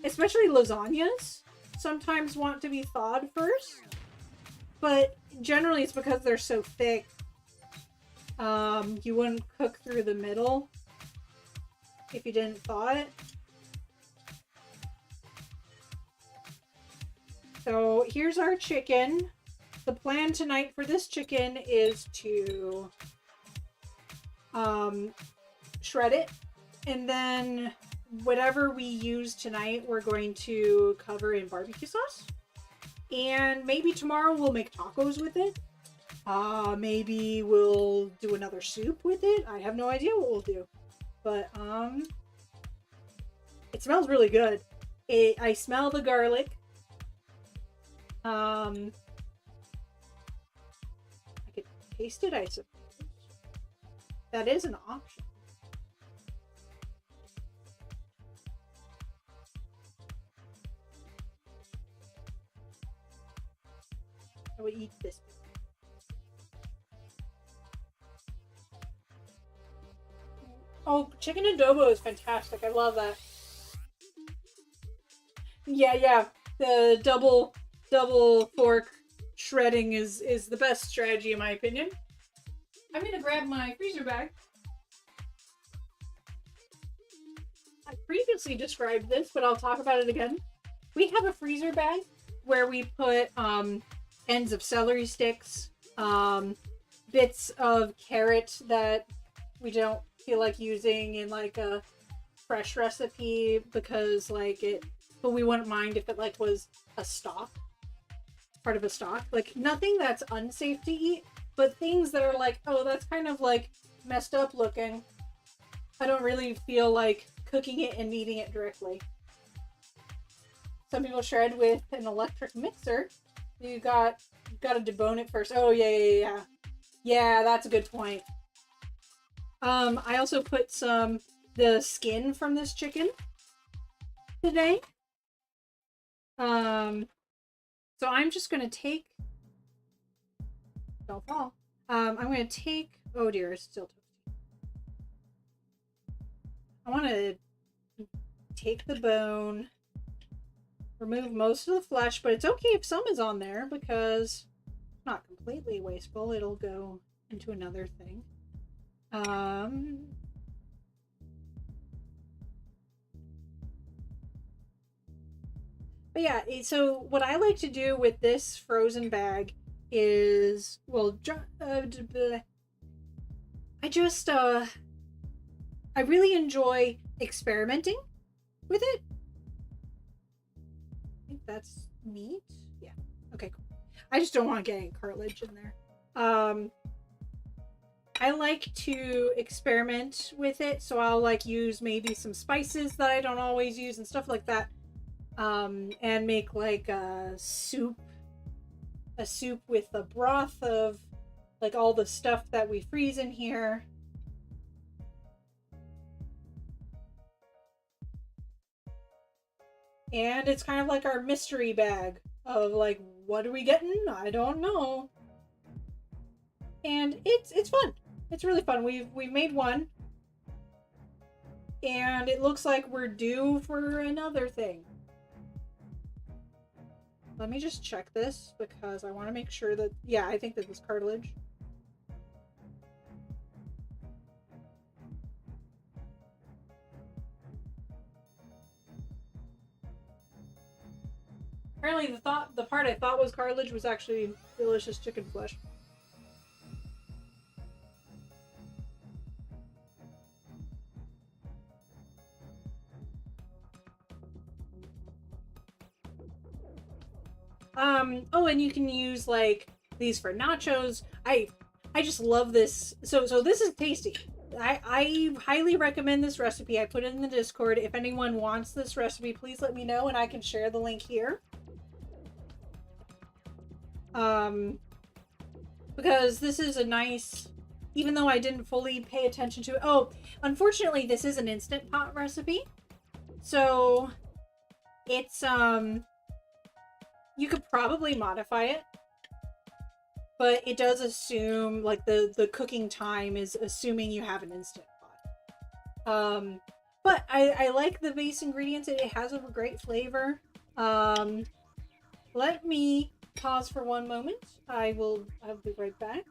especially lasagnas sometimes want to be thawed first, but generally it's because they're so thick. You wouldn't cook through the middle if you didn't thaw it. So here's our chicken. The plan tonight for this chicken is to shred it, and then whatever we use tonight we're going to cover in barbecue sauce, and maybe tomorrow we'll make tacos with it. Maybe we'll do another soup with it. I have no idea what we'll do, but it smells really good. I smell the garlic. I could taste it, I suppose. That is an option. I would eat this. Oh, chicken adobo is fantastic. I love that. Yeah. The double fork shredding is the best strategy in my opinion. I'm gonna grab my freezer bag. I previously described this, but I'll talk about it again. We have a freezer bag where we put ends of celery sticks, bits of carrot that we don't feel like using in like a fresh recipe because but we wouldn't mind if it like was a stock, part of a stock. Like nothing that's unsafe to eat, but things that are like, oh, that's kind of like messed up looking. I don't really feel like cooking it and eating it directly. Some people shred with an electric mixer. You gotta debone it first. Oh yeah. Yeah, that's a good point. I also put the skin from this chicken today. So I'm just gonna take. Don't fall. I'm gonna take. Oh dear, it's still toasty. I want to take the bone, remove most of the flesh, but it's okay if some is on there because it's not completely wasteful. It'll go into another thing. But yeah, so what I like to do with this frozen bag is, well, I really enjoy experimenting with it. I think that's meat. Yeah. Okay, cool. I just don't want to get any cartilage in there. I like to experiment with it, so I'll like use maybe some spices that I don't always use and stuff like that. And make like a soup with the broth of like all the stuff that we freeze in here. And it's kind of like our mystery bag of like, what are we getting? I don't know. And it's fun. It's really fun. We've made one. And it looks like we're due for another thing. Let me just check this because I want to make sure that, yeah, I think this is cartilage. Apparently the part I thought was cartilage was actually delicious chicken flesh. Oh, and you can use like these for nachos. I just love this. So this is tasty. I highly recommend this recipe. I put it in the Discord. If anyone wants this recipe, please let me know and I can share the link here. Because this is a nice, even though I didn't fully pay attention to it. Oh, unfortunately, this is an Instant Pot recipe. So it's, you could probably modify it. but it does assume, like, the cooking time is assuming you have an Instant Pot. But I like the base ingredients. It has a great flavor. Let me pause for one moment. I'll be right back.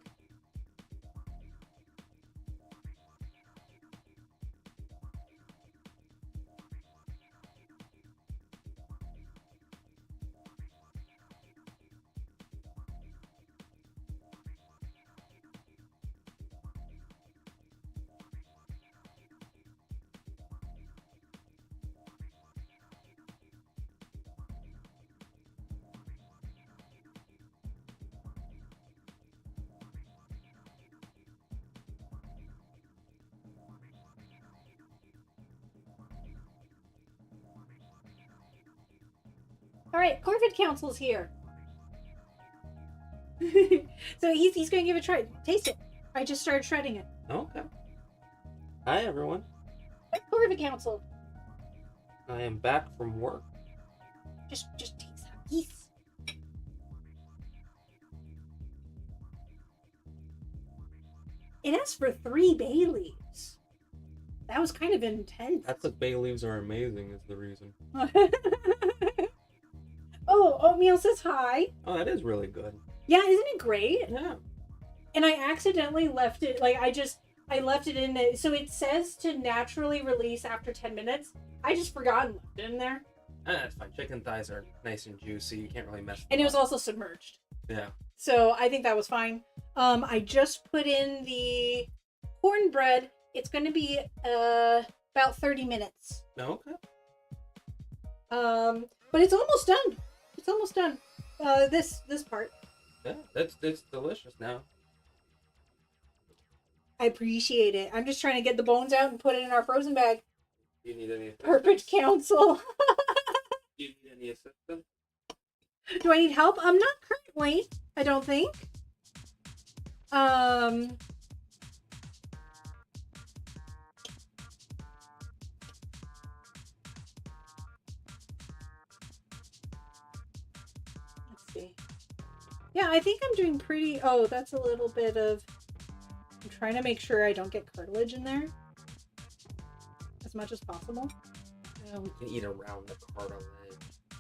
All right, Cornbread Council's here. So he's going to give it a try. Taste it. I just started shredding it. Okay. Hi, everyone. Cornbread Council. I am back from work. Just taste that. Yes. It asks for 3 bay leaves. That was kind of intense. That's what bay leaves are amazing is the reason. Oh, Oatmeal says hi. Oh, that is really good. Yeah, isn't it great? Yeah. And I accidentally left it, like, I left it in it. So it says to naturally release after 10 minutes. I just forgot and left it in there. That's fine. Chicken thighs are nice and juicy. You can't really mess with them. And it was also submerged. Yeah. So I think that was fine. I just put in the cornbread. It's going to be about 30 minutes. Okay. But it's almost done. It's almost done. This part. Yeah, it's delicious now. I appreciate it. I'm just trying to get the bones out and put it in our frozen bag. Do you need any assistance? Perfect counsel. Do you need any assistance? Do I need help? I'm not currently. I don't think. Let's see. Yeah, I think I'm doing pretty. Oh, that's a little bit of. I'm trying to make sure I don't get cartilage in there as much as possible. You can eat around the cartilage.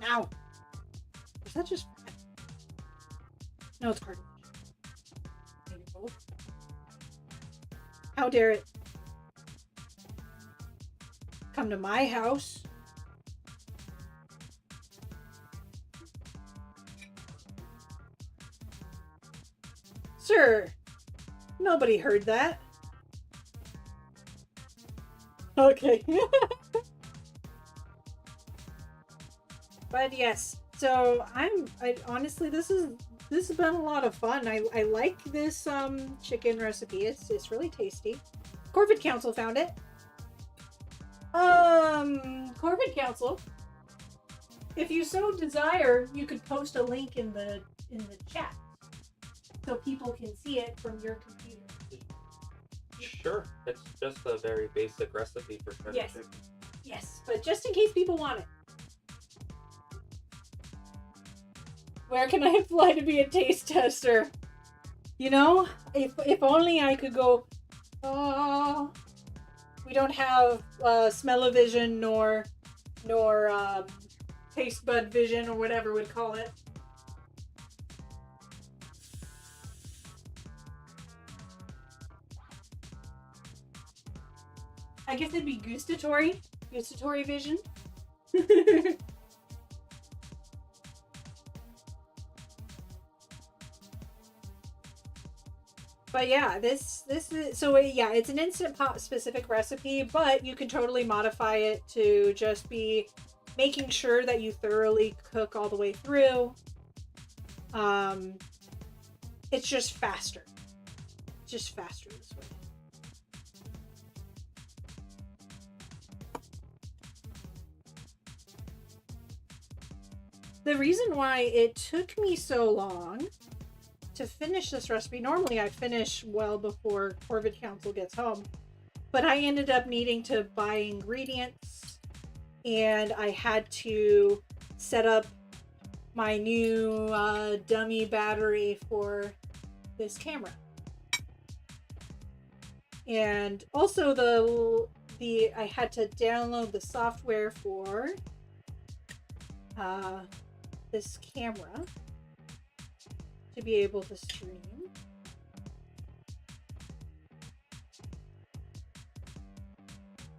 Ow! Is that just fat? No, it's cartilage. Maybe both. How dare it come to my house? Sir, nobody heard that. Okay. But yes, so I honestly, this has been a lot of fun. I like this chicken recipe. It's really tasty. Corvid Council found it. Corvid Council, if you so desire, you could post a link in the chat so people can see it from your computer. Sure, it's just a very basic recipe for shredded chicken. Yes, but just in case people want it. Where can I apply to be a taste tester? You know, if only I could go, oh, we don't have smell-o-vision nor taste bud vision or whatever we'd call it. I guess it'd be gustatory vision. But yeah, this is, so yeah, it's an Instant Pot specific recipe, but you can totally modify it to just be making sure that you thoroughly cook all the way through. It's just faster. It's just faster this way. The reason why it took me so long to finish this recipe, normally I finish well before Corvid Council gets home, but I ended up needing to buy ingredients and I had to set up my new dummy battery for this camera. And also I had to download the software for this camera to be able to stream.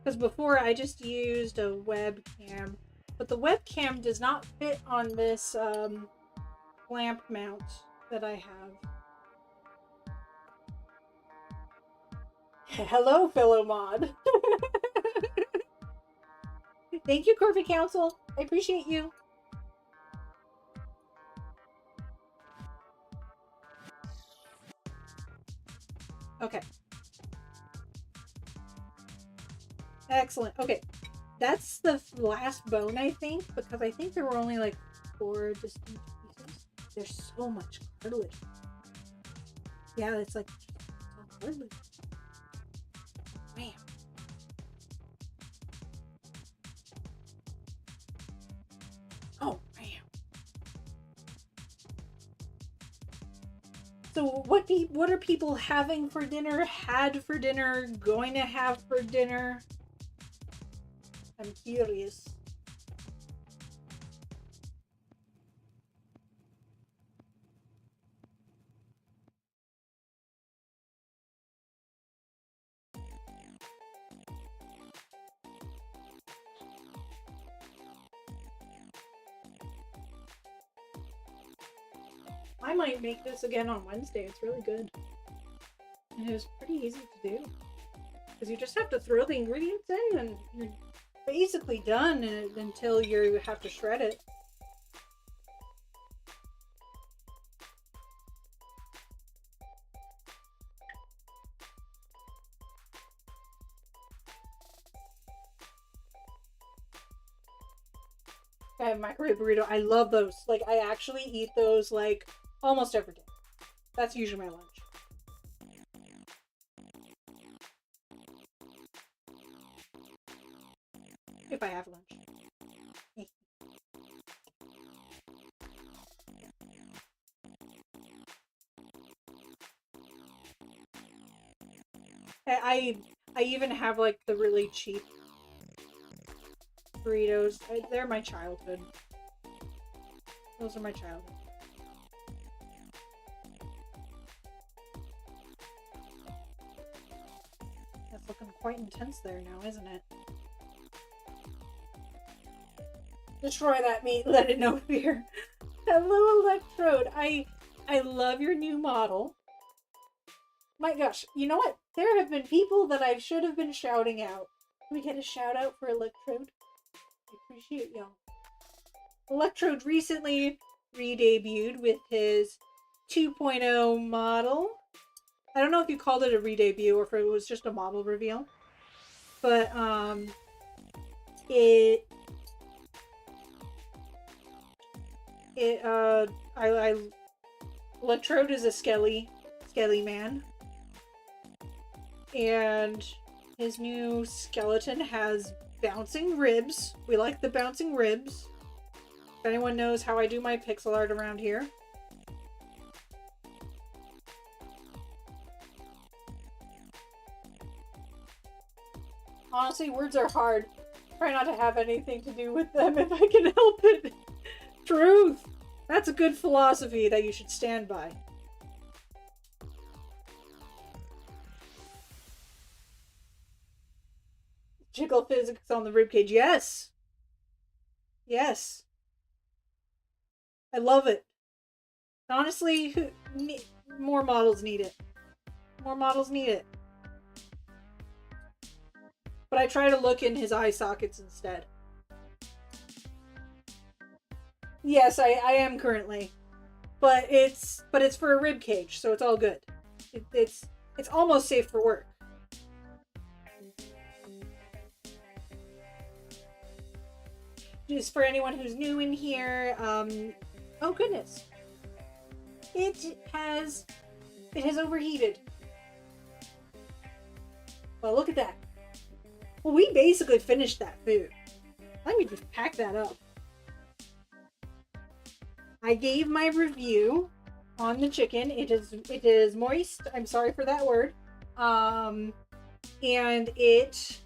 Because before I just used a webcam, but the webcam does not fit on this lamp mount that I have. Hello, fellow mod. Thank you, Corby Council. I appreciate you. Okay. Excellent. Okay. That's the last bone, I think, because I think there were only like 4 distinct pieces. There's so much cartilage. Yeah, it's like cartilage. Man. Oh, man. So what are people having for dinner, had for dinner, going to have for dinner? I'm curious. I might make this again on Wednesday. It's really good. And it was pretty easy to do. Because you just have to throw the ingredients in and you're basically done until you have to shred it. I have microwave burrito. I love those. Like, I actually eat those like almost every day. That's usually my lunch. If I have lunch. I even have like the really cheap burritos. They're my childhood. Those are my childhood. That's looking quite intense there now, isn't it? Destroy that meat, let it know fear. Hello, Electrode. I love your new model. My gosh, you know what? There have been people that I should have been shouting out. Can we get a shout out for Electrode? I appreciate y'all. Electrode recently re-debuted with his 2.0 model. I don't know if you called it a re-debut or if it was just a model reveal. But, Electrode is a skelly man. And his new skeleton has bouncing ribs. We like the bouncing ribs. If anyone knows how I do my pixel art around here. Honestly, words are hard. Try not to have anything to do with them if I can help it. Truth! That's a good philosophy that you should stand by. Jiggle physics on the ribcage. Yes! Yes. I love it. Honestly, more models need it. More models need it. But I try to look in his eye sockets instead. Yes, I am currently. But it's for a rib cage, so it's all good. It's almost safe for work. Just for anyone who's new in here, oh goodness. It has overheated. Well, look at that. Well, we basically finished that food. Let me just pack that up. I gave my review on the chicken. It is moist. I'm sorry for that word. And it's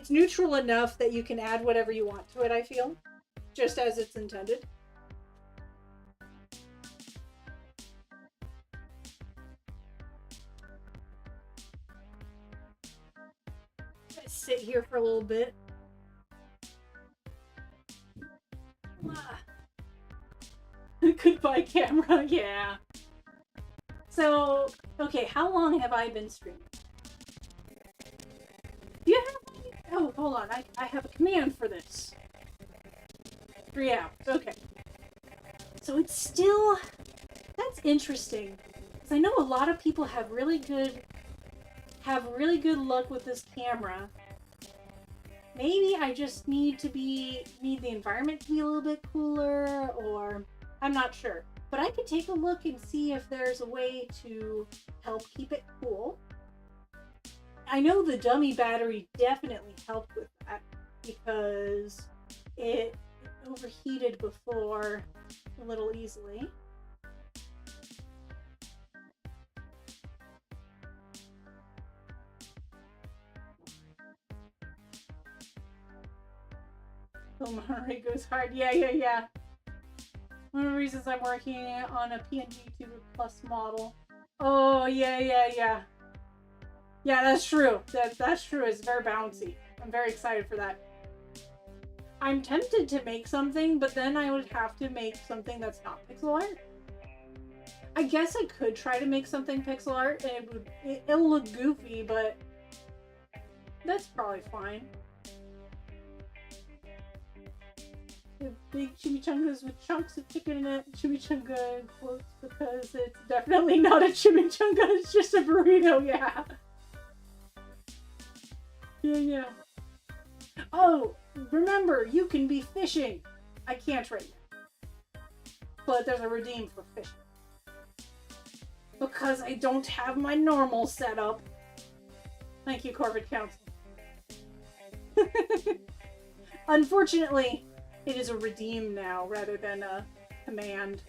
neutral enough that you can add whatever you want to it, I feel. Just as it's intended. Let's sit here for a little bit. Goodbye, camera. Yeah. So, okay, how long have I been streaming? Do you have any? Oh, hold on. I have a command for this. 3 hours. Okay. So it's still... That's interesting. Because I know a lot of people have really good luck with this camera. Maybe I just need the environment to be a little bit cooler, or I'm not sure. But I could take a look and see if there's a way to help keep it cool. I know the dummy battery definitely helped with that because it overheated before a little easily. Oh, Monterey goes hard. Yeah. One of the reasons I'm working on a PNG Tuber Plus model. Oh, yeah. Yeah, that's true. That's true. It's very bouncy. I'm very excited for that. I'm tempted to make something, but then I would have to make something that's not pixel art. I guess I could try to make something pixel art, and it'll look goofy, but that's probably fine. The big chimichangas with chunks of chicken in it. Chimichanga in quotes because it's definitely not a chimichanga, it's just a burrito, yeah. Yeah. Oh, remember, you can be fishing. I can't right now. But there's a redeem for fishing. Because I don't have my normal setup. Thank you, Corporate Council. Unfortunately, it is a redeem now rather than a command.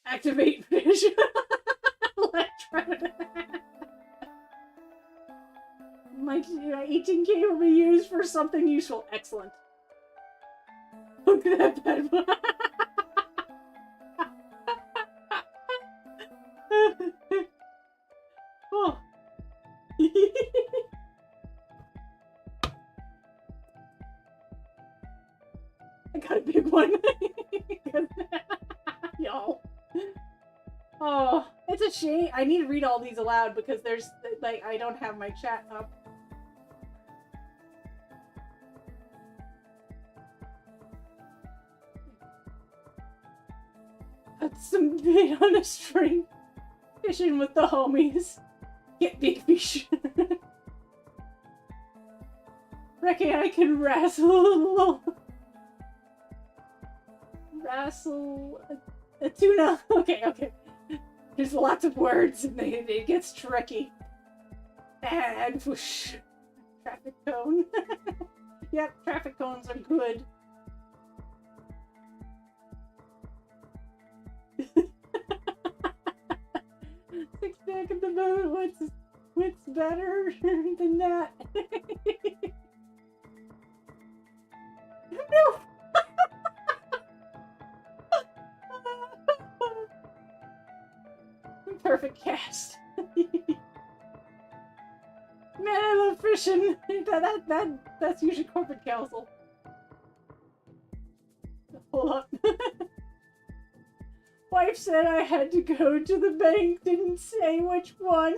Activate fish. My 18K will be used for something useful. Excellent. Look at that bad boy. Oh. I got a big one. Y'all. Oh, it's a shame. I need to read all these aloud because there's, like, I don't have my chat up. Put some bait on a string. Fishing with the homies. Get big fish. Reckon I can wrestle a tuna. Okay. There's lots of words and it gets tricky. And whoosh. Traffic cone. Yep, traffic cones are good. Six pack of the boat. What's better than that? No. Perfect cast. Man, I love fishing. That's usually Corporate Council. Hold up. Wife said I had to go to the bank, didn't say which one.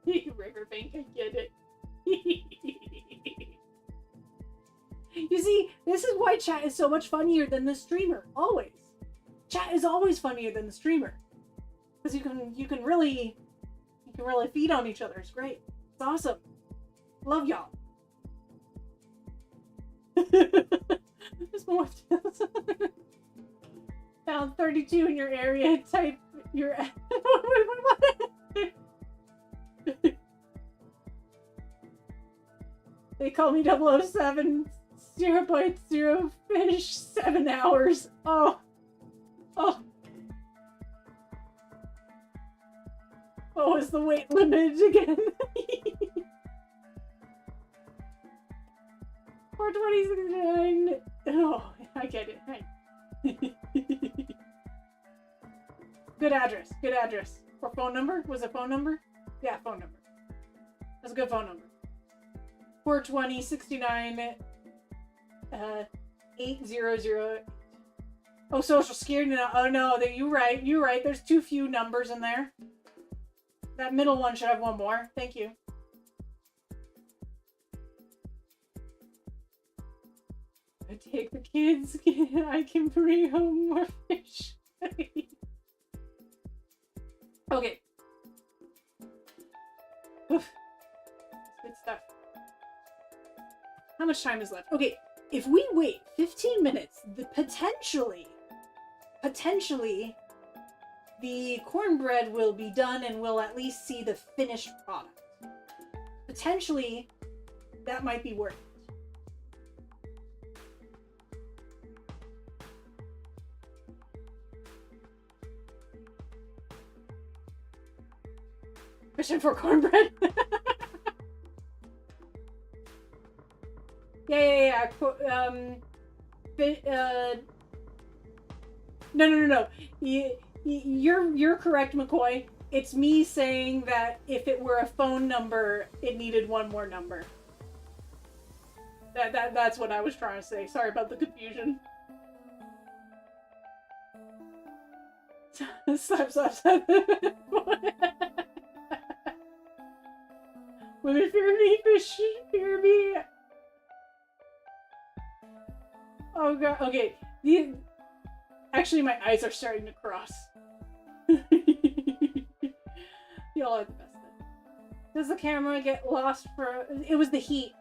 Riverbank, I get it. You see, this is why chat is so much funnier than the streamer. Always. Chat is always funnier than the streamer. Because you can really feed on each other. It's great. It's awesome. Love y'all. There's more. Found 32 in your area. Type your. call me 007, 0.0 fish, 7 hours. Oh. Oh. What was the weight limit again? 42069. Oh, I get it. Good address. Good address. Or phone number? Was it phone number? Yeah, phone number. That's a good phone number. 42069 800. Oh, social security. Oh no, you're right. You're right. There's too few numbers in there. That middle one should have one more. Thank you. I take the kids. I can bring home more fish. Okay. Oof. Good stuff. How much time is left? Okay, if we wait 15 minutes, potentially, the cornbread will be done and we'll at least see the finished product. Potentially, that might be worth it. Fishing for cornbread. Yeah. No. You're correct, McCoy. It's me saying that if it were a phone number, it needed one more number. That's what I was trying to say. Sorry about the confusion. Stop. Women fear me, fish fear me. Oh god, okay. Actually, my eyes are starting to cross. Y'all are the best then. Does the camera get lost for... It was the heat.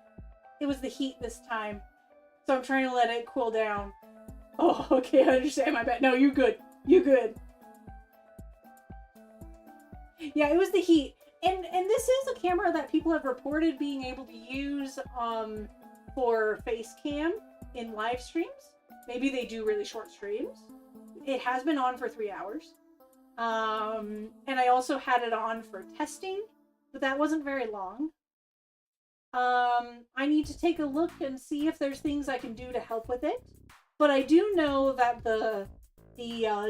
It was the heat this time. So I'm trying to let it cool down. Oh, okay, I understand, my bad. No, you're good. You're good. Yeah, it was the heat. And this is a camera that people have reported being able to use for face cam in live streams. Maybe they do really short streams. It has been on for 3 hours. And I also had it on for testing, but that wasn't very long. I need to take a look and see if there's things I can do to help with it. But I do know that the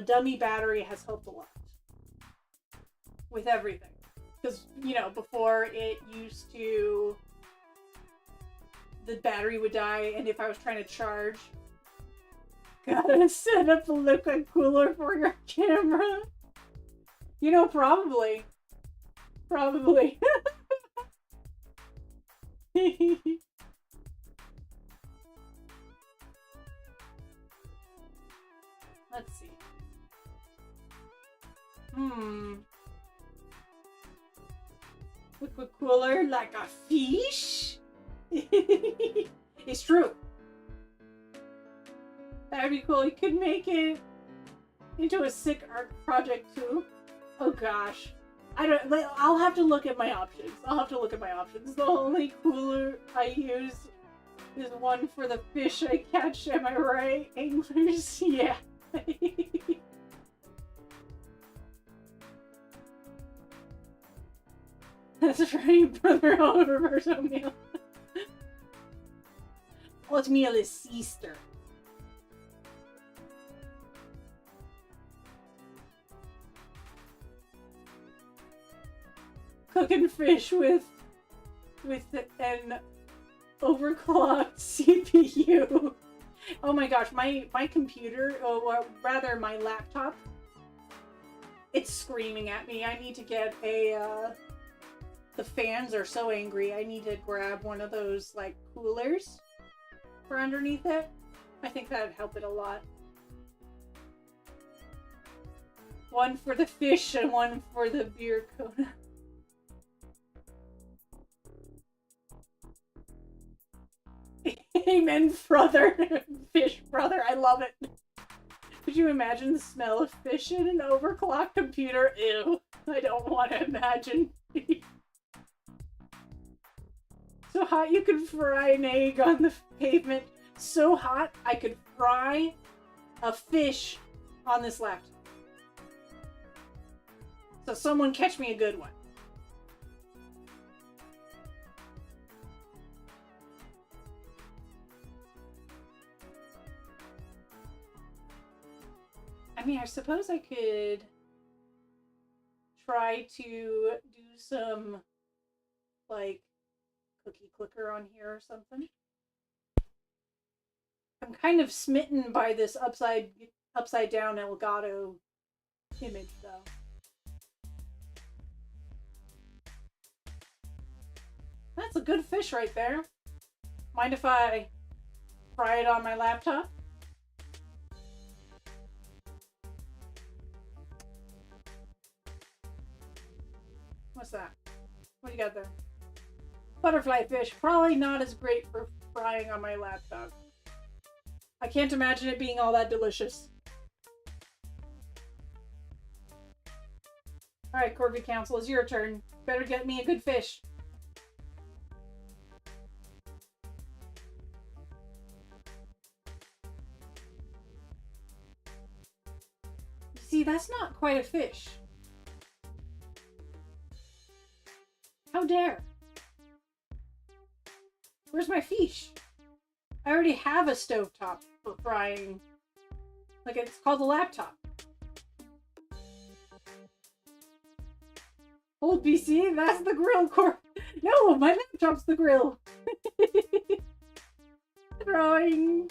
dummy battery has helped a lot with everything. Because, you know, before it used to... The battery would die, and if I was trying to charge... Gotta set up a liquid cooler for your camera. You know, probably. Probably. Let's see. Liquid cooler like a fish? It's true. That'd be cool. You could make it into a sick art project too. Oh gosh. I'll have to look at my options. The only cooler I use is one for the fish I catch. Am I right, anglers? Yeah. That's right, brother. Oh, reverse oatmeal. Oatmeal is Easter. Cooking fish with an overclocked CPU. Oh my gosh, my computer, or rather my laptop, it's screaming at me. I need to get a, the fans are so angry. I need to grab one of those, like, coolers for underneath it. I think that would help it a lot. One for the fish and one for the beer Kona. Amen, brother. Fish brother, I love it. Could you imagine the smell of fish in an overclocked computer? Ew. I don't want to imagine. So hot you could fry an egg on the pavement. So hot I could fry a fish on this laptop. So someone catch me a good one. I mean, I suppose I could try to do some, like, cookie clicker on here or something. I'm kind of smitten by this upside down Elgato image, though. That's a good fish right there. Mind if I fry it on my laptop? What's that? What do you got there? Butterfly fish. Probably not as great for frying on my laptop. I can't imagine it being all that delicious. Alright, Corvid Council, it's your turn. Better get me a good fish. See, that's not quite a fish. How dare? Where's my fish? I already have a stovetop for frying. Like, it's called a laptop. Old PC, that's the grill core. No, my laptop's the grill. throwing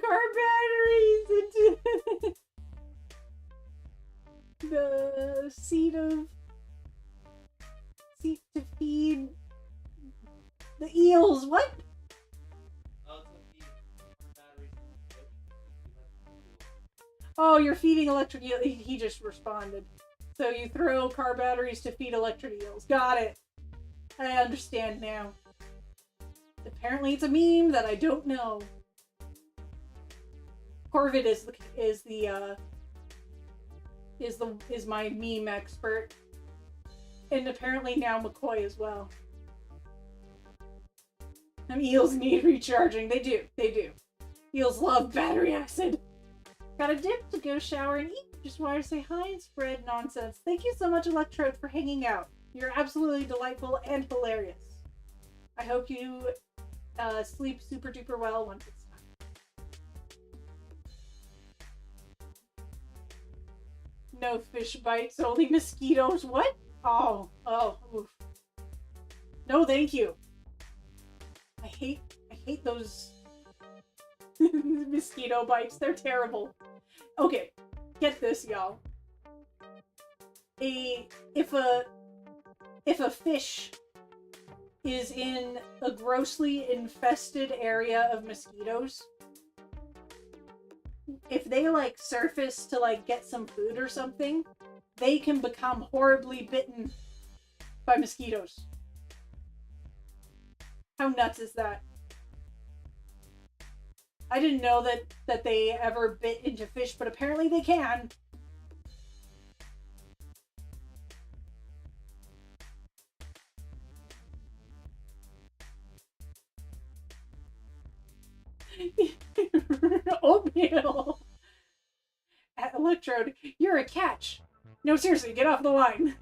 car batteries into the seat to feed the eels. What? Oh, you're feeding electric eels. He just responded. So you throw car batteries to feed electric eels. Got it. I understand now. Apparently it's a meme that I don't know. Corvid is my meme expert. And apparently now McCoy as well. Eels need recharging. They do. Eels love battery acid. Got a dip to go shower and eat. Just wanted to say hi and spread nonsense. Thank you so much, Electrode, for hanging out. You're absolutely delightful and hilarious. I hope you sleep super duper well once it's time. No fish bites, only mosquitoes. What? Oh, oof. No, thank you. I hate those mosquito bites. They're terrible. Okay, get this, y'all. If a fish is in a grossly infested area of mosquitoes, if they like surface to like get some food or something, they can become horribly bitten by mosquitoes. How nuts is that? I didn't know that they ever bit into fish, but apparently they can. Oatmeal. Electrode, you're a catch. No, seriously, get off the line.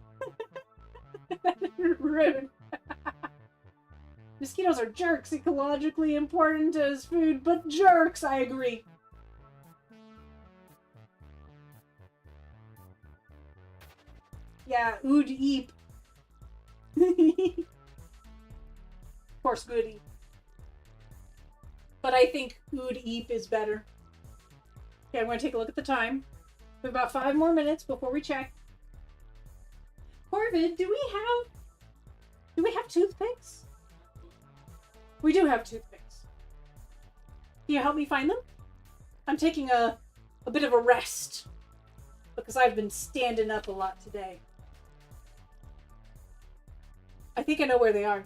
Rude. Mosquitoes are jerks, ecologically important as food, but jerks, I agree. Yeah, ood eep. Of course, goody. But I think ood eep is better. Okay, I'm going to take a look at the time. We have about 5 more minutes before we check. Corvid, do we have toothpicks? We do have toothpicks. Can you help me find them? I'm taking a bit of a rest because I've been standing up a lot today. I think I know where they are.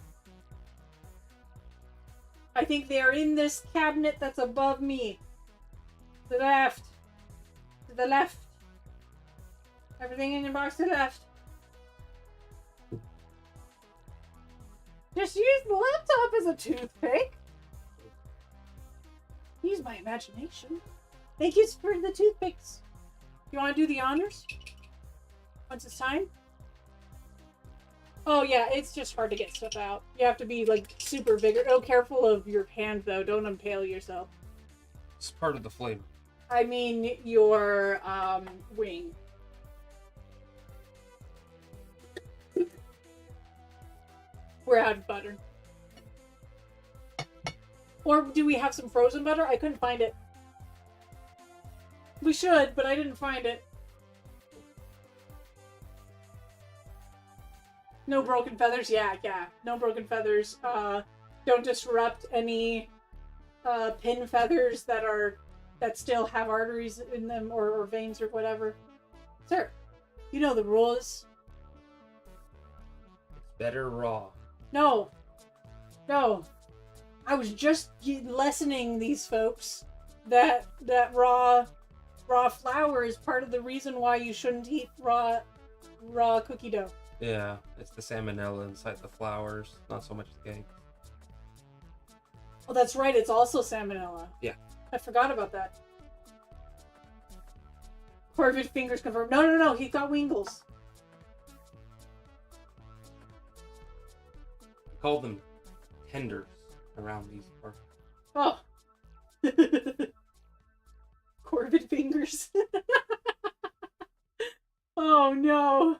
I think they are in this cabinet that's above me. To the left. To the left. Everything in your box to the left. Just use the laptop as a toothpick. Use my imagination. Thank you for the toothpicks. You want to do the honors? Once it's time? Oh yeah, it's just hard to get stuff out. You have to be like super vigorous. Oh, careful of your hand though. Don't impale yourself. It's part of the flavor. I mean your wing. We're out of butter. Or do we have some frozen butter? I couldn't find it. We should, but I didn't find it. No broken feathers? Yeah. No broken feathers. Don't disrupt any pin feathers that still have arteries in them or veins or whatever. Sir, you know the rules. It's better raw. No. I was just lessening these folks that raw flour is part of the reason why you shouldn't eat raw cookie dough. Yeah, it's the salmonella inside the flours, not so much the egg. Oh, that's right. It's also salmonella. Yeah. I forgot about that. Corvid fingers confirmed. No. He's got wingles. We call them tenders around these parts. Oh. Corvid fingers. Oh, no.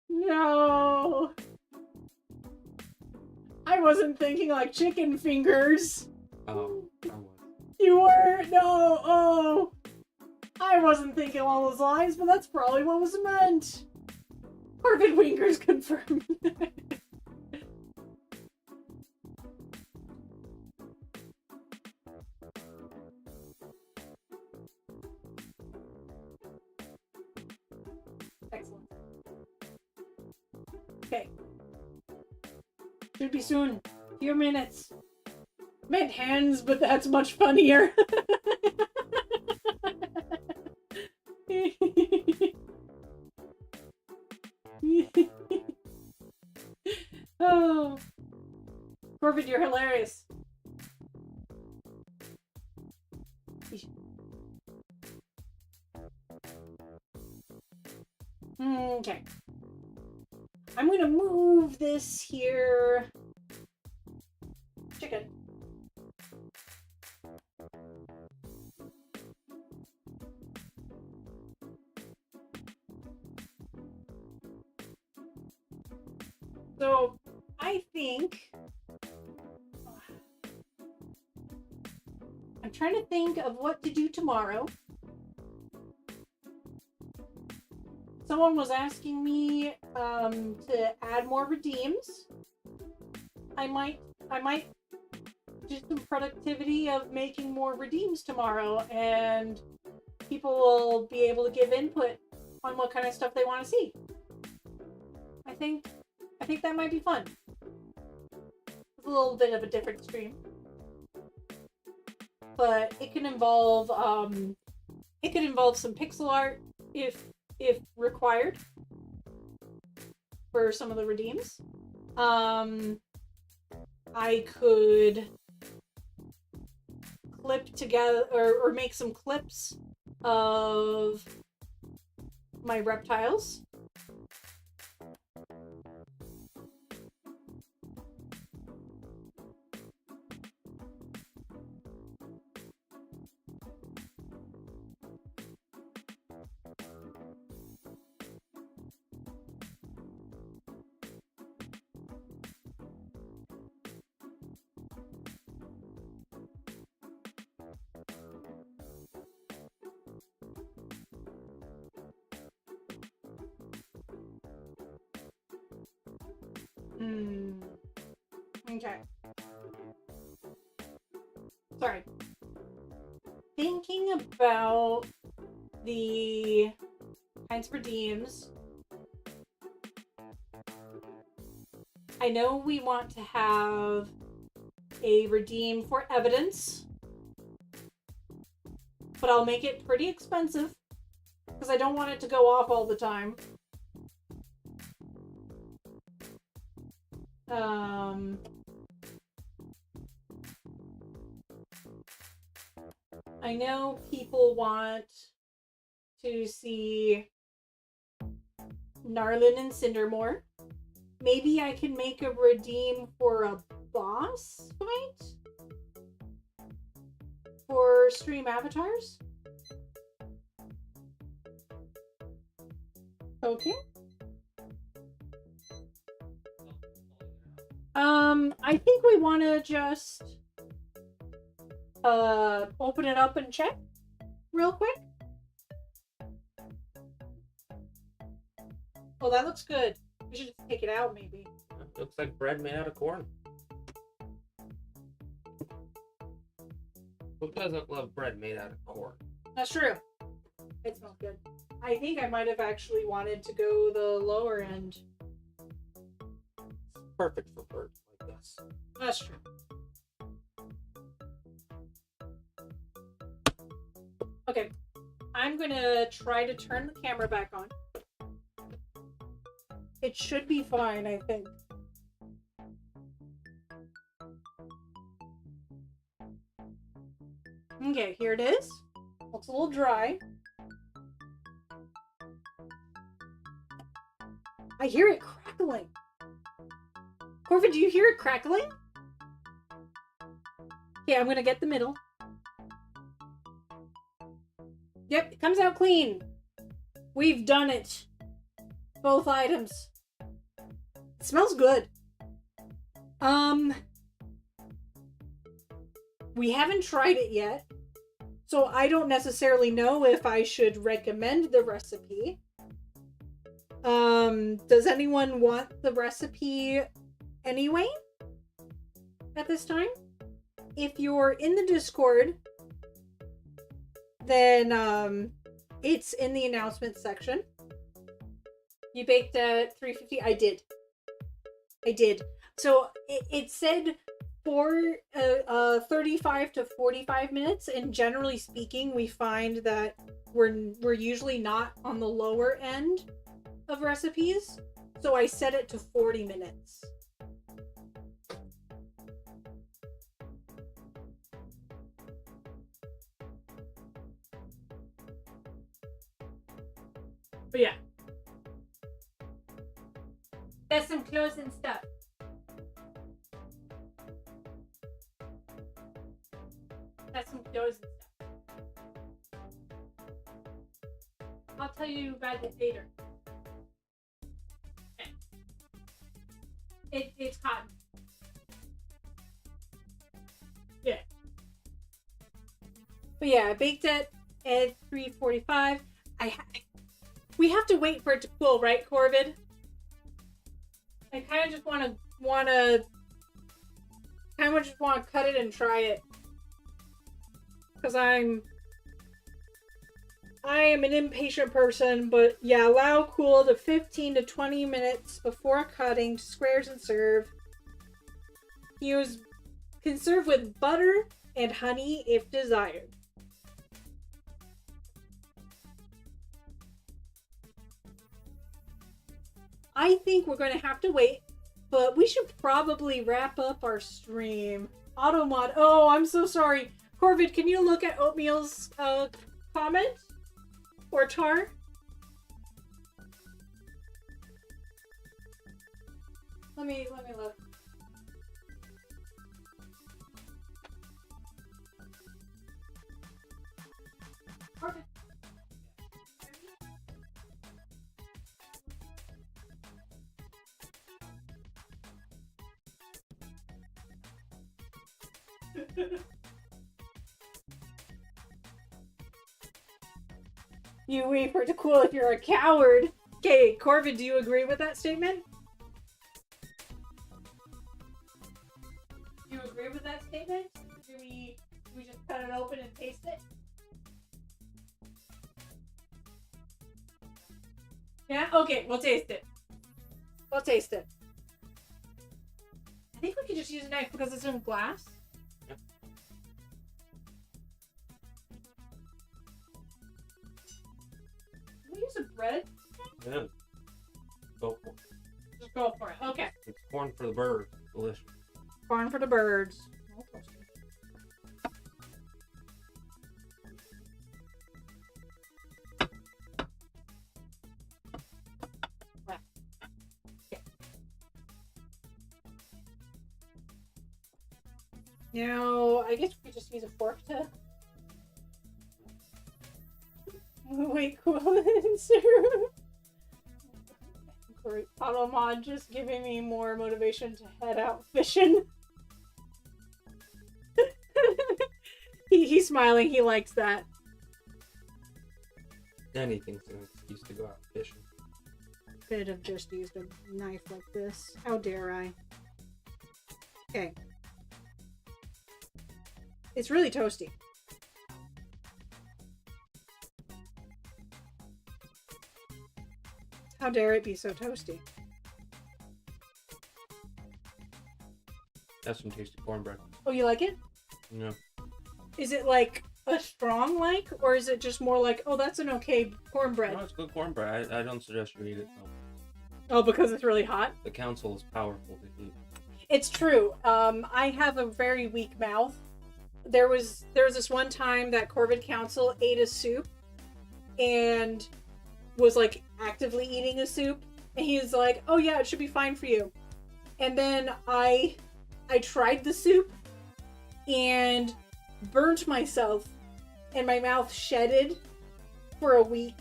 No. I wasn't thinking like chicken fingers. Oh, I was. You were? No. Oh. I wasn't thinking along those lines, but that's probably what was meant. Corvid fingers confirmed. Excellent. Okay. Should be soon. Few minutes. Meant hands, but that's much funnier. Oh. Corbett, you're hilarious. Okay. I'm gonna move this here. Chicken. So, I think... I'm trying to think of what to do tomorrow. Someone was asking me to add more redeems. I might do some productivity of making more redeems tomorrow, and people will be able to give input on what kind of stuff they want to see. I think that might be fun. It's a little bit of a different stream, but it can involve some pixel art if required for some of the redeems. I could clip together or make some clips of my reptiles. Okay. Sorry. Thinking about the kinds of redeems. I know we want to have a redeem for evidence, but I'll make it pretty expensive because I don't want it to go off all the time. I know people want to see Narlin and Cindermore. Maybe I can make a redeem for a boss fight for stream avatars. Okay. I think we want to just open it up and check real quick. Oh, that looks good. We should just take it out, maybe. Looks like bread made out of corn. Who doesn't love bread made out of corn? That's true. It smells good. I think I might have actually wanted to go the lower end. It's perfect for birds like this. That's true. Okay. I'm gonna try to turn the camera back on. It should be fine, I think. Okay, here it is. Looks a little dry. I hear it crackling. Corvin, do you hear it crackling? Okay, I'm gonna get the middle. Yep, it comes out clean. We've done it. Both items. It smells good. We haven't tried it yet, so I don't necessarily know if I should recommend the recipe. Does anyone want the recipe anyway at this time? If you're in the Discord, then it's in the announcement section. You baked at 350? I did. So it said for 35 to 45 minutes, and generally speaking, we find that we're usually not on the lower end of recipes. So I set it to 40 minutes. But yeah. There's some closing stuff. That's some closing stuff. I'll tell you about it later. Okay. It's cotton. Yeah. But yeah, I baked it at 3:45. We have to wait for it to cool, right, Corvid? I kind of just want to cut it and try it, because I am an impatient person. But yeah, allow cool to 15 to 20 minutes before cutting to squares and serve. Can serve with butter and honey if desired. I think we're going to have to wait, but we should probably wrap up our stream. Automod. Oh, I'm so sorry. Corvid, can you look at Oatmeal's comment? Or Tar? Let me look. Corvid. You wait for it to cool if you're a coward. Okay, Corvid, do you agree with that statement? Do you agree with that statement? Do we just cut it open and taste it? Yeah? Okay, we'll taste it. We'll taste it. I think we could just use a knife because it's in glass. Can we use a bread? Yeah. Go for it. Just Go for it. Okay. It's corn for the birds. Delicious. Corn for the birds. Now, I guess we could just use a fork to... Wait, cool. Great. Auto mod just giving me more motivation to head out fishing. He's smiling. He likes that. Anything's an excuse to go out fishing. Could have just used a knife like this. How dare I? Okay. It's really toasty. How dare it be so toasty? That's some tasty cornbread. Oh, you like it? No. Is it like a strong like, or is it just more like, oh, that's an okay cornbread? No, it's good cornbread. I don't suggest you eat it though. Oh, because it's really hot? The council is powerful to eat. It's true. I have a very weak mouth. There was this one time that Corvid Council ate a soup and was like actively eating a soup, and he was like, oh yeah, it should be fine for you. And then I tried the soup and burnt myself, and my mouth shedded for a week.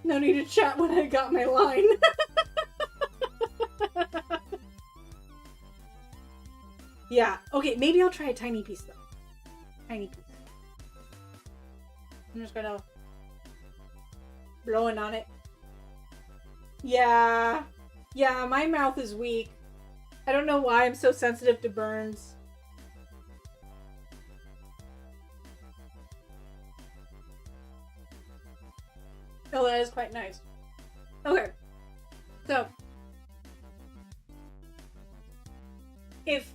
No need to chat when I got my line. Yeah, okay, maybe I'll try a tiny piece though. Tiny piece. I'm just gonna blowing on it. Yeah, my mouth is weak. I don't know why I'm so sensitive to burns. Oh, that is quite nice. Okay, so if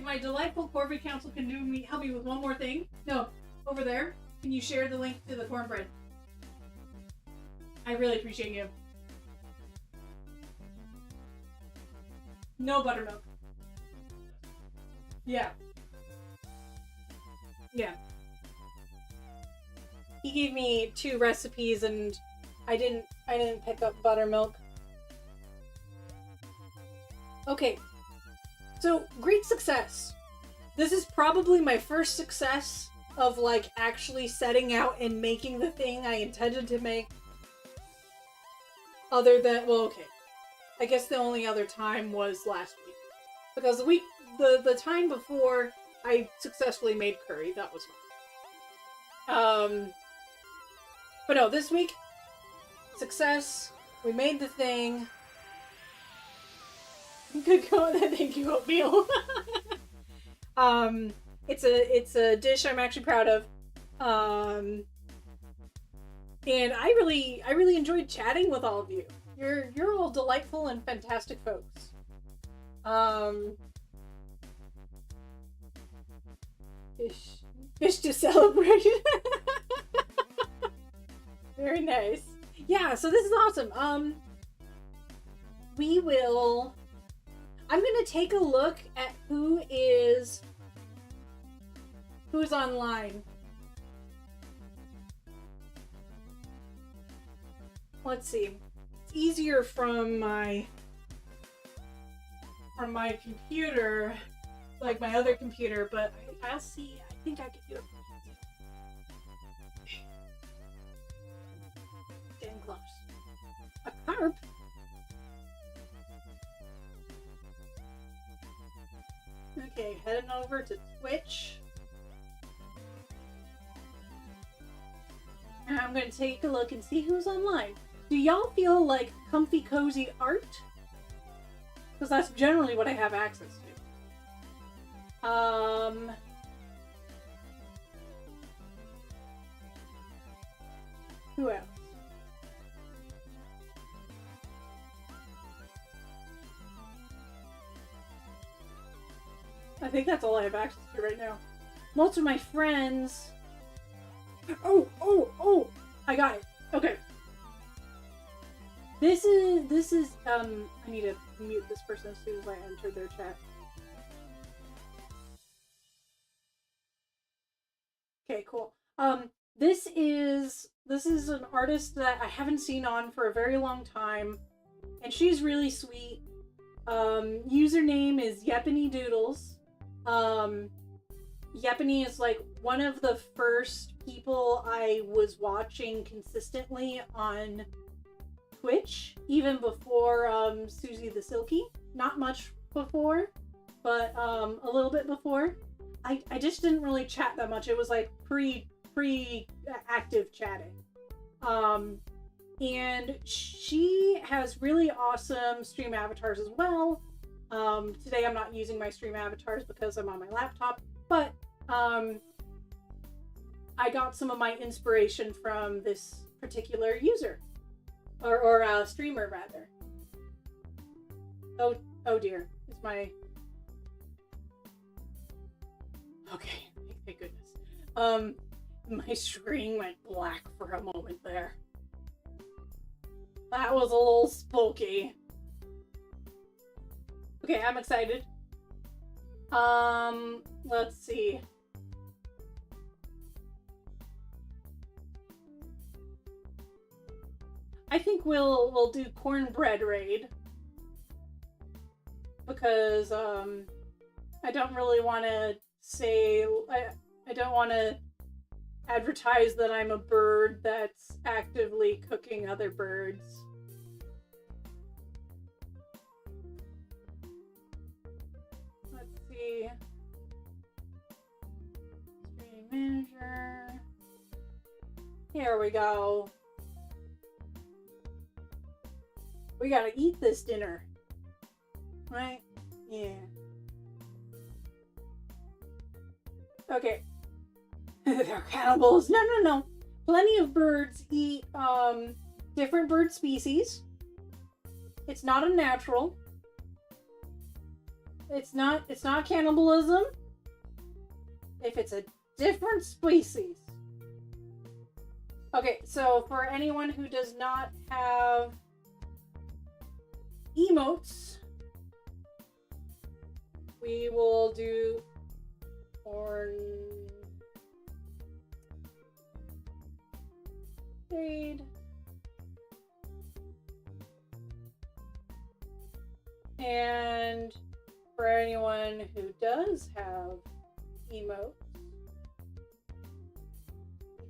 my delightful Corvid Council can help me with one more thing. No, over there. Can you share the link to the cornbread? I really appreciate you. No buttermilk. Yeah. Yeah. He gave me 2 recipes and I didn't pick up buttermilk. Okay. So, great success. This is probably my first success of like actually setting out and making the thing I intended to make. Other than, well, okay. I guess the only other time was last week. Because the time before, I successfully made curry. That was fun. But no, this week, success. We made the thing. Good going. Thank you, oatmeal. It's a dish I'm actually proud of. And I really enjoyed chatting with all of you. You're all delightful and fantastic folks. Fish to celebrate. Very nice. Yeah, so this is awesome. I'm gonna take a look at who's online. Let's see. It's easier from my computer, like my other computer, but I'll see. I think I can do it. Getting close. A carp? Okay, heading over to Twitch. And I'm going to take a look and see who's online. Do y'all feel like comfy, cozy art? Because that's generally what I have access to. Who else? I think that's all I have access to right now. Most of my friends... Oh! I got it. Okay. This is I need to mute this person as soon as I enter their chat. Okay, cool. This is an artist that I haven't seen on for a very long time, and she's really sweet. Username is Yepany Doodles. Yepany is like one of the first people I was watching consistently on Twitch, even before Susie the Silky. Not much before, but a little bit before. I just didn't really chat that much. It was like pre-active chatting. And she has really awesome stream avatars as well. Today I'm not using my stream avatars because I'm on my laptop, but I got some of my inspiration from this particular user. Or streamer, rather. Oh dear. It's my... Okay, thank goodness. My screen went black for a moment there. That was a little spooky. Okay, I'm excited. Let's see. I think we'll do Cornbread raid. Because, I don't really want to say... I don't want to advertise that I'm a bird that's actively cooking other birds. Let's see. Stream manager. Here we go. We gotta eat this dinner. Right? Yeah. Okay. They're cannibals. No. Plenty of birds eat different bird species. It's not unnatural. It's not cannibalism if it's a different species. Okay, so for anyone who does not have emotes, we will do Cornbread. And for anyone who does have emotes,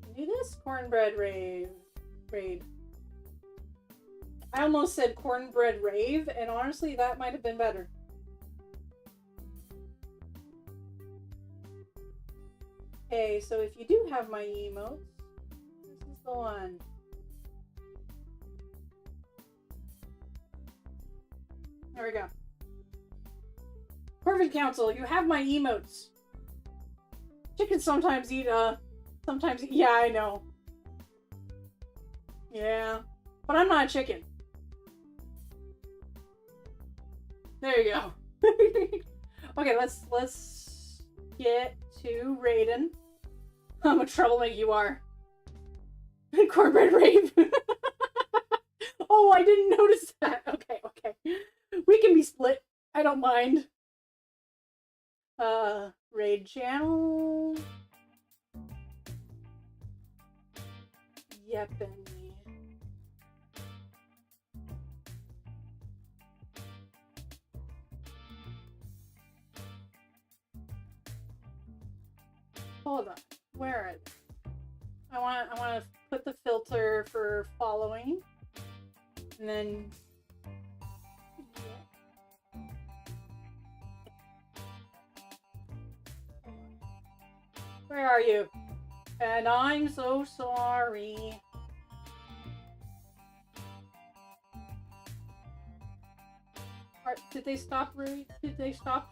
we can do this Cornbread raid. I almost said Cornbread rave, and honestly, that might have been better. Okay, so if you do have my emotes, this is the one. There we go. Perfect Council, you have my emotes. Chickens sometimes eat, yeah, I know. Yeah, but I'm not a chicken. There you go. Okay, let's get to Raiden. How much troublemaker you are. Cornbread rave. Oh, I didn't notice that. Okay. We can be split. I don't mind. Raid channel. Yepany. Hold on. Where are they? I want to put the filter for following, and then where are you? And I'm so sorry. Did they stop streaming? Did they stop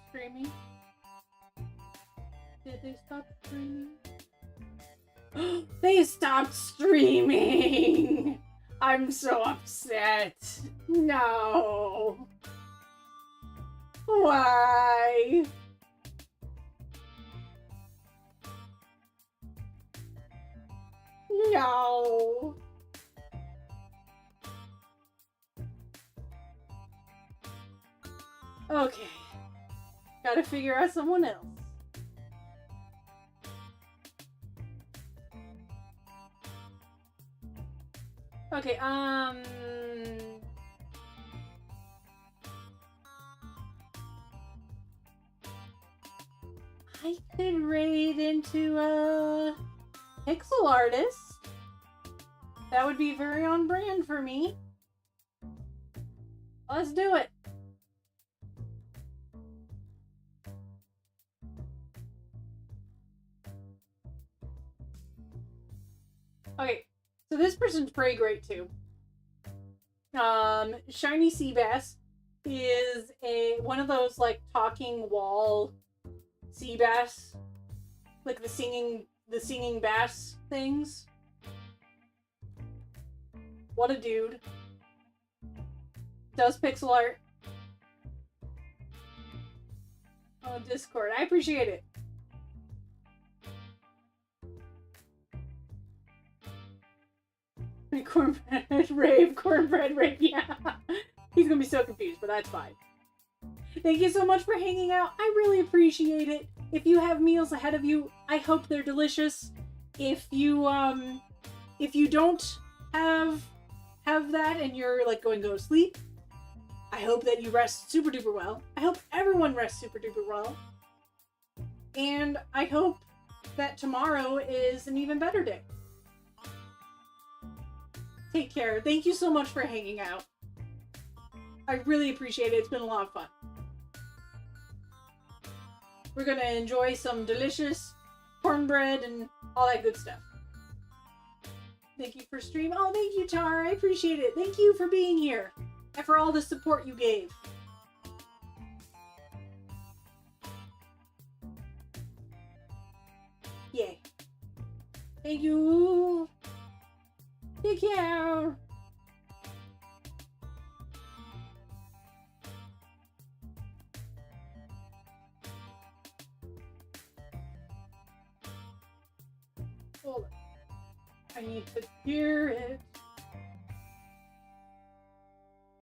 streaming? They stopped streaming! I'm so upset. No. Why? No. Okay. Gotta figure out someone else. Okay, I could raid into a pixel artist. That would be very on brand for me. Let's do it. Okay, so this person's pretty great too. Shiny Sea Bass is one of those like talking wall sea bass, like the singing bass things. What a dude. Does pixel art on Discord. I appreciate it. Cornbread rave, yeah. He's gonna be so confused, but that's fine. Thank you so much for hanging out. I really appreciate it. If you have meals ahead of you, I hope they're delicious. If you don't have that and you're like going to go to sleep, I hope that you rest super duper well. I hope everyone rests super duper well. And I hope that tomorrow is an even better day. Take care. Thank you so much for hanging out. I really appreciate it. It's been a lot of fun. We're gonna enjoy some delicious cornbread and all that good stuff. Thank you for stream. Oh, thank you, Tara. I appreciate it. Thank you for being here and for all the support you gave. Yay. Thank you. Take care. Hold on. I need to hear it.